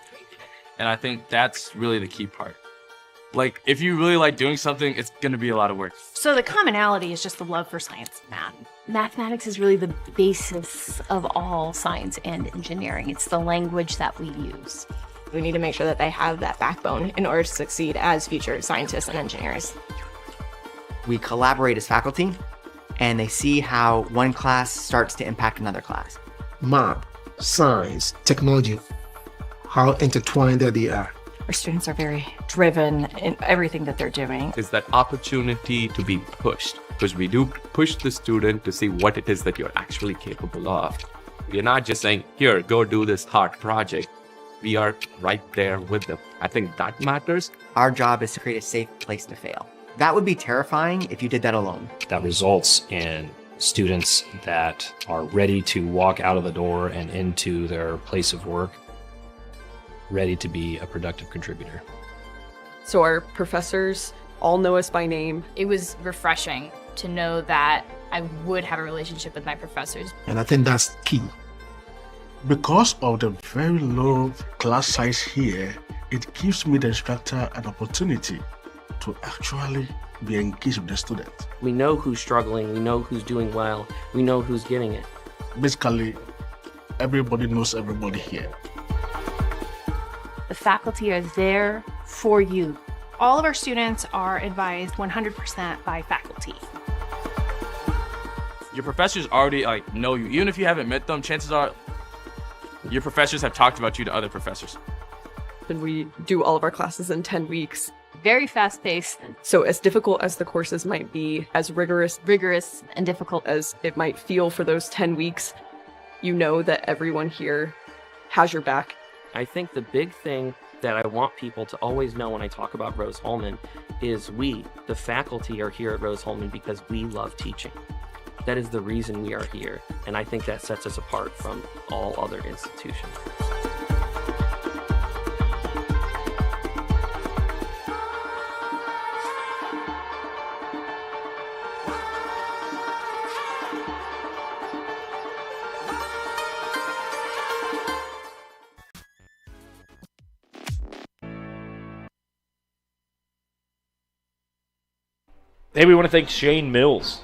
And I think that's really the key part. Like, if you really like doing something, it's going to be a lot of work. So the commonality is just the love for science and math. Mathematics is really the basis of all science and engineering. It's the language that we use. We need to make sure that they have that backbone in order to succeed as future scientists and engineers. We collaborate as faculty, and they see how one class starts to impact another class. Math, science, technology, how intertwined they are. Our students are very driven in everything that they're doing. Is that opportunity to be pushed, because we do push the student to see what it is that you're actually capable of. We're not just saying, here, go do this hard project. We are right there with them. I think that matters. Our job is to create a safe place to fail. That would be terrifying if you did that alone. That results in students that are ready to walk out of the door and into their place of work, ready to be a productive contributor. So our professors all know us by name. It was refreshing to know that I would have a relationship with my professors. And I think that's key. Because of the very low class size here, it gives me, the instructor, an opportunity to actually be engaged with the student. We know who's struggling, we know who's doing well, we know who's getting it. Basically, everybody knows everybody here. The faculty are there for you. All of our students are advised 100% by faculty. Your professors already know you. Even if you haven't met them, chances are your professors have talked about you to other professors. And we do all of our classes in 10 weeks. Very fast-paced. So as difficult as the courses might be, as rigorous and difficult as it might feel for those 10 weeks, you know that everyone here has your back. I think the big thing that I want people to always know when I talk about Rose-Hulman is we, the faculty, are here at Rose-Hulman because we love teaching. That is the reason we are here, and I think that sets us apart from all other institutions. Hey, we want to thank Shane Mills,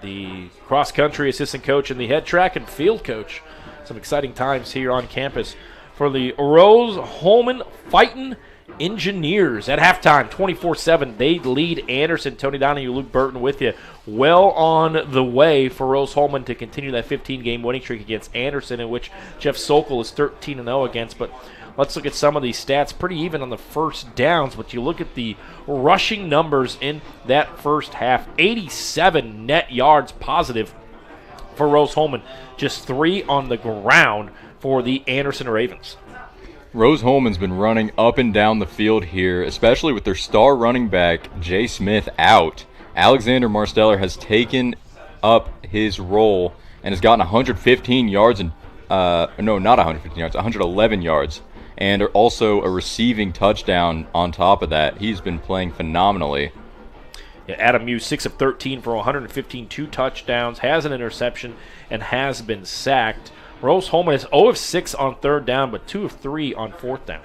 the cross-country assistant coach and the head track and field coach. Some exciting times here on campus for the Rose-Hulman Fighting Engineers. At halftime, 24-7, they lead Anderson. Tony Donahue, Luke Burton with you. Well on the way for Rose-Hulman to continue that 15-game winning streak against Anderson, in which Jeff Sokol is 13-0 against. But let's look at some of these stats. Pretty even on the first downs, but you look at the rushing numbers in that first half. 87 net yards positive for Rose-Hulman. Just 3 on the ground for the Anderson Ravens. Rose-Hulman's been running up and down the field here, especially with their star running back, Jay Smith, out. Alexander Marsteller has taken up his role and has gotten 115 yards and no, not 115 yards, 111 yards. And also a receiving touchdown on top of that. He's been playing phenomenally. Yeah, Adam Muse, 6 of 13 for 115, 2 touchdowns, has an interception, and has been sacked. Rose-Hulman is 0 of 6 on third down, but 2 of 3 on fourth down.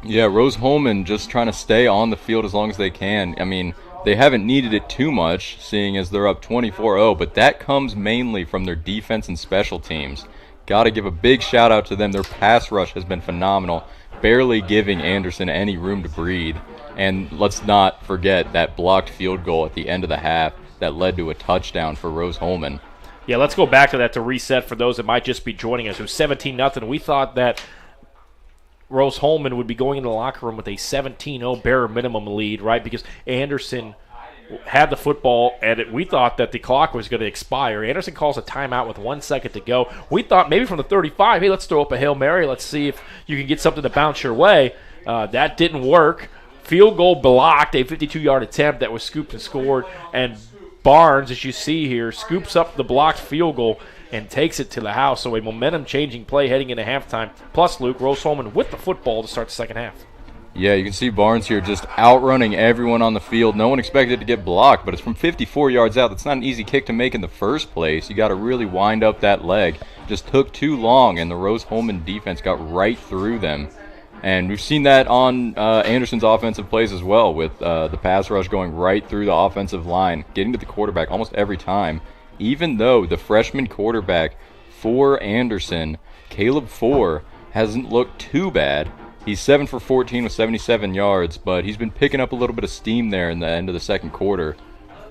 Yeah, Rose-Hulman just trying to stay on the field as long as they can. I mean, they haven't needed it too much, seeing as they're up 24-0, but that comes mainly from their defense and special teams. Got to give a big shout out to them. Their pass rush has been phenomenal, barely giving Anderson any room to breathe. And let's not forget that blocked field goal at the end of the half that led to a touchdown for Rose-Hulman. Yeah, let's go back to that to reset for those that might just be joining us. It was 17-0. We thought that Rose-Hulman would be going into the locker room with a 17-0 bare minimum lead, right? Because Anderson had the football, and we thought that the clock was going to expire. Anderson calls a timeout with 1 second to go. We thought maybe from the 35, hey, let's throw up a Hail Mary. Let's see if you can get something to bounce your way. That didn't work. Field goal blocked, a 52-yard attempt that was scooped and scored, and Barnes, as you see here, scoops up the blocked field goal and takes it to the house. So a momentum-changing play heading into halftime. Plus, Luke, Rose-Hulman with the football to start the second half. Yeah, you can see Barnes here just outrunning everyone on the field. No one expected to get blocked, but it's from 54 yards out. That's not an easy kick to make in the first place. You got to really wind up that leg. Just took too long, and the Rose-Hulman defense got right through them. And we've seen that on Anderson's offensive plays as well, with the pass rush going right through the offensive line, getting to the quarterback almost every time. Even though the freshman quarterback for Anderson, Caleb Four, hasn't looked too bad. He's 7 for 14 with 77 yards, but he's been picking up a little bit of steam there in the end of the second quarter.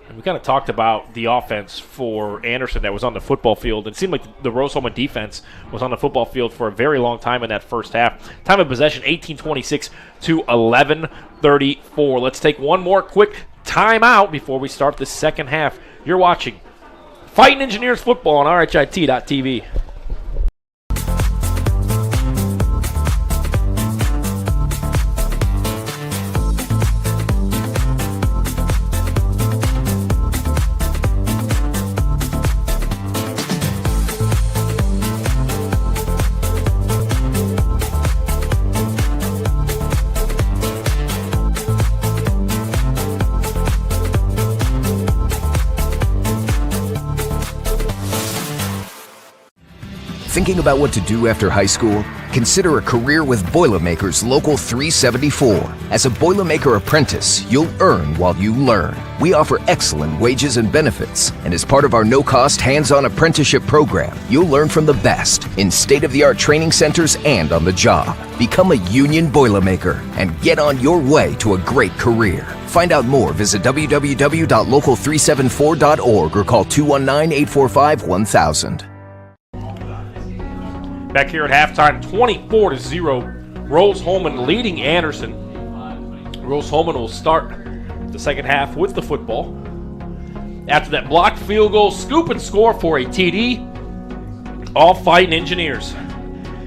And we kind of talked about the offense for Anderson that was on the football field. It seemed like the Rose-Hulman defense was on the football field for a very long time in that first half. Time of possession, 18:26 to 11:34. Let's take one more quick timeout before we start the second half. You're watching Fighting Engineers Football on RHIT.TV. Thinking about what to do after high school? Consider a career with Boilermakers Local 374. As a Boilermaker apprentice, you'll earn while you learn. We offer excellent wages and benefits, and as part of our no-cost hands-on apprenticeship program, you'll learn from the best in state-of-the-art training centers and on the job. Become a union Boilermaker and get on your way to a great career. Find out more, visit www.local374.org or call 219-845-1000. Back here at halftime, 24-0. Rose-Hulman leading Anderson. Rose-Hulman will start the second half with the football. After that blocked field goal, scoop and score for a TD. All Fighting Engineers.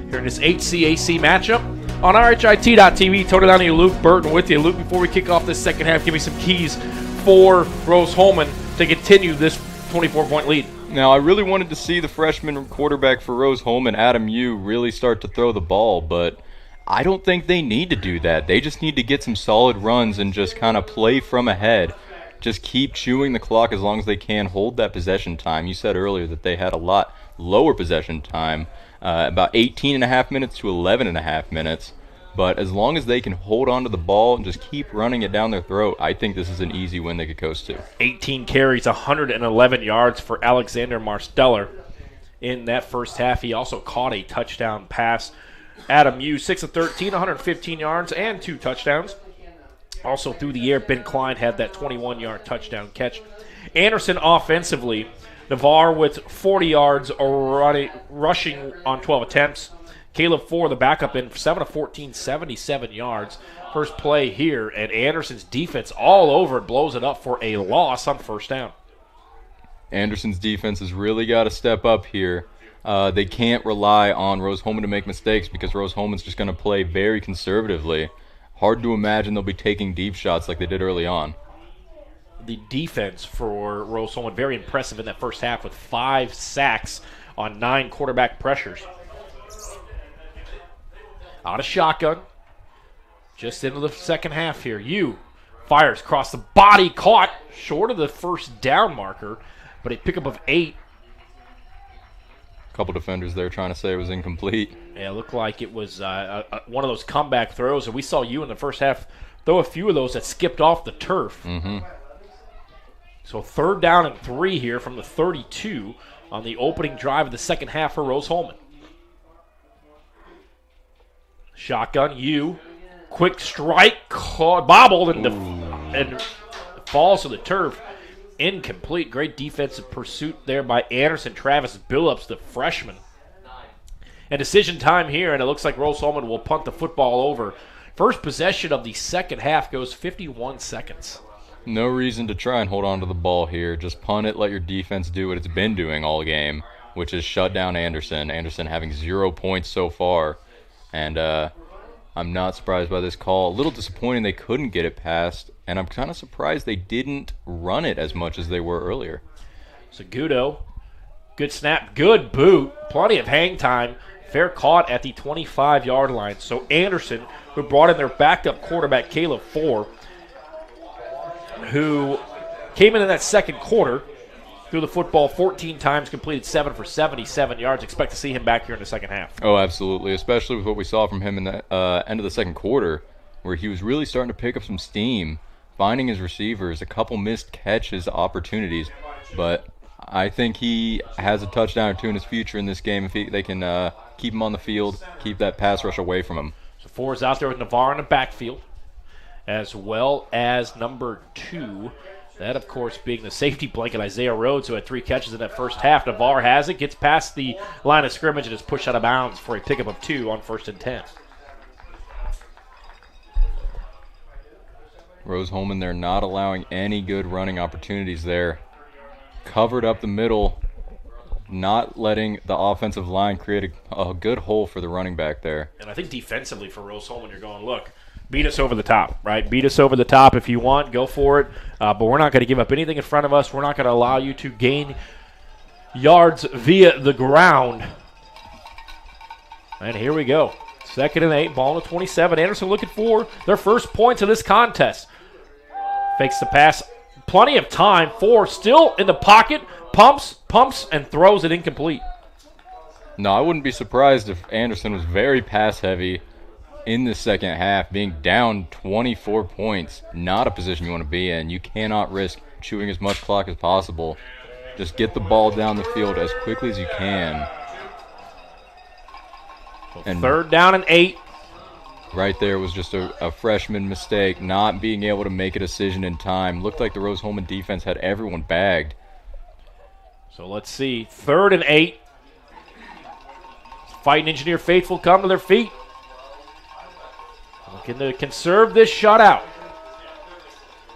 Here in this HCAC matchup on RHIT.TV. Tony Downey, Luke Burton with you. Luke, before we kick off this second half, give me some keys for Rose-Hulman to continue this 24-point lead. Now, I really wanted to see the freshman quarterback for Rose-Hulman, Adam Yu, really start to throw the ball, but I don't think they need to do that. They just need to get some solid runs and just kind of play from ahead. Just keep chewing the clock as long as they can, hold that possession time. You said earlier that they had a lot lower possession time, about 18.5 minutes to 11.5 minutes. But as long as they can hold on to the ball and just keep running it down their throat, I think this is an easy win they could coast to. 18 carries, 111 yards for Alexander Marsteller in that first half. He also caught a touchdown pass. Adam Yu, 6 of 13, 115 yards and 2 touchdowns. Also through the air, Ben Klein had that 21-yard touchdown catch. Anderson offensively, Navarre with 40 yards rushing on 12 attempts. Caleb Four, the backup, in 7 of 14, 77 yards. First play here, and Anderson's defense all over it, blows it up for a loss on first down. Anderson's defense has really got to step up here. They can't rely on Rose-Hulman to make mistakes because Rose-Hulman's just going to play very conservatively. Hard to imagine they'll be taking deep shots like they did early on. The defense for Rose-Hulman, very impressive in that first half with 5 sacks on 9 quarterback pressures. Out of shotgun. Just into the second half here. Yu fires across the body, caught short of the first down marker, but a pickup of 8. A couple defenders there trying to say it was incomplete. Yeah, it looked like it was one of those comeback throws, and we saw Yu in the first half throw a few of those that skipped off the turf. Mm-hmm. So 3rd down and 3 here from the 32 on the opening drive of the second half for Rose-Hulman. Shotgun, Yu, quick strike, bobbled and falls to the turf. Incomplete. Great defensive pursuit there by Anderson. Travis Billups, the freshman. And decision time here, and it looks like Rose-Hulman will punt the football over. First possession of the second half goes 51 seconds. No reason to try and hold on to the ball here. Just punt it, let your defense do what it's been doing all game, which is shut down Anderson. Anderson having 0 points so far. And I'm not surprised by this call. A little disappointing they couldn't get it past, and I'm kind of surprised they didn't run it as much as they were earlier. Segudo, good snap, good boot, plenty of hang time. Fair caught at the 25-yard line. So Anderson, who brought in their backup quarterback, Caleb Ford, who came in that second quarter, threw the football 14 times, completed 7 for 77 yards. Expect to see him back here in the second half. Oh, absolutely, especially with what we saw from him in the end of the second quarter, where he was really starting to pick up some steam, finding his receivers, a couple missed catches, opportunities. But I think he has a touchdown or two in his future in this game if they can keep him on the field, keep that pass rush away from him. So Ford's out there with Navarre in the backfield, as well as number 2. That, of course, being the safety blanket, Isaiah Rhodes, who had 3 catches in that first half. Navarre has it, gets past the line of scrimmage, and is pushed out of bounds for a pickup of 2 on 1st and 10. Rose-Hulman, they're not allowing any good running opportunities there. Covered up the middle, not letting the offensive line create a good hole for the running back there. And I think defensively for Rose-Hulman, you're going, look, beat us over the top, right? Beat us over the top if you want. Go for it. But we're not going to give up anything in front of us. We're not going to allow you to gain yards via the ground. And here we go. 2nd and 8, ball on the 27. Anderson looking for their first points of this contest. Fakes the pass. Plenty of time. Ford still in the pocket. Pumps, and throws it incomplete. No, I wouldn't be surprised if Anderson was very pass-heavy in the second half, being down 24 points. Not a position you want to be in. You cannot risk chewing as much clock as possible. Just get the ball down the field as quickly as you can. And 3rd down and 8. Right there was just a freshman mistake, not being able to make a decision in time. Looked like the Rose-Hulman defense had everyone bagged. So let's see. 3rd and 8. Fighting Engineer faithful come to their feet. Looking to conserve this shutout.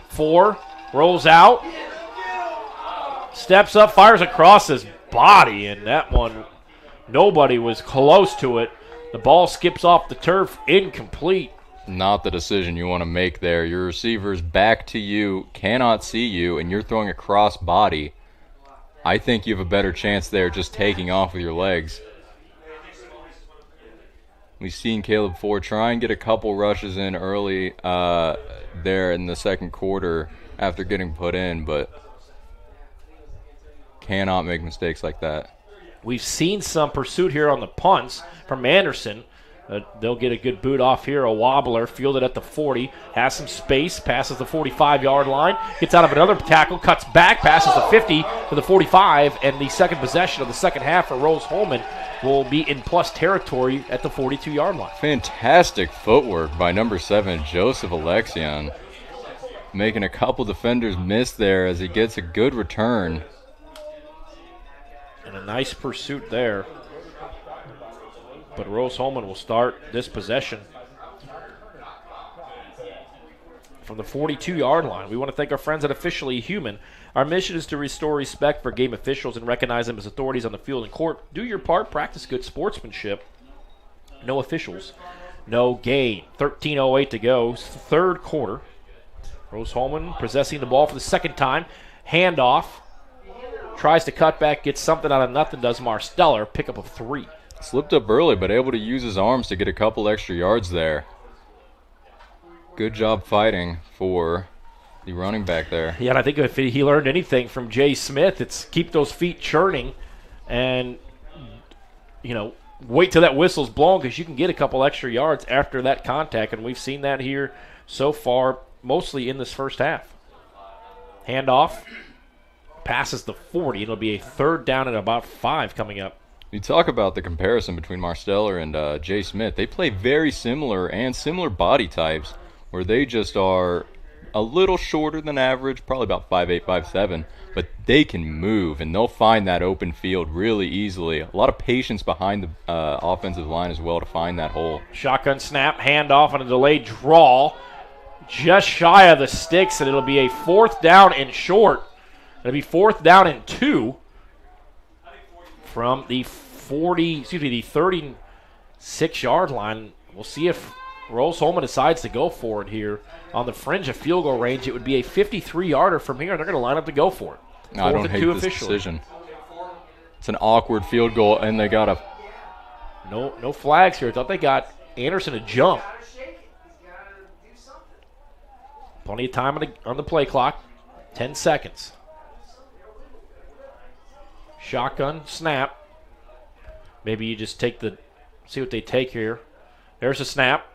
4 rolls out. Steps up, fires across his body, and that one, nobody was close to it. The ball skips off the turf, incomplete. Not the decision you want to make there. Your receiver's back to you, cannot see you, and you're throwing a cross body. I think you have a better chance there just taking off with your legs. We've seen Caleb Ford try and get a couple rushes in early there in the second quarter after getting put in, but cannot make mistakes like that. We've seen some pursuit here on the punts from Anderson. They'll get a good boot off here. A wobbler fielded at the 40. Has some space. Passes the 45-yard line. Gets out of another tackle. Cuts back. Passes the 50 to the 45. And the second possession of the second half for Rose-Hulman will be in plus territory at the 42-yard line. Fantastic footwork by number 7, Joseph Alexion. Making a couple defenders miss there as he gets a good return. And a nice pursuit there. But Rose-Hulman will start this possession from the 42-yard line. We want to thank our friends at Officially Human. Our mission is to restore respect for game officials and recognize them as authorities on the field and court. Do your part. Practice good sportsmanship. No officials. No gain. 13:08 to go. 3rd quarter. Rose-Hulman possessing the ball for the second time. Handoff. Tries to cut back. Gets something out of nothing. Does Marsteller. Pickup of 3. Slipped up early, but able to use his arms to get a couple extra yards there. Good job fighting for the running back there. Yeah, and I think if he learned anything from Jay Smith, it's keep those feet churning and, wait till that whistle's blown because you can get a couple extra yards after that contact, and we've seen that here so far, mostly in this first half. Handoff. Passes the 40. It'll be a 3rd down and about 5 coming up. You talk about the comparison between Marsteller and Jay Smith. They play very similar and similar body types where they just are a little shorter than average, probably about 5'8", 5'7", but they can move and they'll find that open field really easily. A lot of patience behind the offensive line as well to find that hole. Shotgun snap, handoff on a delayed draw. Just shy of the sticks, and it'll be a 4th down and short. It'll be 4th down and 2. From the 36-yard line. We'll see if Rose-Hulman decides to go for it here. On the fringe of field goal range, it would be a 53-yarder from here. They're going to line up to go for it. No, I don't hate this decision. It's an awkward field goal, and they got a No flags here. I thought they got Anderson a jump. Plenty of time on the play clock. 10 seconds. Shotgun, snap. Maybe you just see what they take here. There's a snap.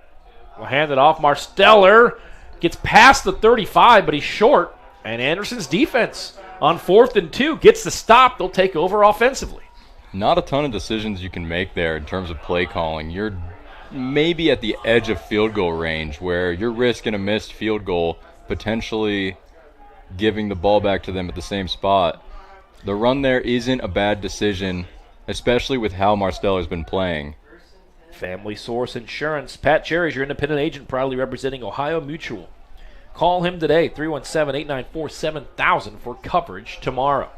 We'll hand it off. Marsteller gets past the 35, but he's short. And Anderson's defense on 4th and 2 gets the stop. They'll take over offensively. Not a ton of decisions you can make there in terms of play calling. You're maybe at the edge of field goal range where you're risking a missed field goal, potentially giving the ball back to them at the same spot. The run there isn't a bad decision, especially with how Marsteller's been playing. Family Source Insurance. Pat Cherry's your independent agent, proudly representing Ohio Mutual. Call him today, 317-894-7000 for coverage tomorrow.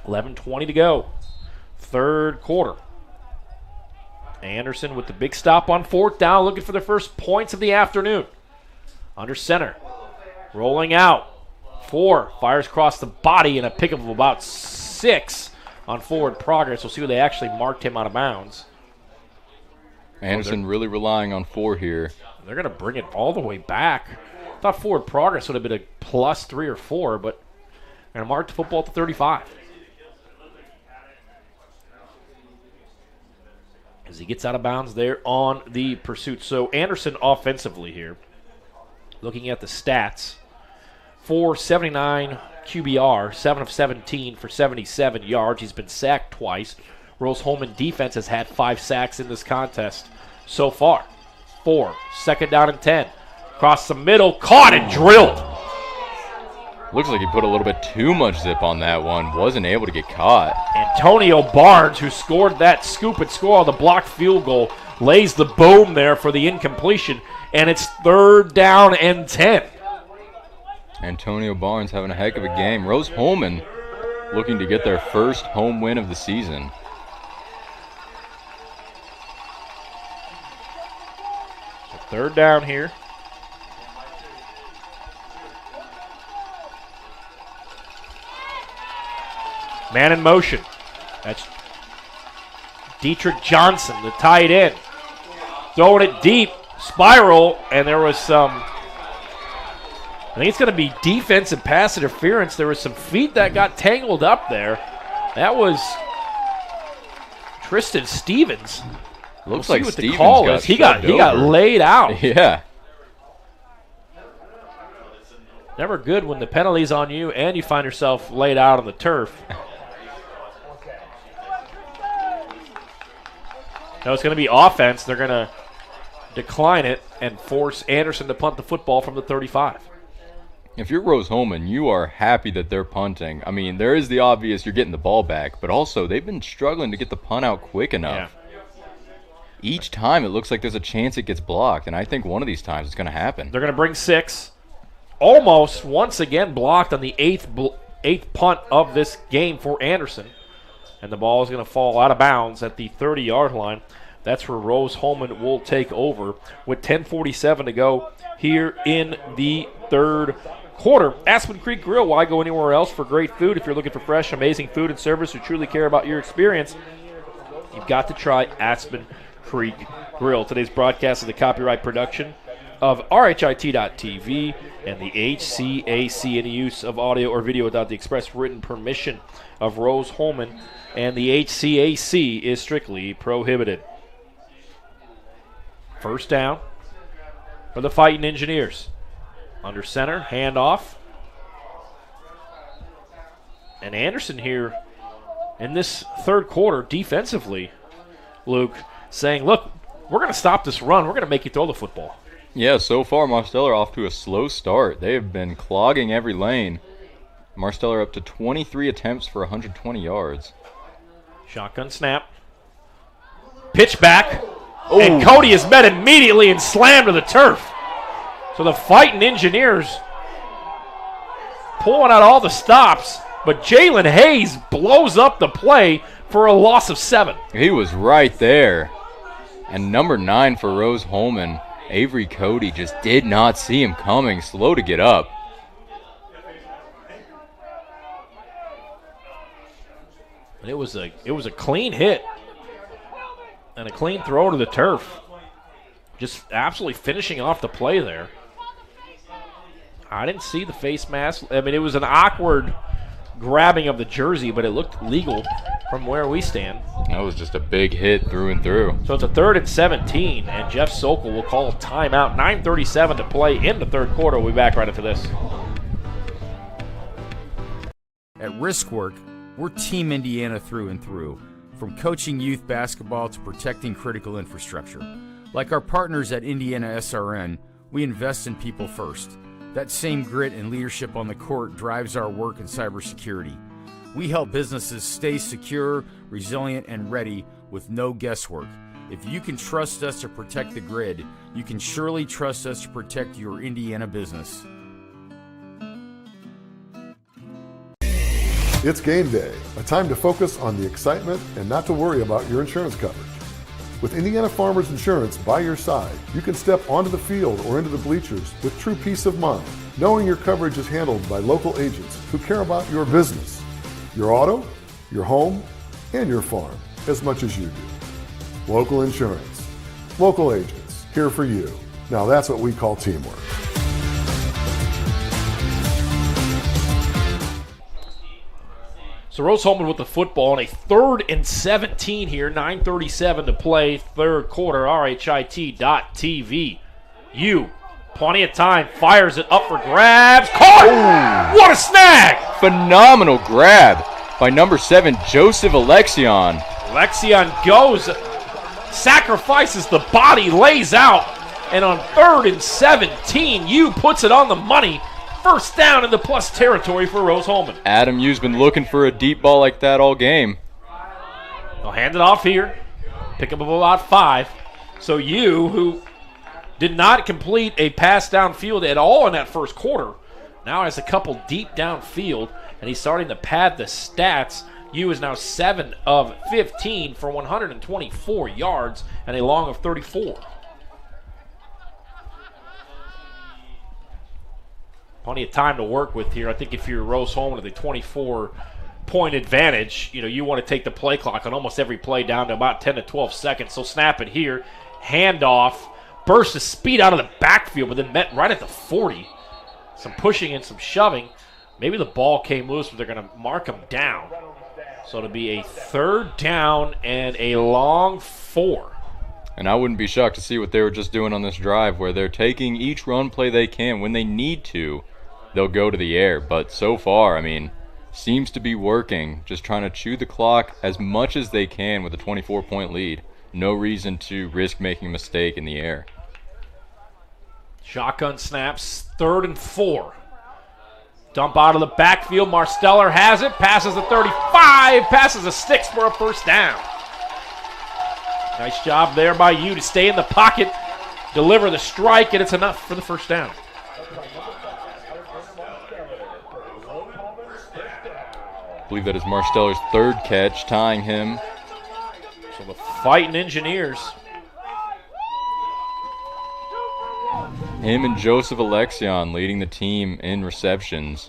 11:20 to go. 3rd quarter. Anderson with the big stop on 4th down, looking for the first points of the afternoon. Under center. Rolling out. 4. Fires across the body in a pickup of about 6 on forward progress. We'll see where they actually marked him out of bounds. Anderson really relying on 4 here. They're going to bring it all the way back. I thought forward progress would have been a +3 or 4, but they're going to mark the football at the 35. As he gets out of bounds there on the pursuit. So Anderson offensively here, looking at the stats, 479 QBR, 7 of 17 for 77 yards. He's been sacked twice. Rose-Hulman defense has had 5 sacks in this contest so far. 4, 2nd down and 10. Across the middle, caught and drilled. Looks like he put a little bit too much zip on that one. Wasn't able to get caught. Antonio Barnes, who scored that scoop and score on the blocked field goal, lays the boom there for the incompletion, and it's 3rd down and 10. Antonio Barnes having a heck of a game. Rose-Hulman looking to get their first home win of the season. So 3rd down here. Man in motion. That's Dietrich Johnson, the tight end. Throwing it deep, spiral, and there was some, I think it's going to be defensive pass interference. There was some feet that got tangled up there. That was Tristan Stevens. Looks we'll like what Stevens the call is. He got laid out. Yeah. Never good when the penalty's on you and you find yourself laid out on the turf. Now it's going to be offense. They're going to decline it and force Anderson to punt the football from the 35. If you're Rose-Hulman, you are happy that they're punting. I mean, there is the obvious you're getting the ball back, but also they've been struggling to get the punt out quick enough. Yeah. Each time it looks like there's a chance it gets blocked, and I think one of these times it's going to happen. They're going to bring 6. Almost once again blocked on the 8th punt of this game for Anderson. And the ball is going to fall out of bounds at the 30-yard line. That's where Rose-Hulman will take over with 10:47 to go here in the 3rd quarter. Aspen Creek Grill. Why go anywhere else for great food? If you're looking for fresh, amazing food and service who truly care about your experience, you've got to try Aspen Creek Grill. Today's broadcast is the copyright production of RHIT.TV and the HCAC. Any use of audio or video without the express written permission of Rose-Hulman and the HCAC is strictly prohibited. 1st down for the Fighting Engineers. Under center, handoff. And Anderson here in this 3rd quarter defensively, Luke, saying, look, we're going to stop this run. We're going to make you throw the football. Yeah, so far Marsteller off to a slow start. They have been clogging every lane. Marsteller up to 23 attempts for 120 yards. Shotgun snap. Pitch back. Ooh. And Cody is met immediately and slammed to the turf. So the Fighting Engineers pulling out all the stops, but Jalen Hayes blows up the play for a loss of 7. He was right there. And number 9 for Rose-Hulman, Avery Cody, just did not see him coming. Slow to get up. And it was a clean hit. And a clean throw to the turf. Just absolutely finishing off the play there. I didn't see the face mask. I mean, it was an awkward grabbing of the jersey, but it looked legal from where we stand. That was just a big hit through and through. So it's a 3rd and 17, and Jeff Sokol will call a timeout. 9:37 to play in the third quarter. We'll be back right after this. At Riskwork, we're Team Indiana through and through, from coaching youth basketball to protecting critical infrastructure. Like our partners at IndianaSRN, we invest in people first. That same grit and leadership on the court drives our work in cybersecurity. We help businesses stay secure, resilient, and ready with no guesswork. If you can trust us to protect the grid, you can surely trust us to protect your Indiana business. It's game day, a time to focus on the excitement and not to worry about your insurance coverage. With Indiana Farmers Insurance by your side, you can step onto the field or into the bleachers with true peace of mind, knowing your coverage is handled by local agents who care about your business, your auto, your home, and your farm as much as you do. Local insurance, local agents, here for you. Now that's what we call teamwork. So Rose-Hulman with the football and a 3rd and 17 here, 9:37 to play, third quarter, RHIT.TV. Plenty of time, fires it up for grabs, caught! Ooh. What a snag! Phenomenal grab by number 7, Joseph Alexion. Alexion goes, sacrifices the body, lays out, and on 3rd and 17, puts it on the money. First down in the plus territory for Rose-Hulman. Adam Yu's been looking for a deep ball like that all game. They'll hand it off here. Pick up about 5. So who did not complete a pass downfield at all in that first quarter, now has a couple deep downfield, and he's starting to pad the stats. Is now 7 of 15 for 124 yards and a long of 34. Plenty of time to work with here. I think if you're Rose-Hulman with a 24-point advantage, you want to take the play clock on almost every play down to about 10 to 12 seconds. So snap it here, handoff, burst of speed out of the backfield, but then met right at the 40. Some pushing and some shoving. Maybe the ball came loose, but they're going to mark him down. So it'll be a 3rd down and a long 4. And I wouldn't be shocked to see what they were just doing on this drive, where they're taking each run play they can. When they need to, they'll go to the air. But so far, seems to be working. Just trying to chew the clock as much as they can with a 24-point lead. No reason to risk making a mistake in the air. Shotgun snaps, 3rd and 4. Dump out of the backfield. Marsteller has it. Passes the 35. Passes the sticks for a first down. Nice job there by to stay in the pocket, deliver the strike, and it's enough for the first down. I believe that is Marsteller's 3rd catch, tying him. So the Fighting Engineers. Him and Joseph Alexion leading the team in receptions.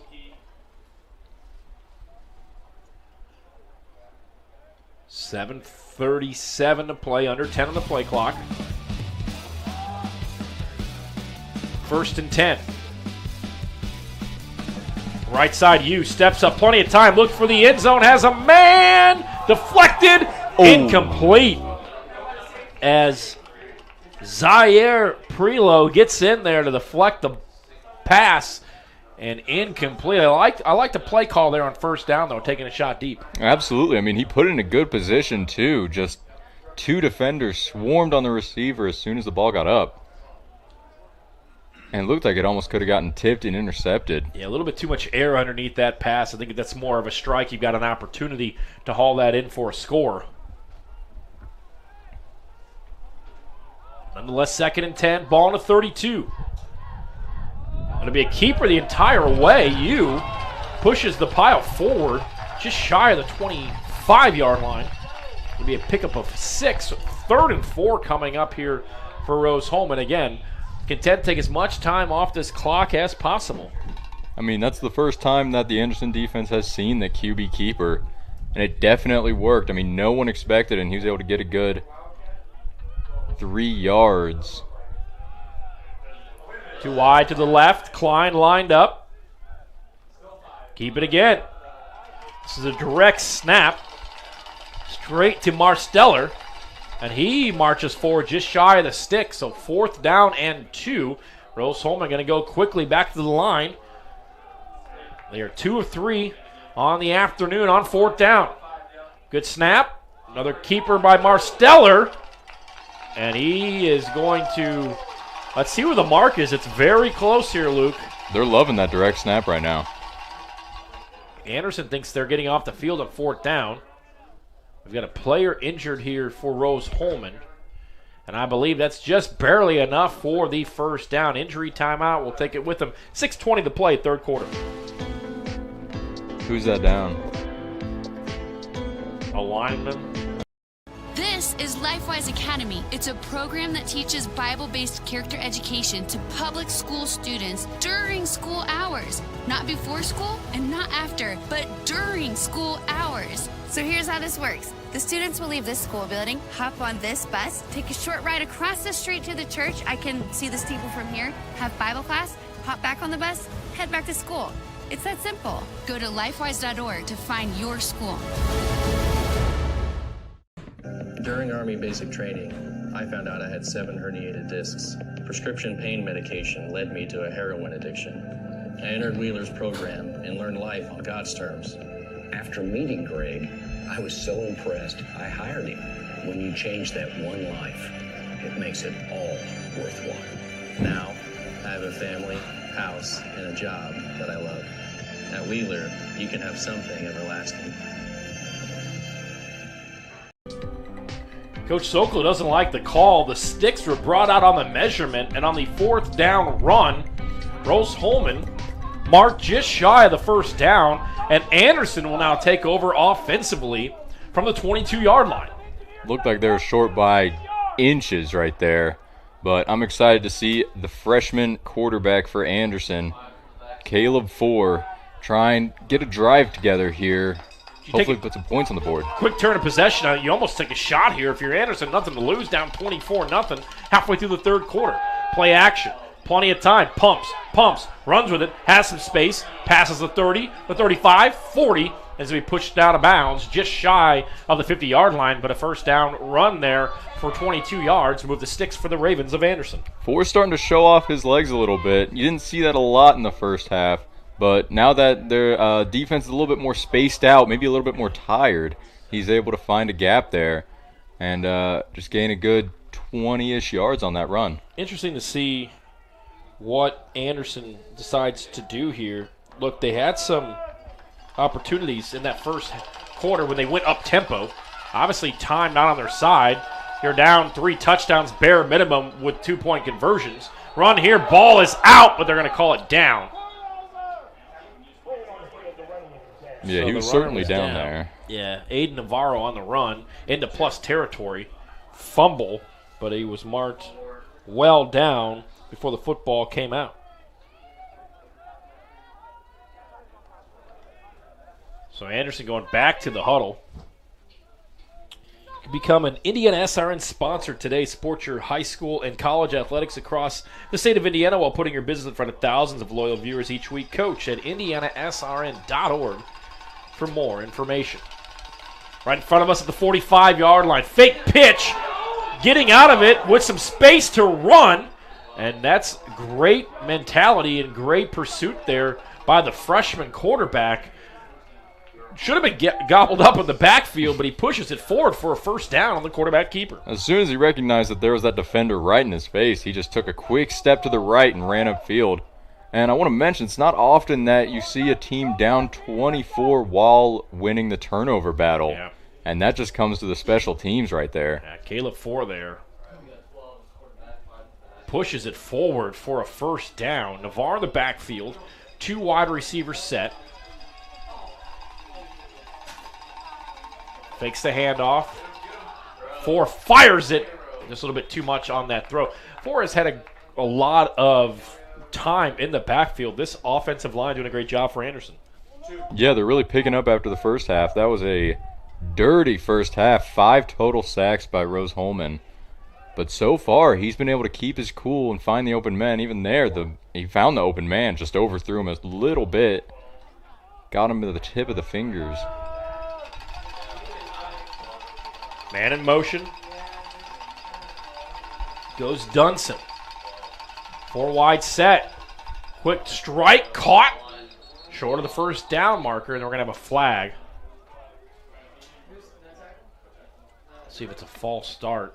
$7:37 to play, under 10 on the play clock. 1st and 10. Right side, steps up, plenty of time, looks for the end zone, has a man, deflected, incomplete. As Zaire Prelo gets in there to deflect the pass, and incomplete. I like the play call there on first down, though, taking a shot deep. Absolutely. He put it in a good position, too. Just 2 defenders swarmed on the receiver as soon as the ball got up. And it looked like it almost could have gotten tipped and intercepted. Yeah, a little bit too much air underneath that pass. I think that's more of a strike. You've got an opportunity to haul that in for a score. Nonetheless, 2nd and 10, ball on a 32. Going to be a keeper the entire way. Pushes the pile forward, just shy of the 25-yard line. Going to be a pickup of 6. 3rd and 4 coming up here for Rose-Hulman. Again, content to take as much time off this clock as possible. That's the first time that the Anderson defense has seen the QB keeper, and it definitely worked. No one expected it, and he was able to get a good 3 yards. Too wide to the left. Klein lined up. Keep it again. This is a direct snap. Straight to Marsteller. And he marches forward just shy of the stick. So 4th down and 2. Rose-Hulman going to go quickly back to the line. They are 2 of 3 on the afternoon on 4th down. Good snap. Another keeper by Marsteller. And he is going to, let's see where the mark is. It's very close here, Luke. They're loving that direct snap right now. Anderson thinks they're getting off the field on 4th down. We've got a player injured here for Rose-Hulman. And I believe that's just barely enough for the 1st down. Injury timeout. We'll take it with them. 6:20 to play, 3rd quarter. Who's that down? A lineman. This is LifeWise Academy. It's a program that teaches Bible-based character education to public school students during school hours. Not before school and not after, but during school hours. So here's how this works. The students will leave this school building, hop on this bus, take a short ride across the street to the church. I can see the steeple from here, have Bible class, hop back on the bus, head back to school. It's that simple. Go to lifewise.org to find your school. During Army basic training, I found out I had 7 herniated discs. Prescription pain medication led me to a heroin addiction. I entered Wheeler's program and learned life on God's terms. After meeting Greg, I was so impressed, I hired him. When you change that one life, it makes it all worthwhile. Now, I have a family, house, and a job that I love. At Wheeler, you can have something everlasting. Coach Sokol doesn't like the call. The sticks were brought out on the measurement, and on the 4th down run, Rose-Hulman marked just shy of the 1st down, and Anderson will now take over offensively from the 22-yard line. Looked like they were short by inches right there, but I'm excited to see the freshman quarterback for Anderson, Caleb Four, try and get a drive together here. Hopefully put some points on the board. Quick turn of possession. You almost take a shot here if you're Anderson. Nothing to lose, down 24-0 halfway through the 3rd quarter. Play action. Plenty of time. Pumps, runs with it, has some space, passes the 30, the 35, 40, as we pushed out of bounds, just shy of the 50-yard line, but a 1st down run there for 22 yards. Move the sticks for the Ravens of Anderson. Four's starting to show off his legs a little bit. You didn't see that a lot in the 1st half. But now that their defense is a little bit more spaced out, maybe a little bit more tired, he's able to find a gap there and just gain a good 20-ish yards on that run. Interesting to see what Anderson decides to do here. Look, they had some opportunities in that 1st quarter when they went up-tempo. Obviously, time not on their side. You're down 3 touchdowns, bare minimum, with 2-point conversions. Run here, ball is out, but they're going to call it down. Yeah, So he was certainly down there. Yeah, Aiden Navarro on the run into plus territory. Fumble, but he was marked well down before the football came out. So Anderson going back to the huddle. Become an IndianaSRN sponsor today. Support your high school and college athletics across the state of Indiana while putting your business in front of thousands of loyal viewers each week. Coach at IndianaSRN.org for more information. Right in front of us at the 45-yard line. Fake pitch. Getting out of it with some space to run. And that's great mentality and great pursuit there by the freshman quarterback. Should have been gobbled up in the backfield, but he pushes it forward for a 1st down on the quarterback keeper. As soon as he recognized that there was that defender right in his face, he just took a quick step to the right and ran upfield. And I want to mention, it's not often that you see a team down 24 while winning the turnover battle. Yeah. And that just comes to the special teams right there. Yeah, Caleb Four there pushes it forward for a 1st down. Navarre in the backfield, 2 wide receivers set. Fakes the handoff. Four fires it. Just a little bit too much on that throw. Four has had a lot of time in the backfield. This offensive line doing a great job for Anderson. Yeah, they're really picking up after the 1st half. That was a dirty 1st half. 5 total sacks by Rose-Hulman. But so far, he's been able to keep his cool and find the open man. Even there, he found the open man, just overthrew him a little bit. Got him to the tip of the fingers. Man in motion. Goes Dunson. 4 wide set. Quick strike, caught. Short of the first down marker, and we're going to have a flag. Let's see if it's a false start.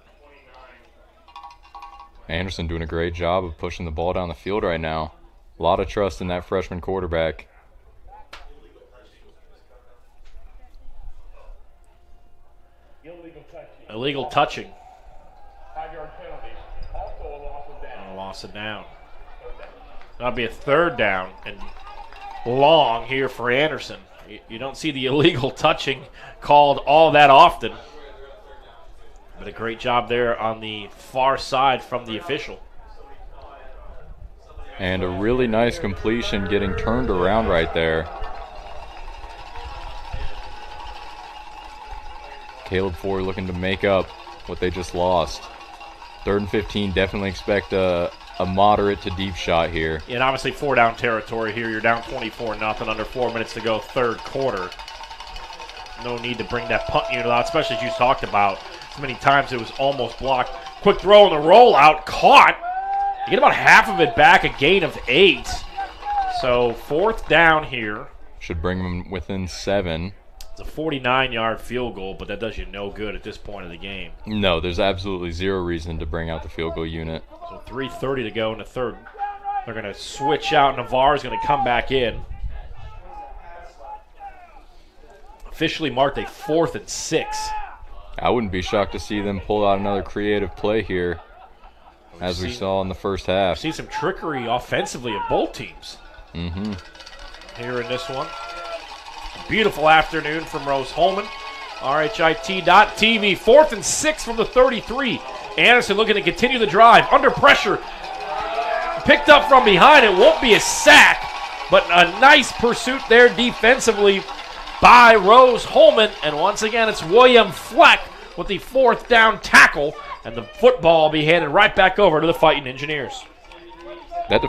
Anderson doing a great job of pushing the ball down the field right now. A lot of trust in that freshman quarterback. Illegal touching. 5-yard penalty. Also a loss of down. That'll be a 3rd down and long here for Anderson. You don't see the illegal touching called all that often. But a great job there on the far side from the official. And a really nice completion getting turned around right there. Caleb Ford looking to make up what they just lost. 3rd and 15, definitely expect a moderate to deep shot here. And obviously 4-down territory here. You're down 24-0, under 4 minutes to go, 3rd quarter. No need to bring that punt unit out, especially as you talked about. So many times it was almost blocked. Quick throw on the rollout, caught. You get about half of it back, a gain of 8. So 4th down here. Should bring them within 7. It's a 49-yard field goal, but that does you no good at this point of the game. No, there's absolutely zero reason to bring out the field goal unit. So 3:30 to go in the 3rd. They're going to switch out. Navarre's going to come back in. Officially marked a 4th and 6. I wouldn't be shocked to see them pull out another creative play here, as we saw in the first half. See some trickery offensively of both teams. Mm-hmm. Here in this one. Beautiful afternoon from Rose-Hulman. RHIT.TV. 4th and 6 from the 33. Anderson looking to continue the drive. Under pressure. Picked up from behind. It won't be a sack, but a nice pursuit there defensively by Rose-Hulman. And once again, it's William Fleck with the 4th down tackle. And the football will be handed right back over to the Fighting Engineers. That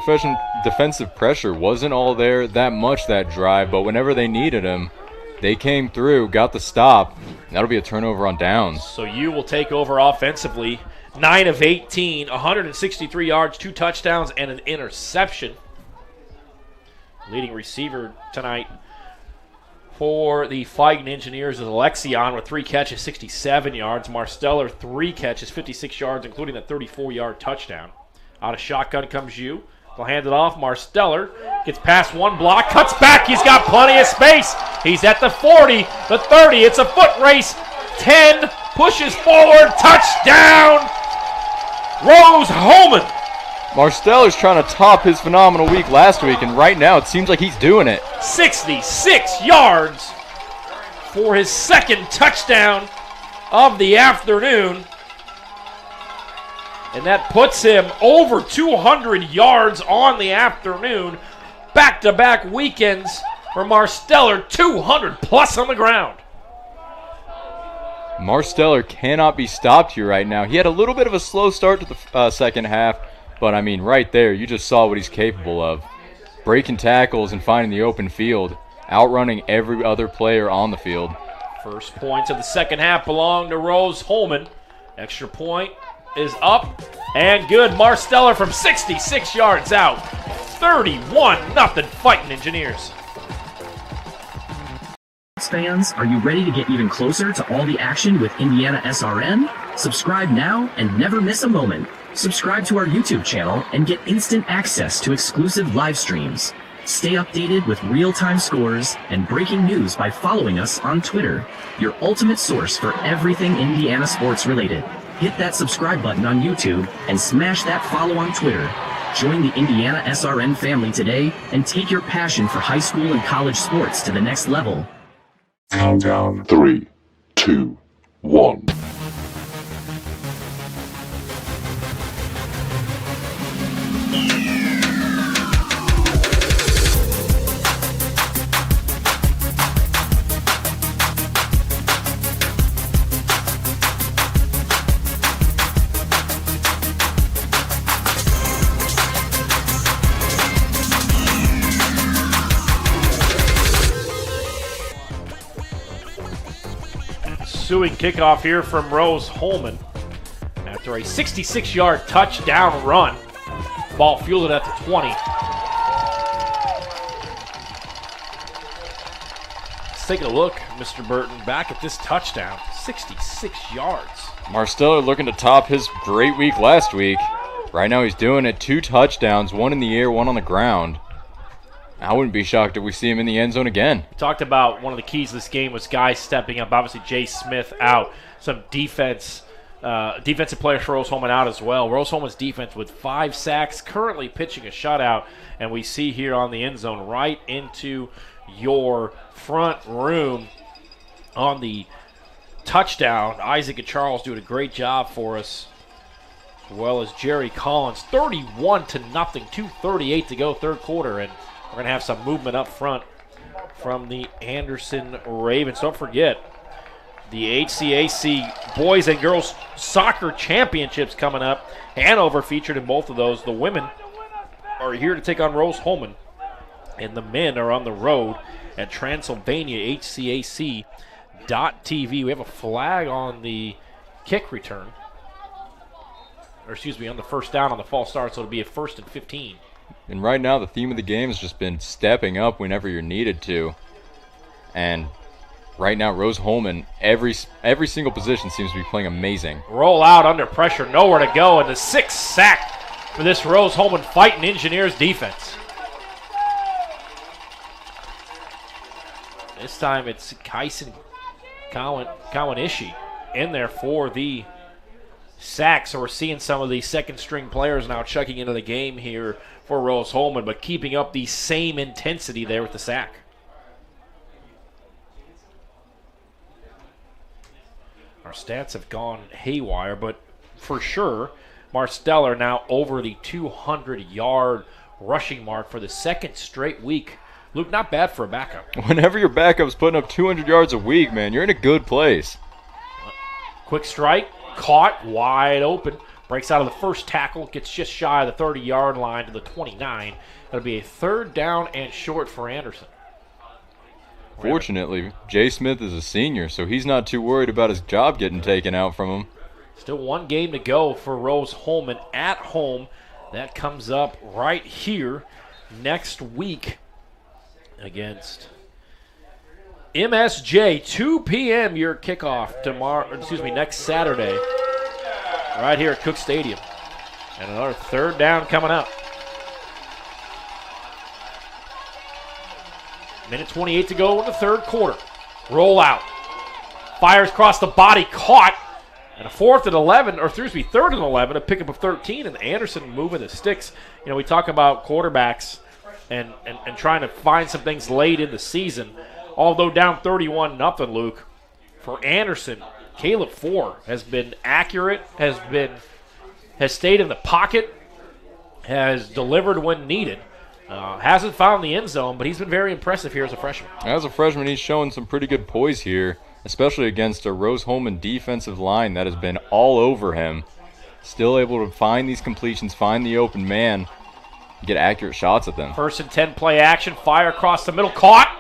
defensive pressure wasn't all there that much that drive, but whenever they needed him, they came through, got the stop. That'll be a turnover on downs. So you will take over offensively. 9 of 18, 163 yards, 2 touchdowns, and an interception. Leading receiver tonight for the Fighting Engineers is Alexion with 3 catches, 67 yards. Marsteller, 3 catches, 56 yards, including a 34-yard touchdown. Out of shotgun comes you. They'll hand it off. Marsteller gets past one block, cuts back. He's got plenty of space. He's at the 40, the 30. It's a foot race. 10, pushes forward, touchdown, Rose-Hulman. Marsteller's trying to top his phenomenal week last week, and right now it seems like he's doing it. 66 yards for his 2nd touchdown of the afternoon. And that puts him over 200 yards on the afternoon. Back-to-back weekends for Marsteller, 200 plus on the ground. Marsteller cannot be stopped here right now. He had a little bit of a slow start to the second half, but I mean, right there, you just saw what he's capable of. Breaking tackles and finding the open field, outrunning every other player on the field. First points of the second half belong to Rose-Hulman. Extra point is up and good. Marsteller from 66 yards out. 31-0 Fighting Engineers. Fans, are you ready to get even closer to all the action with IndianaSRN? Subscribe now and never miss a moment. Subscribe to our YouTube channel and get instant access to exclusive live streams. Stay updated with real-time scores and breaking news by following us on Twitter, your ultimate source for everything Indiana sports related. Hit that subscribe button on YouTube and smash that follow on Twitter. Join the IndianaSRN family today and take your passion for high school and college sports to the next level. Countdown 3, 2, 1. Ensuing kickoff here from Rose-Hulman after a 66-yard touchdown run. Ball fielded at the 20. Let's take a look, Mr. Burton, back at this touchdown. 66 yards. Marsteller looking to top his great week last week. Right now he's doing it. 2 touchdowns, 1 in the air, 1 on the ground. I wouldn't be shocked if we see him in the end zone again. We talked about one of the keys of this game was guys stepping up. Obviously, Jay Smith out. Some defensive players for Rose-Hulman out as well. Rose-Hulman's defense with 5 sacks, currently pitching a shutout. And we see here on the end zone right into your front room on the touchdown. Isaac and Charles doing a great job for us, as well as Jerry Collins. 31-0, 2:38 to go, third quarter, and we're going to have some movement up front from the Anderson Ravens. Don't forget, the HCAC Boys and Girls Soccer Championships coming up. Hanover featured in both of those. The women are here to take on Rose-Hulman, and the men are on the road at Transylvania, HCAC.TV. We have a flag on the kick return. Or excuse me, on the first down on the false start, so it'll be a 1st and 15. And right now the theme of the game has just been stepping up whenever you're needed to. And right now Rose-Hulman, every single position seems to be playing amazing. Roll out under pressure, nowhere to go, and the 6th sack for this Rose-Hulman Fighting Engineers defense. This time it's Kyson Kawanishi in there for the sack. So we're seeing some of the second-string players now checking into the game here for Rose-Hulman, but keeping up the same intensity there with the sack. Our stats have gone haywire, but for sure, Marsteller now over the 200-yard rushing mark for the 2nd straight week. Luke, not bad for a backup. Whenever your backup's putting up 200 yards a week, man, you're in a good place. Quick strike, caught, wide open. Breaks out of the first tackle, gets just shy of the 30-yard line to the 29. It'll be a 3rd down and short for Anderson. Fortunately, Jay Smith is a senior, so he's not too worried about his job getting taken out from him. Still 1 game to go for Rose-Hulman at home. That comes up right here next week against MSJ. 2 p.m. your kickoff next Saturday, right here at Cook Stadium. And another 3rd down coming up. Minute 28 to go in the 3rd quarter. Roll out. Fires across the body, caught. And a 3rd and 11, a pickup of 13, and Anderson moving the sticks. You know, we talk about quarterbacks and trying to find some things late in the season. Although down 31-0, Luke, for Anderson, Caleb Four has been accurate, has stayed in the pocket, has delivered when needed. Hasn't found the end zone, but he's been very impressive here as a freshman. As a freshman, he's showing some pretty good poise here, especially against a Rose-Hulman defensive line that has been all over him. Still able to find these completions, find the open man, get accurate shots at them. 1st and 10 play action, fire across the middle, caught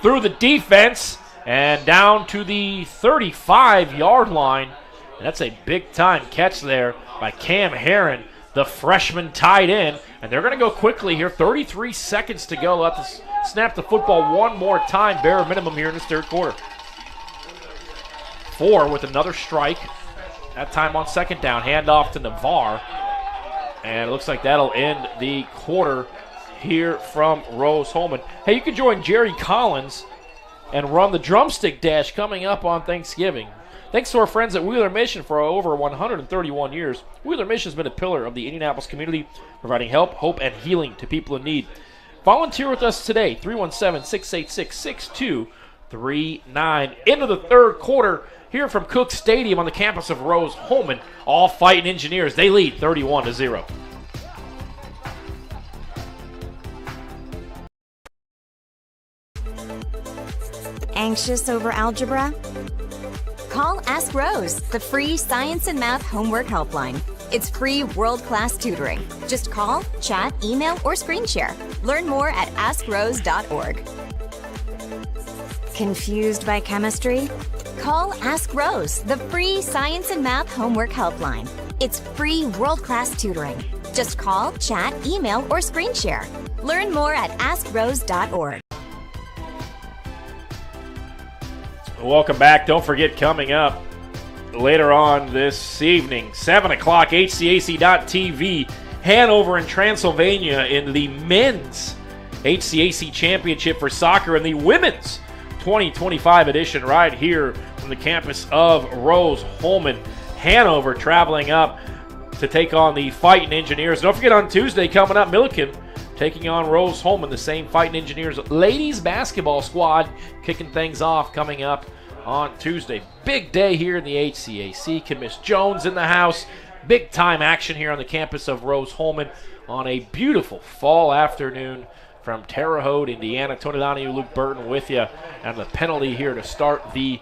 through the defense and down to the 35-yard line. And that's a big-time catch there by Cam Herron, the freshman tight end. And they're going to go quickly here. 33 seconds to go. They'll have to snap the football one more time, bare minimum here in this 3rd quarter. Four with another strike. That time on 2nd down. Handoff to Navarre. And it looks like that'll end the quarter here from Rose-Hulman. Hey, you can join Jerry Collins and run the drumstick dash coming up on Thanksgiving. Thanks to our friends at Wheeler Mission for over 131 years. Wheeler Mission has been a pillar of the Indianapolis community, providing help, hope, and healing to people in need. Volunteer with us today, 317-686-6239. Into the 3rd quarter here from Cook Stadium on the campus of Rose-Hulman. All Fighting Engineers. They lead 31-0. Anxious over algebra? Call Ask Rose, the free science and math homework helpline. It's free world-class tutoring. Just call, chat, email, or screen share. Learn more at AskRose.org. Confused by chemistry? Call Call Ask Rose, the free science and math homework helpline. It's free world-class tutoring. Just call, chat, email, or screen share. Learn more at AskRose.org. Welcome back. Don't forget, coming up later on this evening, 7 o'clock, HCAC.TV, Hanover and Transylvania in the men's HCAC championship for soccer and the women's 2025 edition right here from the campus of Rose-Hulman. Hanover traveling up to take on the Fighting Engineers. Don't forget, on Tuesday coming up, Milliken taking on Rose-Hulman, the same Fighting Engineers ladies basketball squad, kicking things off coming up on Tuesday. Big day here in the HCAC. Can Miss Jones in the house. Big time action here on the campus of Rose-Hulman on a beautiful fall afternoon from Terre Haute, Indiana. Tony Donahue, Luke Burton with you, and the penalty here to start the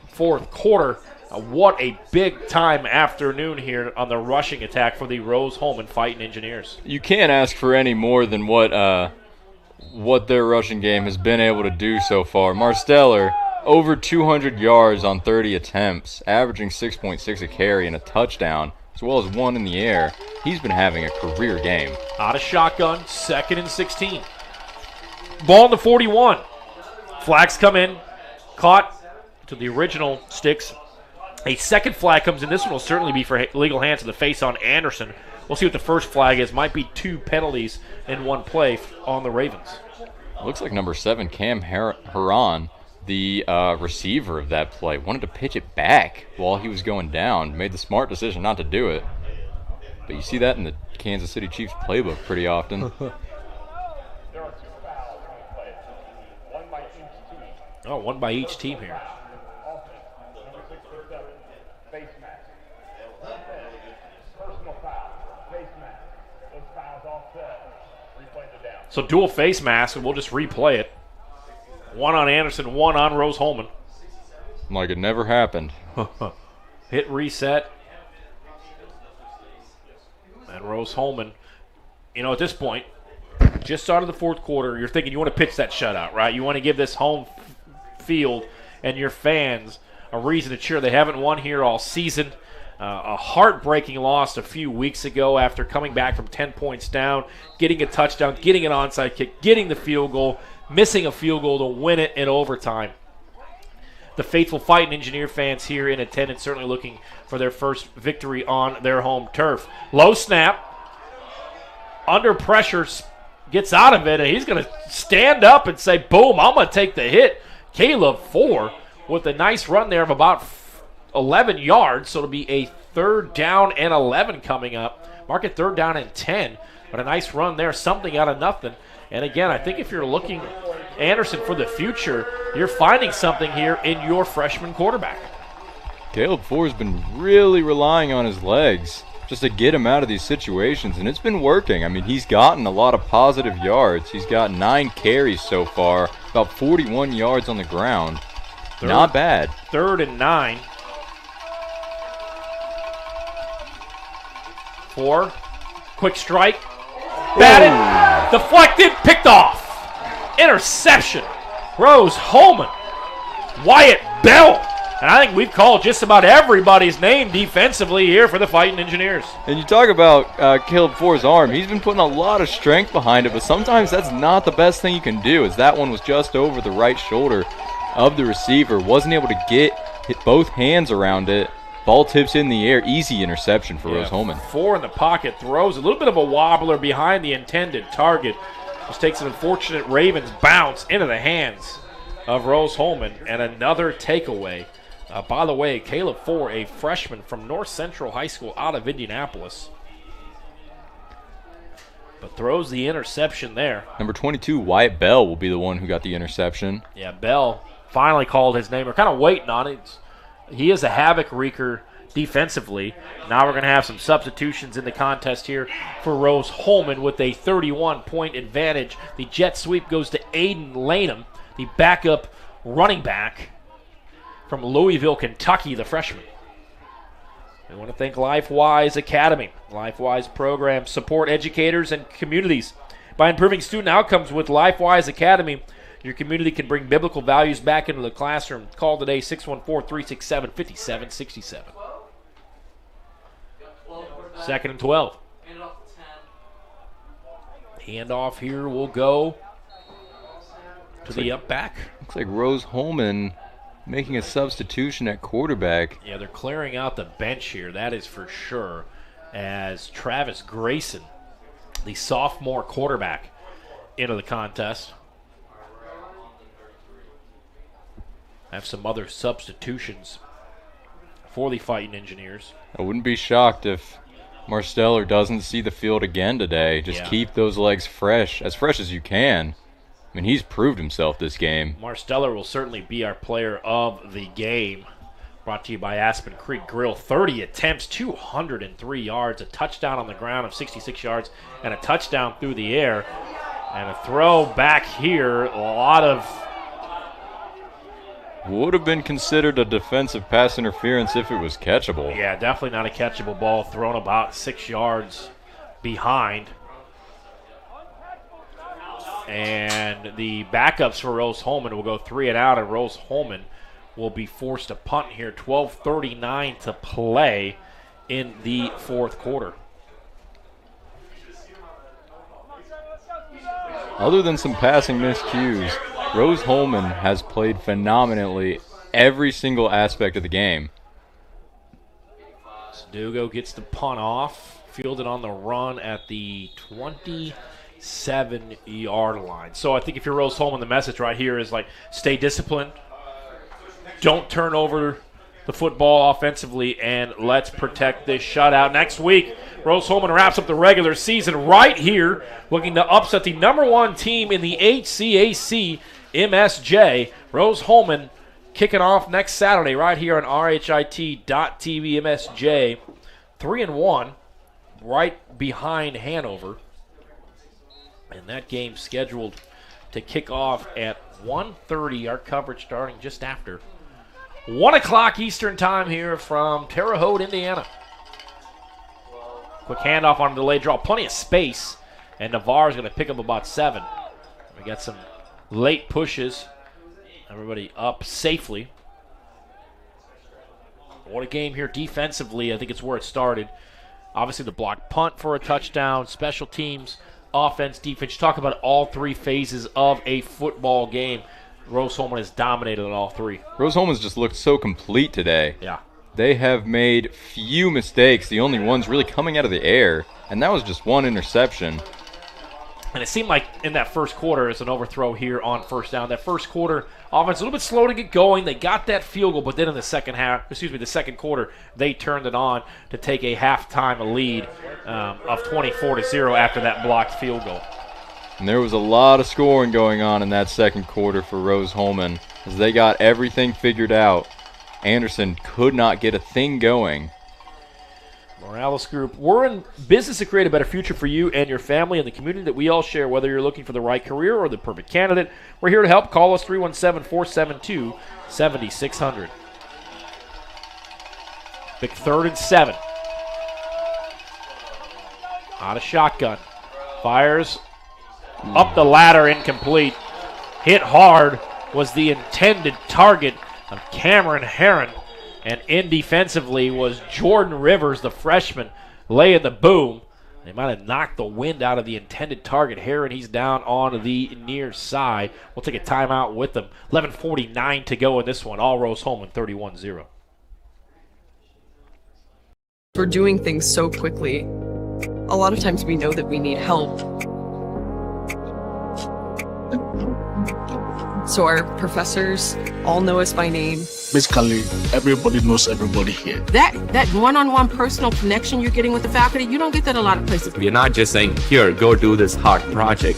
fourth quarter. What a big-time afternoon here on the rushing attack for the Rose-Hulman Fighting Engineers. You can't ask for any more than what their rushing game has been able to do so far. Marsteller, over 200 yards on 30 attempts, averaging 6.6 a carry and a touchdown, as well as one in the air. He's been having a career game. Out of shotgun, 2nd and 16. Ball in the 41. Flags come in, caught to the original sticks. A second flag comes in. This one will certainly be for illegal hands to the face on Anderson. We'll see what the first flag is. Might be 2 penalties in one play on the Ravens. Looks like number 7, Cam Haran, the receiver of that play, wanted to pitch it back while he was going down. Made the smart decision not to do it. But you see that in the Kansas City Chiefs playbook pretty often. Oh, one by each team here. So dual face mask, and we'll just replay it. One on Anderson, one on Rose-Hulman. Like it never happened. Hit reset. And Rose-Hulman, at this point, just started the fourth quarter. You're thinking you want to pitch that shutout, right? You want to give this home field and your fans a reason to cheer. They haven't won here all season. A heartbreaking loss a few weeks ago after coming back from 10 points down, getting a touchdown, getting an onside kick, getting the field goal, missing a field goal to win it in overtime. The faithful Fighting Engineer fans here in attendance certainly looking for their first victory on their home turf. Low snap. Under pressure, gets out of it, and he's going to stand up and say, boom, I'm going to take the hit. Caleb Ford with a nice run there of about 11 yards, so it'll be a 3rd down and 11 coming up. Mark it 3rd down and 10, but a nice run there, something out of nothing. And again, I think if you're looking, Anderson, for the future, you're finding something here in your freshman quarterback. Caleb Ford's been really relying on his legs just to get him out of these situations, and it's been working. I mean, he's gotten a lot of positive yards. He's got 9 carries so far, about 41 yards on the ground. Not bad. 3rd and 9. 4. Quick strike. Batted. Deflected. Picked off. Interception. Rose-Hulman. Wyatt Bell. And I think we've called just about everybody's name defensively here for the Fighting Engineers. And you talk about Caleb Ford's arm. He's been putting a lot of strength behind it, but sometimes that's not the best thing you can do, as that one was just over the right shoulder of the receiver. Wasn't able to hit both hands around it. Ball tips in the air. Easy interception for Rose-Hulman. 4 in the pocket. Throws a little bit of a wobbler behind the intended target. Just takes an unfortunate Ravens bounce into the hands of Rose-Hulman, and another takeaway. By the way, Caleb Ford, a freshman from North Central High School out of Indianapolis, but throws the interception there. Number 22, Wyatt Bell, will be the one who got the interception. Yeah, Bell finally called his name. We're kind of waiting on it. He is a havoc wreaker defensively. Now we're going to have some substitutions in the contest here for Rose-Hulman with a 31-point advantage. The jet sweep goes to Aiden Lanham, the backup running back from Louisville, Kentucky, the freshman. We want to thank LifeWise Academy. LifeWise programs support educators and communities by improving student outcomes with LifeWise Academy. Your community can bring biblical values back into the classroom. Call today, 614-367-5767. 2nd and 12. Handoff here will go to the up back. Looks like Rose-Hulman making a substitution at quarterback. Yeah, they're clearing out the bench here, that is for sure, as Travis Grayson, the sophomore quarterback, into the contest. Have some other substitutions for the Fighting Engineers. I wouldn't be shocked if Marsteller doesn't see the field again today. Just keep those legs fresh as you can. I mean, he's proved himself this game. Marsteller will certainly be our player of the game. Brought to you by Aspen Creek Grill. 30 attempts, 203 yards, a touchdown on the ground of 66 yards, and a touchdown through the air. And a throw back here, a lot of... Would have been considered a defensive pass interference if it was catchable. Yeah, definitely not a catchable ball, thrown about 6 yards behind. And the backups for Rose-Hulman will go 3 and out, and Rose-Hulman will be forced to punt here. 12:39 to play in the fourth quarter. Other than some passing miscues, Rose-Hulman has played phenomenally every single aspect of the game. Dugo gets the punt off, fielded on the run at the 27-yard line. So I think if you're Rose-Hulman, the message right here is like, stay disciplined, don't turn over the football offensively, and let's protect this shutout. Next week, Rose-Hulman wraps up the regular season right here, looking to upset the #1 team in the HCAC, MSJ. Rose-Hulman kicking off next Saturday right here on RHIT.TV. MSJ 3-1, right behind Hanover. And that game scheduled to kick off at 1:30. Our coverage starting just after 1 o'clock Eastern time here from Terre Haute, Indiana. Quick handoff on a delayed draw. Plenty of space. And Navarre's going to pick up about 7. We got some late pushes. Everybody up safely. What a game here defensively. I think it's where it started. Obviously the block punt for a touchdown. Special teams, offense, defense. You talk about all 3 phases of a football game. Rose-Hulman has dominated on all 3. Rose-Hulman's just looked so complete today. Yeah. They have made few mistakes, the only ones really coming out of the air, and that was just 1 interception. And it seemed like in that first quarter, it's an overthrow here on first down. That first quarter, offense a little bit slow to get going. They got that field goal, but then in the second quarter, they turned it on to take a halftime lead of 24-0 after that blocked field goal. And there was a lot of scoring going on in that second quarter for Rose-Hulman as they got everything figured out. Anderson could not get a thing going. Morales Group, we're in business to create a better future for you and your family and the community that we all share, whether you're looking for the right career or the perfect candidate. We're here to help. Call us 317-472-7600. Big 3rd and 7. Out of shotgun. Fires up the ladder, incomplete. Hit hard was the intended target of Cameron Herron. And in defensively was Jordan Rivers, the freshman, laying the boom. They might have knocked the wind out of the intended target. Herron, he's down on the near side. We'll take a timeout with them. 11:49 to go in this one. All Rose-Hulman 31-0. We're doing things so quickly. A lot of times we know that we need help. So our professors all know us by name. Basically, everybody knows everybody here. That one-on-one personal connection you're getting with the faculty, you don't get that a lot of places. We are not just saying, here, go do this hard project.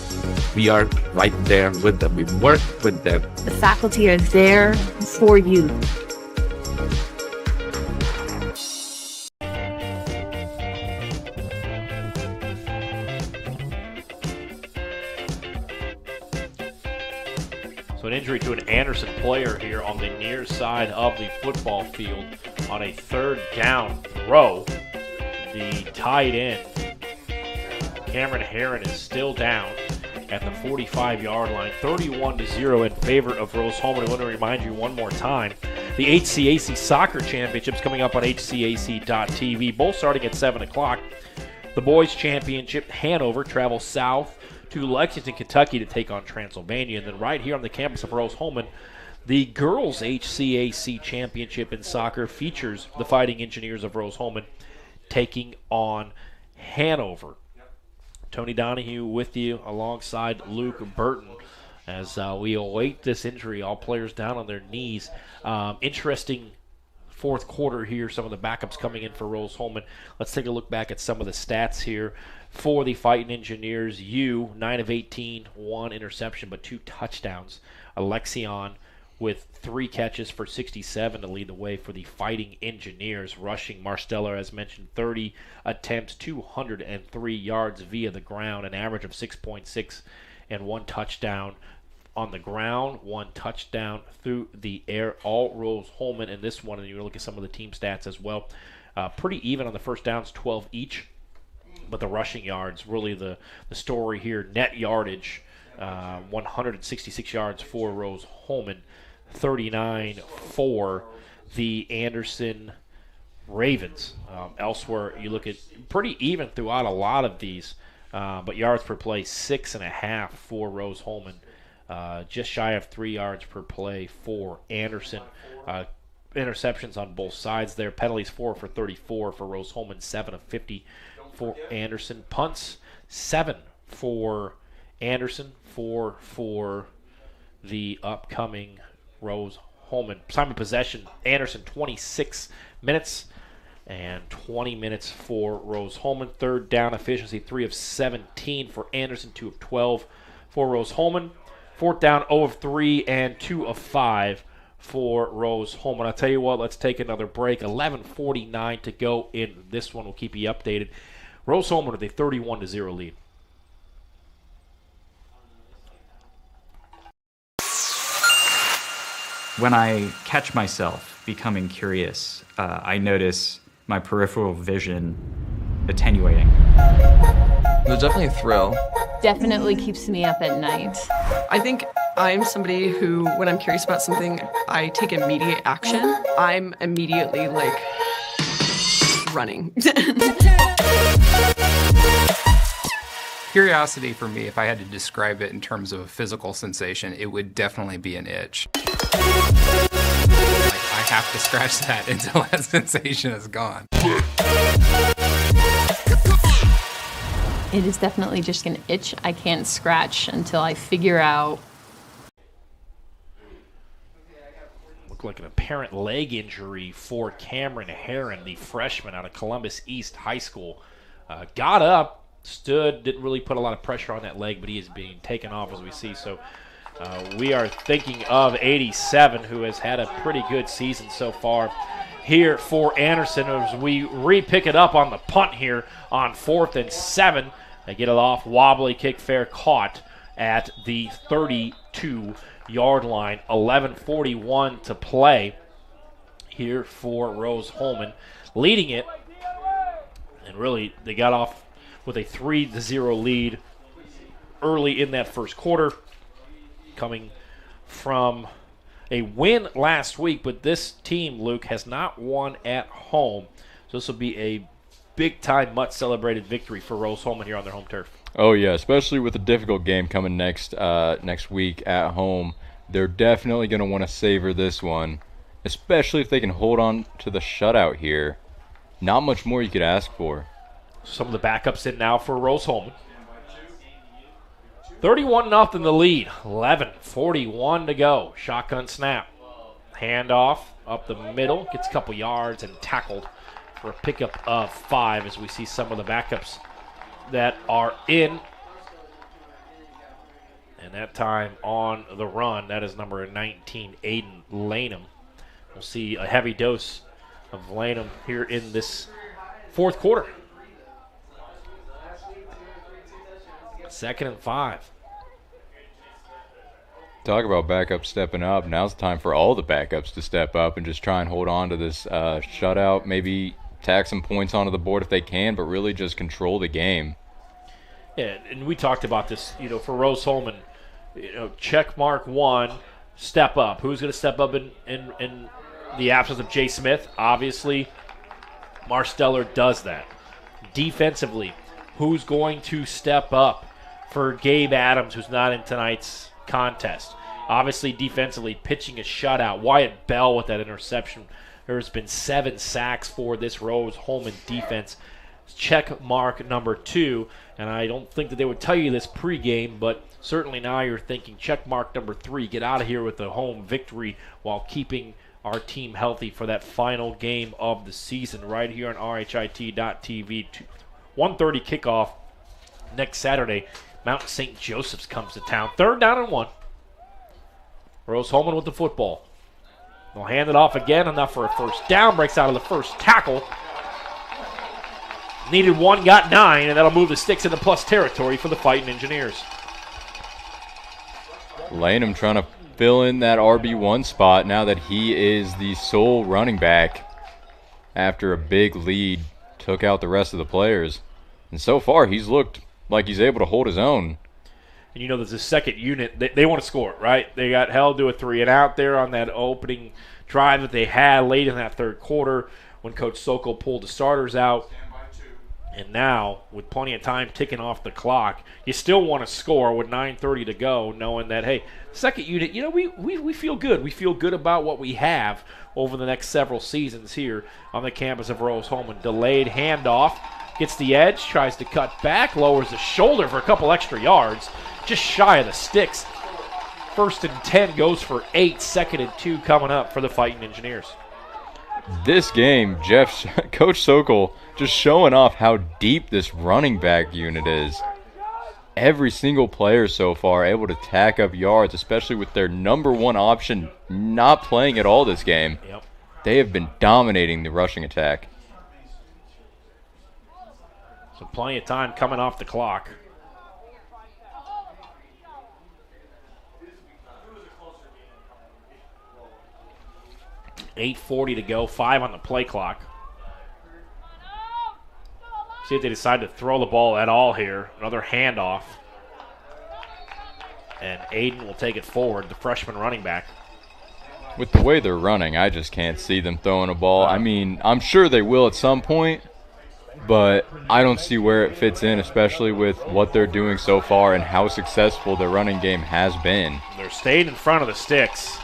We are right there with them. We work with them. The faculty are there for you. So an injury to an Anderson player here on the near side of the football field on a 3rd down throw. The tight end, Cameron Herron, is still down. at the 45-yard line, 31-0 in favor of Rose-Hulman. I want to remind you one more time, the HCAC Soccer Championships coming up on HCAC.tv, both starting at 7 o'clock. The Boys Championship, Hanover travels south to Lexington, Kentucky to take on Transylvania. And then right here on the campus of Rose-Hulman, the Girls HCAC Championship in soccer features the Fighting Engineers of Rose-Hulman taking on Hanover. Tony Donahue with you alongside Luke Burton as we await this injury. All players down on their knees. Interesting fourth quarter here. Some of the backups coming in for Rose-Hulman. Let's take a look back at some of the stats here for the Fighting Engineers. 9 of 18, 1 interception, but 2 touchdowns. Alexion with 3 catches for 67 to lead the way for the Fighting Engineers. Rushing, Marsteller, as mentioned, 30 attempts, 203 yards via the ground, an average of 6.6 and 1 touchdown on the ground, 1 touchdown through the air. All Rose-Hulman in this one, and you look at some of the team stats as well. Pretty even on the first downs, 12 each, but the rushing yards, really the story here. Net yardage, 166 yards for Rose-Hulman, 39 for the Anderson Ravens. Elsewhere, you look at pretty even throughout a lot of these, but yards per play, 6.5 for Rose-Hulman. Just shy of 3 yards per play for Anderson. Interceptions on both sides there. Penalties 4 for 34 for Rose-Hulman, 7 of 50 for Anderson. Punts 7 for Anderson, 4 for the upcoming Rose-Hulman. Time of possession, Anderson 26 minutes and 20 minutes for Rose-Hulman. Third down efficiency, 3 of 17 for Anderson, 2 of 12 for Rose-Hulman. Fourth down, 0 of 3 and 2 of 5 for Rose-Hulman. I'll tell you what, let's take another break. 11:49 to go in this one. We'll keep you updated. Rose-Hulman with a 31-0 lead. When I catch myself becoming curious, I notice my peripheral vision attenuating. There's definitely a thrill. Definitely keeps me up at night. I think I'm somebody who, when I'm curious about something, I take immediate action. I'm immediately like running. Curiosity for me, if I had to describe it in terms of a physical sensation, it would definitely be an itch. Like, I have to scratch that until that sensation is gone. It is definitely just an itch I can't scratch until I figure out. Looked like an apparent leg injury for Cameron Herron, the freshman out of Columbus East High School. Got up, stood, didn't really put a lot of pressure on that leg, but he is being taken off as we see. So we are thinking of 87, who has had a pretty good season so far here for Anderson, as we re-pick it up on the punt here on 4th and 7. They get it off, wobbly kick, fair, caught at the 32-yard line. 11:41 to play here for Rose-Hulman, leading it. And really, they got off with a 3-0 lead early in that first quarter, coming from a win last week. But this team, Luke, has not won at home. So this will be a big-time, much-celebrated victory for Rose-Hulman here on their home turf. Oh, yeah, especially with a difficult game coming next week at home. They're definitely going to want to savor this one, especially if they can hold on to the shutout here. Not much more you could ask for. Some of the backups in now for Rose-Hulman. 31-0 the lead. 11:41 to go. Shotgun snap. Handoff up the middle. Gets a couple yards and tackled for a pickup of 5 as we see some of the backups that are in. And that time on the run, that is number 19, Aiden Lanham. We'll see a heavy dose of Lanham here in this fourth quarter. 2nd and 5. Talk about backups stepping up. Now's the time for all the backups to step up and just try and hold on to this shutout. Maybe tack some points onto the board if they can, but really just control the game. Yeah, and we talked about this, for Rose-Hulman, check mark 1, step up. Who's going to step up in the absence of Jay Smith? Obviously, Marsteller does that. Defensively, who's going to step up for Gabe Adams, who's not in tonight's contest? Obviously, defensively, pitching a shutout. Wyatt Bell with that interception. There's been 7 sacks for this Rose-Hulman defense. Check mark number 2, and I don't think that they would tell you this pregame, but certainly now you're thinking check mark number 3. Get out of here with a home victory while keeping our team healthy for that final game of the season right here on RHIT.TV. 1:30 kickoff next Saturday. Mount St. Joseph's comes to town. 3rd down and 1. Rose-Hulman with the football. They'll hand it off again, enough for a first down. Breaks out of the first tackle. Needed 1, got 9, and that'll move the sticks into plus territory for the Fighting Engineers. Lanham trying to fill in that RB1 spot now that he is the sole running back after a big lead took out the rest of the players. And so far, he's looked like he's able to hold his own. And there's a second unit. They want to score, right? They got held to a 3-and-out there on that opening drive that they had late in that third quarter when Coach Sokol pulled the starters out. And now, with plenty of time ticking off the clock, you still want to score with 9:30 to go, knowing that, hey, second unit, we feel good. We feel good about what we have over the next several seasons here on the campus of Rose-Hulman. Delayed handoff, gets the edge, tries to cut back, lowers the shoulder for a couple extra yards, just shy of the sticks. 1st and 10 goes for 8, 2nd and 2 coming up for the Fighting Engineers. This game, Coach Sokol just showing off how deep this running back unit is. Every single player so far able to tack up yards, especially with their number 1 option not playing at all this game. Yep. They have been dominating the rushing attack. So plenty of time coming off the clock. $8:40 to go, 5 on the play clock. See if they decide to throw the ball at all here. Another handoff. And Aiden will take it forward, the freshman running back. With the way they're running, I just can't see them throwing a ball. I mean, I'm sure they will at some point, but I don't see where it fits in, especially with what they're doing so far and how successful their running game has been. They're staying in front of the sticks.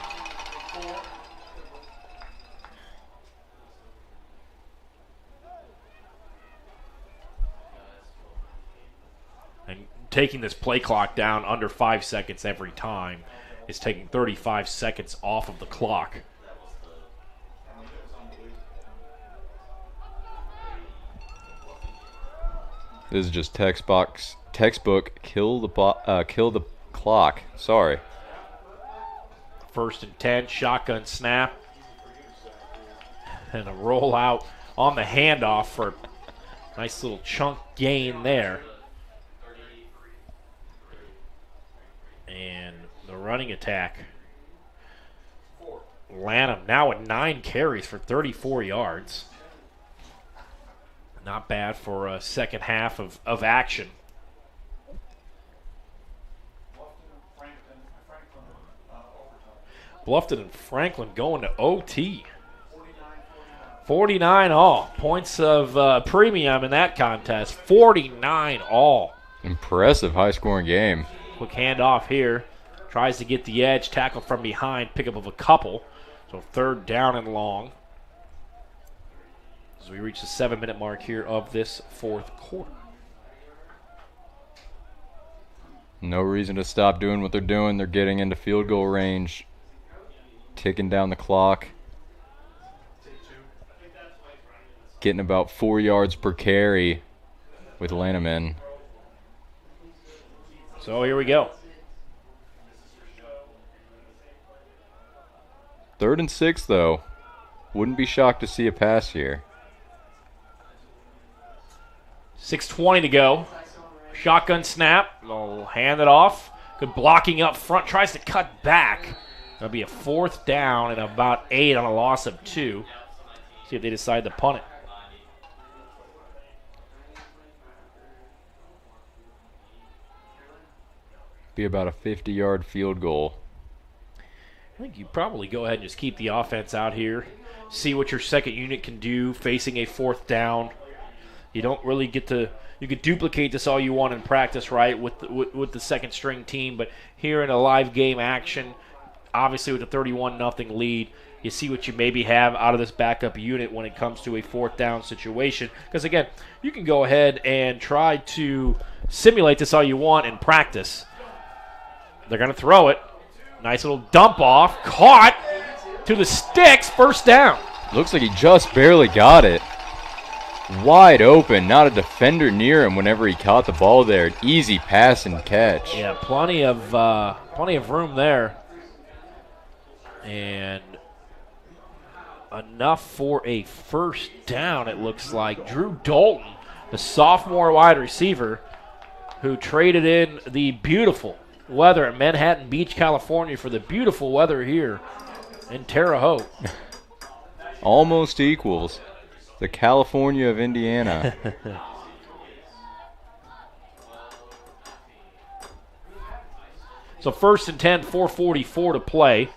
Taking this play clock down under 5 seconds every time is taking 35 seconds off of the clock. This is just textbook kill the clock. Sorry. 1st and 10, shotgun snap. And a rollout on the handoff for a nice little chunk gain there. And the running attack. Lanham now with 9 carries for 34 yards. Not bad for a second half of action. Bluffton and Franklin going to OT. 49 all. Points of premium in that contest. 49 all. Impressive high-scoring game. Quick handoff here. Tries to get the edge, tackle from behind, pick up of a couple. So 3rd down and long. As we reach the 7-minute mark here of this 4th quarter. No reason to stop doing what they're doing. They're getting into field goal range. Ticking down the clock. Getting about 4 yards per carry with Lanham in. So here we go. 3rd and 6, though. Wouldn't be shocked to see a pass here. 6:20 to go. Shotgun snap. They'll hand it off. Good blocking up front. Tries to cut back. That'll be a 4th down and about 8 on a loss of 2. See if they decide to punt it. be about a 50-yard field goal. I think you probably go ahead and just keep the offense out here, see what your second unit can do facing a fourth down. You don't really get to – you could duplicate this all you want in practice, right, with the second-string team. But here in a live game action, obviously with a 31-0 lead, you see what you maybe have out of this backup unit when it comes to a fourth down situation. Because, again, you can go ahead and try to simulate this all you want in practice. They're going to throw it. Nice little dump off. Caught to the sticks. First down. Looks like he just barely got it. Wide open. Not a defender near him whenever he caught the ball there. An easy pass and catch. Yeah, plenty of room there. And enough for a first down, it looks like. Drew Dalton, the sophomore wide receiver, who traded in the beautiful weather at Manhattan Beach, California for the beautiful weather here in Terre Haute. Almost equals the California of Indiana. So 1st and 10, 4:44 to play.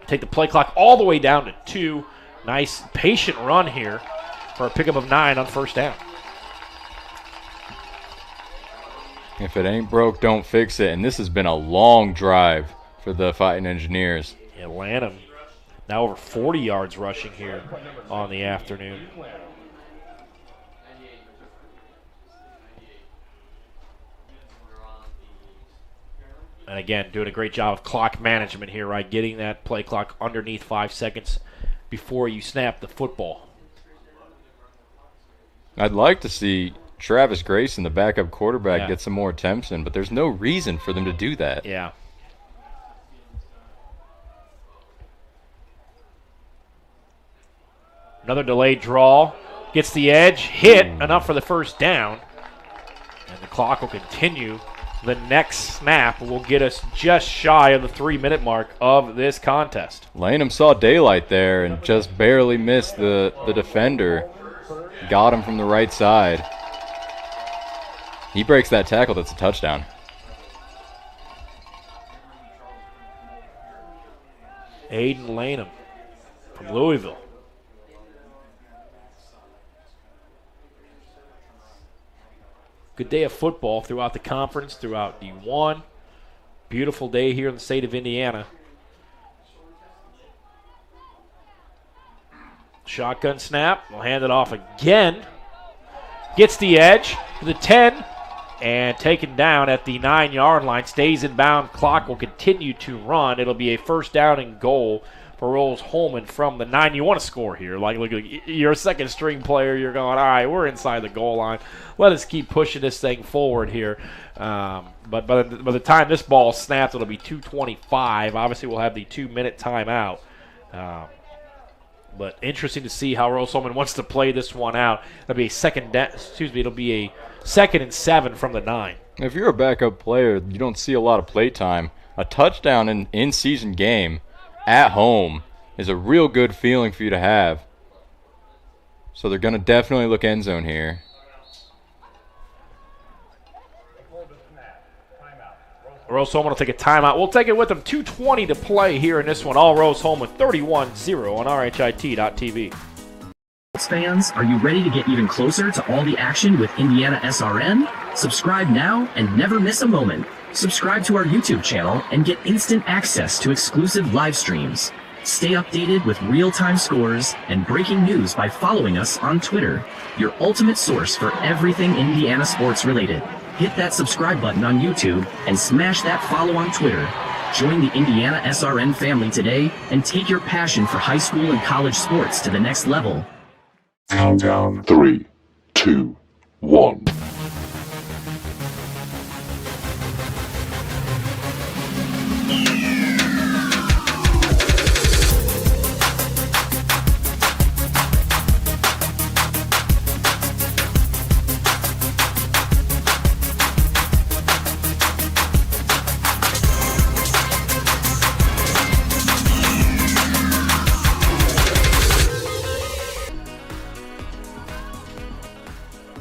Take the play clock all the way down to 2. Nice patient run here for a pickup of 9 on first down. If it ain't broke, don't fix it. And this has been a long drive for the Fighting Engineers. Yeah, Lanham now over 40 yards rushing here on the afternoon. And again, doing a great job of clock management here, right? Getting that play clock underneath 5 seconds before you snap the football. I'd like to see Travis Grayson, the backup quarterback, get some more attempts in, but there's no reason for them to do that. Yeah. Another delayed draw. Gets the edge. Hit. Enough for the first down. And the clock will continue. The next snap will get us just shy of the 3-minute mark of this contest. Lanham saw daylight there and just barely missed the defender. Got him from the right side. He breaks that tackle. That's a touchdown. Aiden Lanham from Louisville. Good day of football throughout the conference, throughout D1. Beautiful day here in the state of Indiana. Shotgun snap. We'll hand it off again. Gets the edge to the 10 and taken down at the 9-yard line. Stays in bound. Clock will continue to run. It'll be a first down and goal for Rose-Hulman from the 9. You want to score here. Like, look, you're a second-string player. You're going, all right, we're inside the goal line. Let us keep pushing this thing forward here. But by the time this ball snaps, it'll be 2:25. Obviously, we'll have the 2-minute timeout. But interesting to see how Rose-Hulman wants to play this one out. It'll be a it'll be a 2nd and 7 from the 9. If you're a backup player, you don't see a lot of play time. A touchdown in season game at home is a real good feeling for you to have. So they're going to definitely look end zone here. Rose-Hulman will take a timeout. We'll take it with them. 2:20 to play here in this one. All Rose-Hulman 31-0 on RHIT.TV. Fans, are you ready to get even closer to all the action with IndianaSRN? Subscribe now and never miss a moment. Subscribe to our YouTube channel and get instant access to exclusive live streams. Stay updated with real-time scores and breaking news by following us on Twitter, your ultimate source for everything Indiana sports related. Hit that subscribe button on YouTube and smash that follow on Twitter. Join the IndianaSRN family today and take your passion for high school and college sports to the next level. Countdown 3, 2, 1.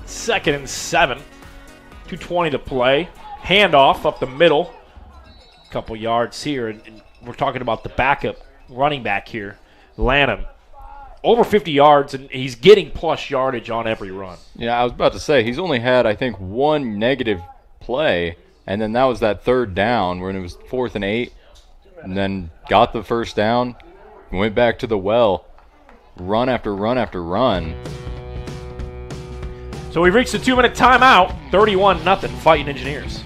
Second and 7. 2:20 to play. Handoff up the middle couple yards here, and we're talking about the backup running back here, Lanham. Over 50 yards, and he's getting plus yardage on every run. Yeah, I was about to say, he's only had, I think, one negative play, and then that was that third down when it was 4th and 8, and then got the first down, went back to the well, run after run after run. So we've reached the 2-minute timeout, 31-0, Fighting Engineers.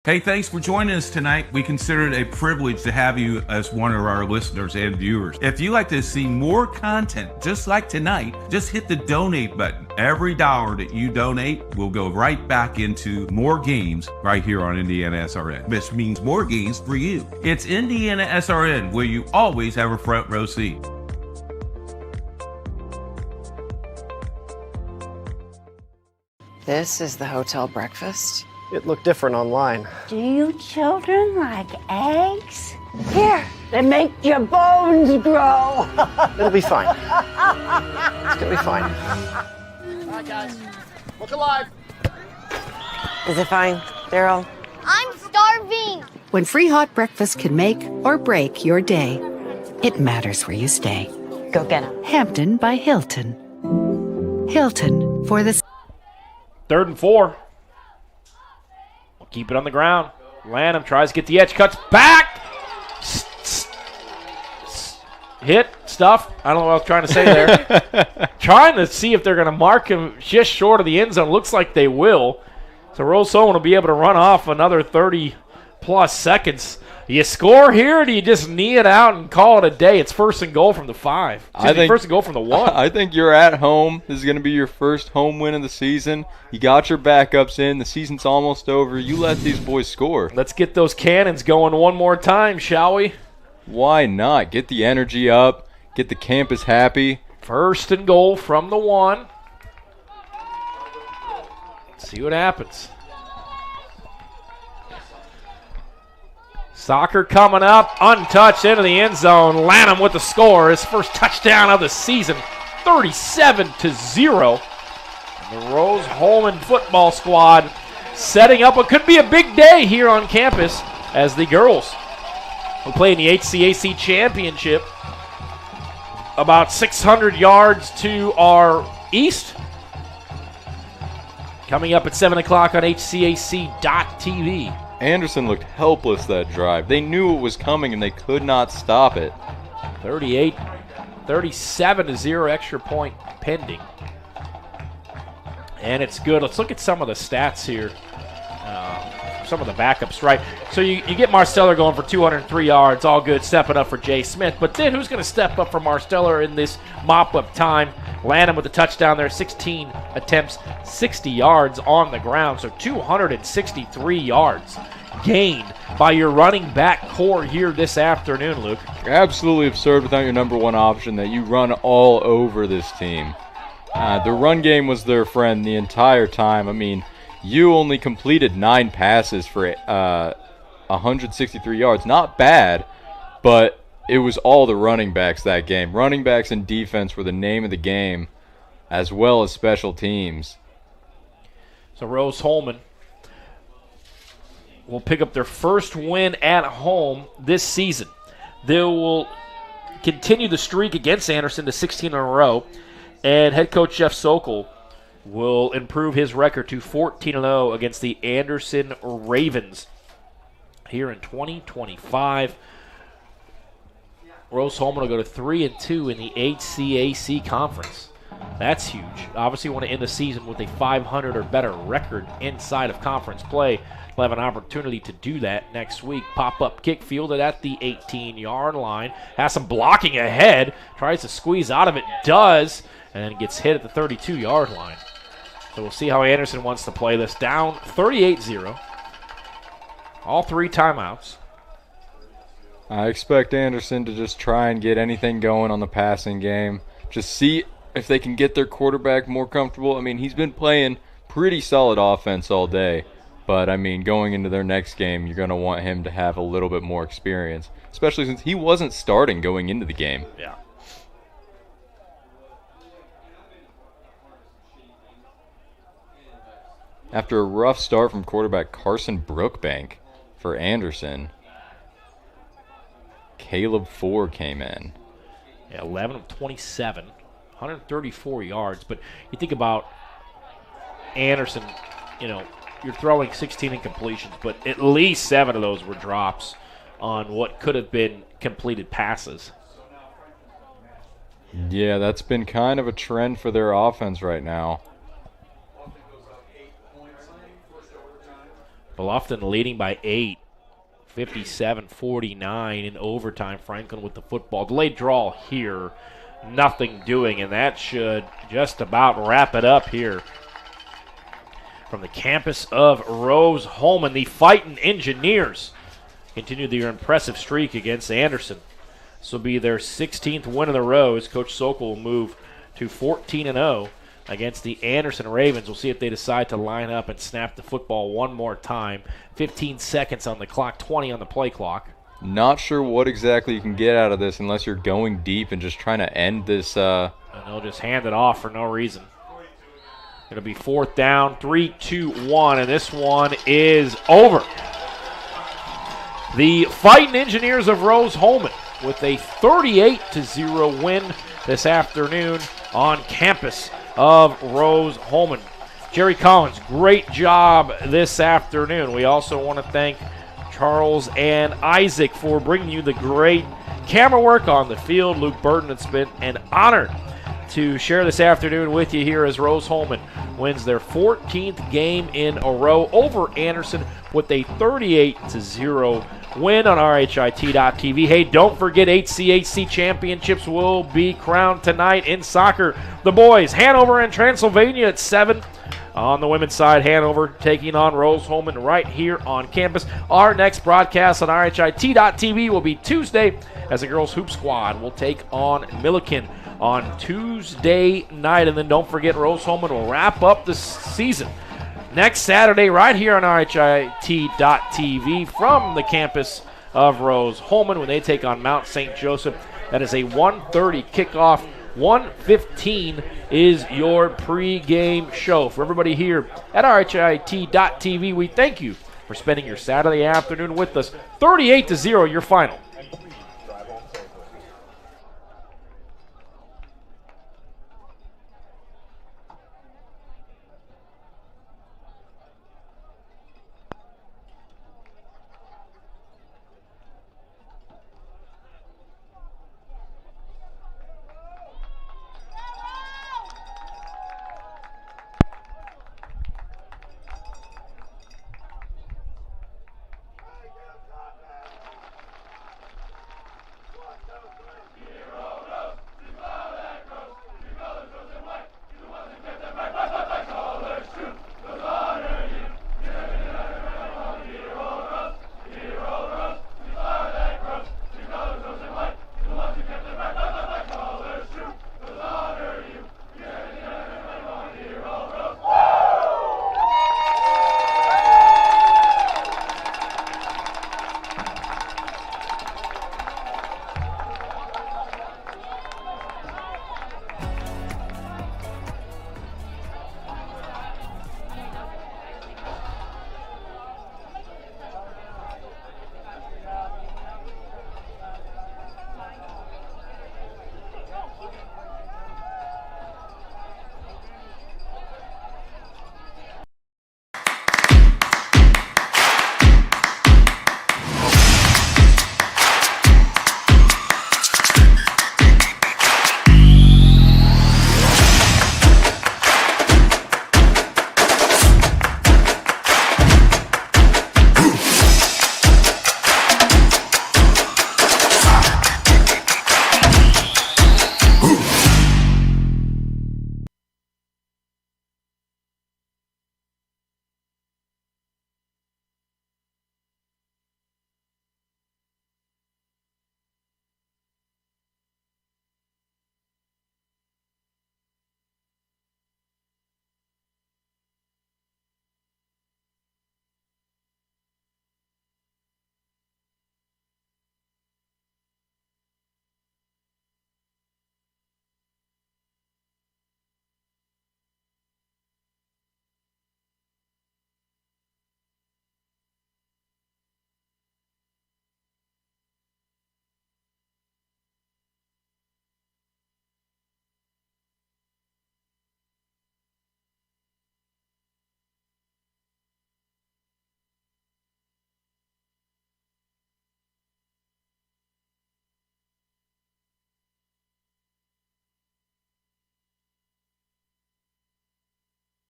Hey, thanks for joining us tonight. We consider it a privilege to have you as one of our listeners and viewers. If you'd like to see more content just like tonight, just hit the donate button. Every dollar that you donate will go right back into more games right here on IndianaSRN, which means more games for you. It's IndianaSRN, where you always have a front row seat. This is the hotel breakfast. It looked different online. Do you children like eggs? Here, they make your bones grow. It'll be fine. It's gonna be fine. All right, guys. Look alive. Is it fine, Daryl? I'm starving. When free hot breakfast can make or break your day, it matters where you stay. Go get him. Hampton by Hilton. Hilton for the 3rd and 4. We'll keep it on the ground. Lanham tries to get the edge, cuts back. Hit, stuff. I don't know what I was trying to say there. Trying to see if they're going to mark him just short of the end zone. Looks like they will. So Rose-Hulman will be able to run off another 30-plus seconds. Do you score here, or do you just knee it out and call it a day? It's 1st and goal from the 5. First and goal from the 1. I think you're at home. This is going to be your first home win of the season. You got your backups in. The season's almost over. You let these boys score. Let's get those cannons going one more time, shall we? Why not? Get the energy up. Get the campus happy. 1st and goal from the 1. Let's see what happens. Soccer coming up, untouched into the end zone. Lanham with the score, his first touchdown of the season, 37-0. And the Rose-Hulman football squad setting up what could be a big day here on campus as the girls will play in the HCAC championship about 600 yards to our east. Coming up at 7 o'clock on HCAC.TV. Anderson looked helpless that drive. They knew it was coming, and they could not stop it. 37-0, extra point pending. And it's good. Let's look at some of the stats here. Some of the backups, right? So you get Marsteller going for 203 yards, all good, stepping up for Jay Smith. But then who's going to step up for Marsteller in this mop-up time? Lanham with the touchdown there, 16 attempts, 60 yards on the ground. So 263 yards gained by your running back core here this afternoon, Luke. Absolutely absurd without your number one option that you run all over this team. The run game was their friend the entire time. I mean, you only completed 9 passes for 163 yards. Not bad, but it was all the running backs that game. Running backs and defense were the name of the game, as well as special teams. So Rose-Hulman will pick up their first win at home this season. They will continue the streak against Anderson to 16 in a row, and head coach Jeff Sokol will improve his record to 14-0 against the Anderson Ravens here in 2025. Rose-Hulman will go to 3-2 in the HCAC conference. That's huge. Obviously, want to end the season with a 500 or better record inside of conference play. We'll have an opportunity to do that next week. Pop-up kick fielded at the 18-yard line. Has some blocking ahead. Tries to squeeze out of it. Does. And then gets hit at the 32-yard line. So we'll see how Anderson wants to play this. Down 38-0. All 3 timeouts. I expect Anderson to just try and get anything going on the passing game. Just see if they can get their quarterback more comfortable. I mean, he's been playing pretty solid offense all day. But, I mean, going into their next game, you're going to want him to have a little bit more experience. Especially since he wasn't starting going into the game. Yeah. After a rough start from quarterback Carson Brookbank for Anderson, Caleb Ford came in. Yeah, 11 of 27, 134 yards. But you think about Anderson, you're throwing 16 incompletions, but at least 7 of those were drops on what could have been completed passes. Yeah, that's been kind of a trend for their offense right now. Bluffton leading by 8, 57-49 in overtime. Franklin with the football. Delayed draw here, nothing doing, and that should just about wrap it up here. From the campus of Rose-Hulman, the Fighting Engineers continue their impressive streak against Anderson. This will be their 16th win in a row as Coach Sokol will move to 14-0 against the Anderson Ravens. We'll see if they decide to line up and snap the football one more time. 15 seconds on the clock, 20 on the play clock. Not sure what exactly you can get out of this unless you're going deep and just trying to end this. And they'll just hand it off for no reason. It'll be 4th down, 3, 2, 1, and this one is over. The Fighting Engineers of Rose-Hulman with a 38-0 win this afternoon on campus of Rose-Hulman. Jerry Collins, great job this afternoon. We also want to thank Charles and Isaac for bringing you the great camera work on the field. Luke Burton, it's been an honor to share this afternoon with you here as Rose-Hulman wins their 14th game in a row over Anderson with a 38-0 win on RHIT.TV. Hey, don't forget HCAC championships will be crowned tonight in soccer. The boys, Hanover and Transylvania at 7. On the women's side, Hanover taking on Rose-Hulman right here on campus. Our next broadcast on RHIT.TV will be Tuesday as the girls' hoop squad will take on Milliken on Tuesday night. And then don't forget, Rose-Hulman will wrap up the season next Saturday right here on RHIT.TV from the campus of Rose-Hulman when they take on Mount St. Joseph. That is a 1:30 kickoff. 1:15 is your pregame show. For everybody here at RHIT.TV, we thank you for spending your Saturday afternoon with us. 38-0 your final.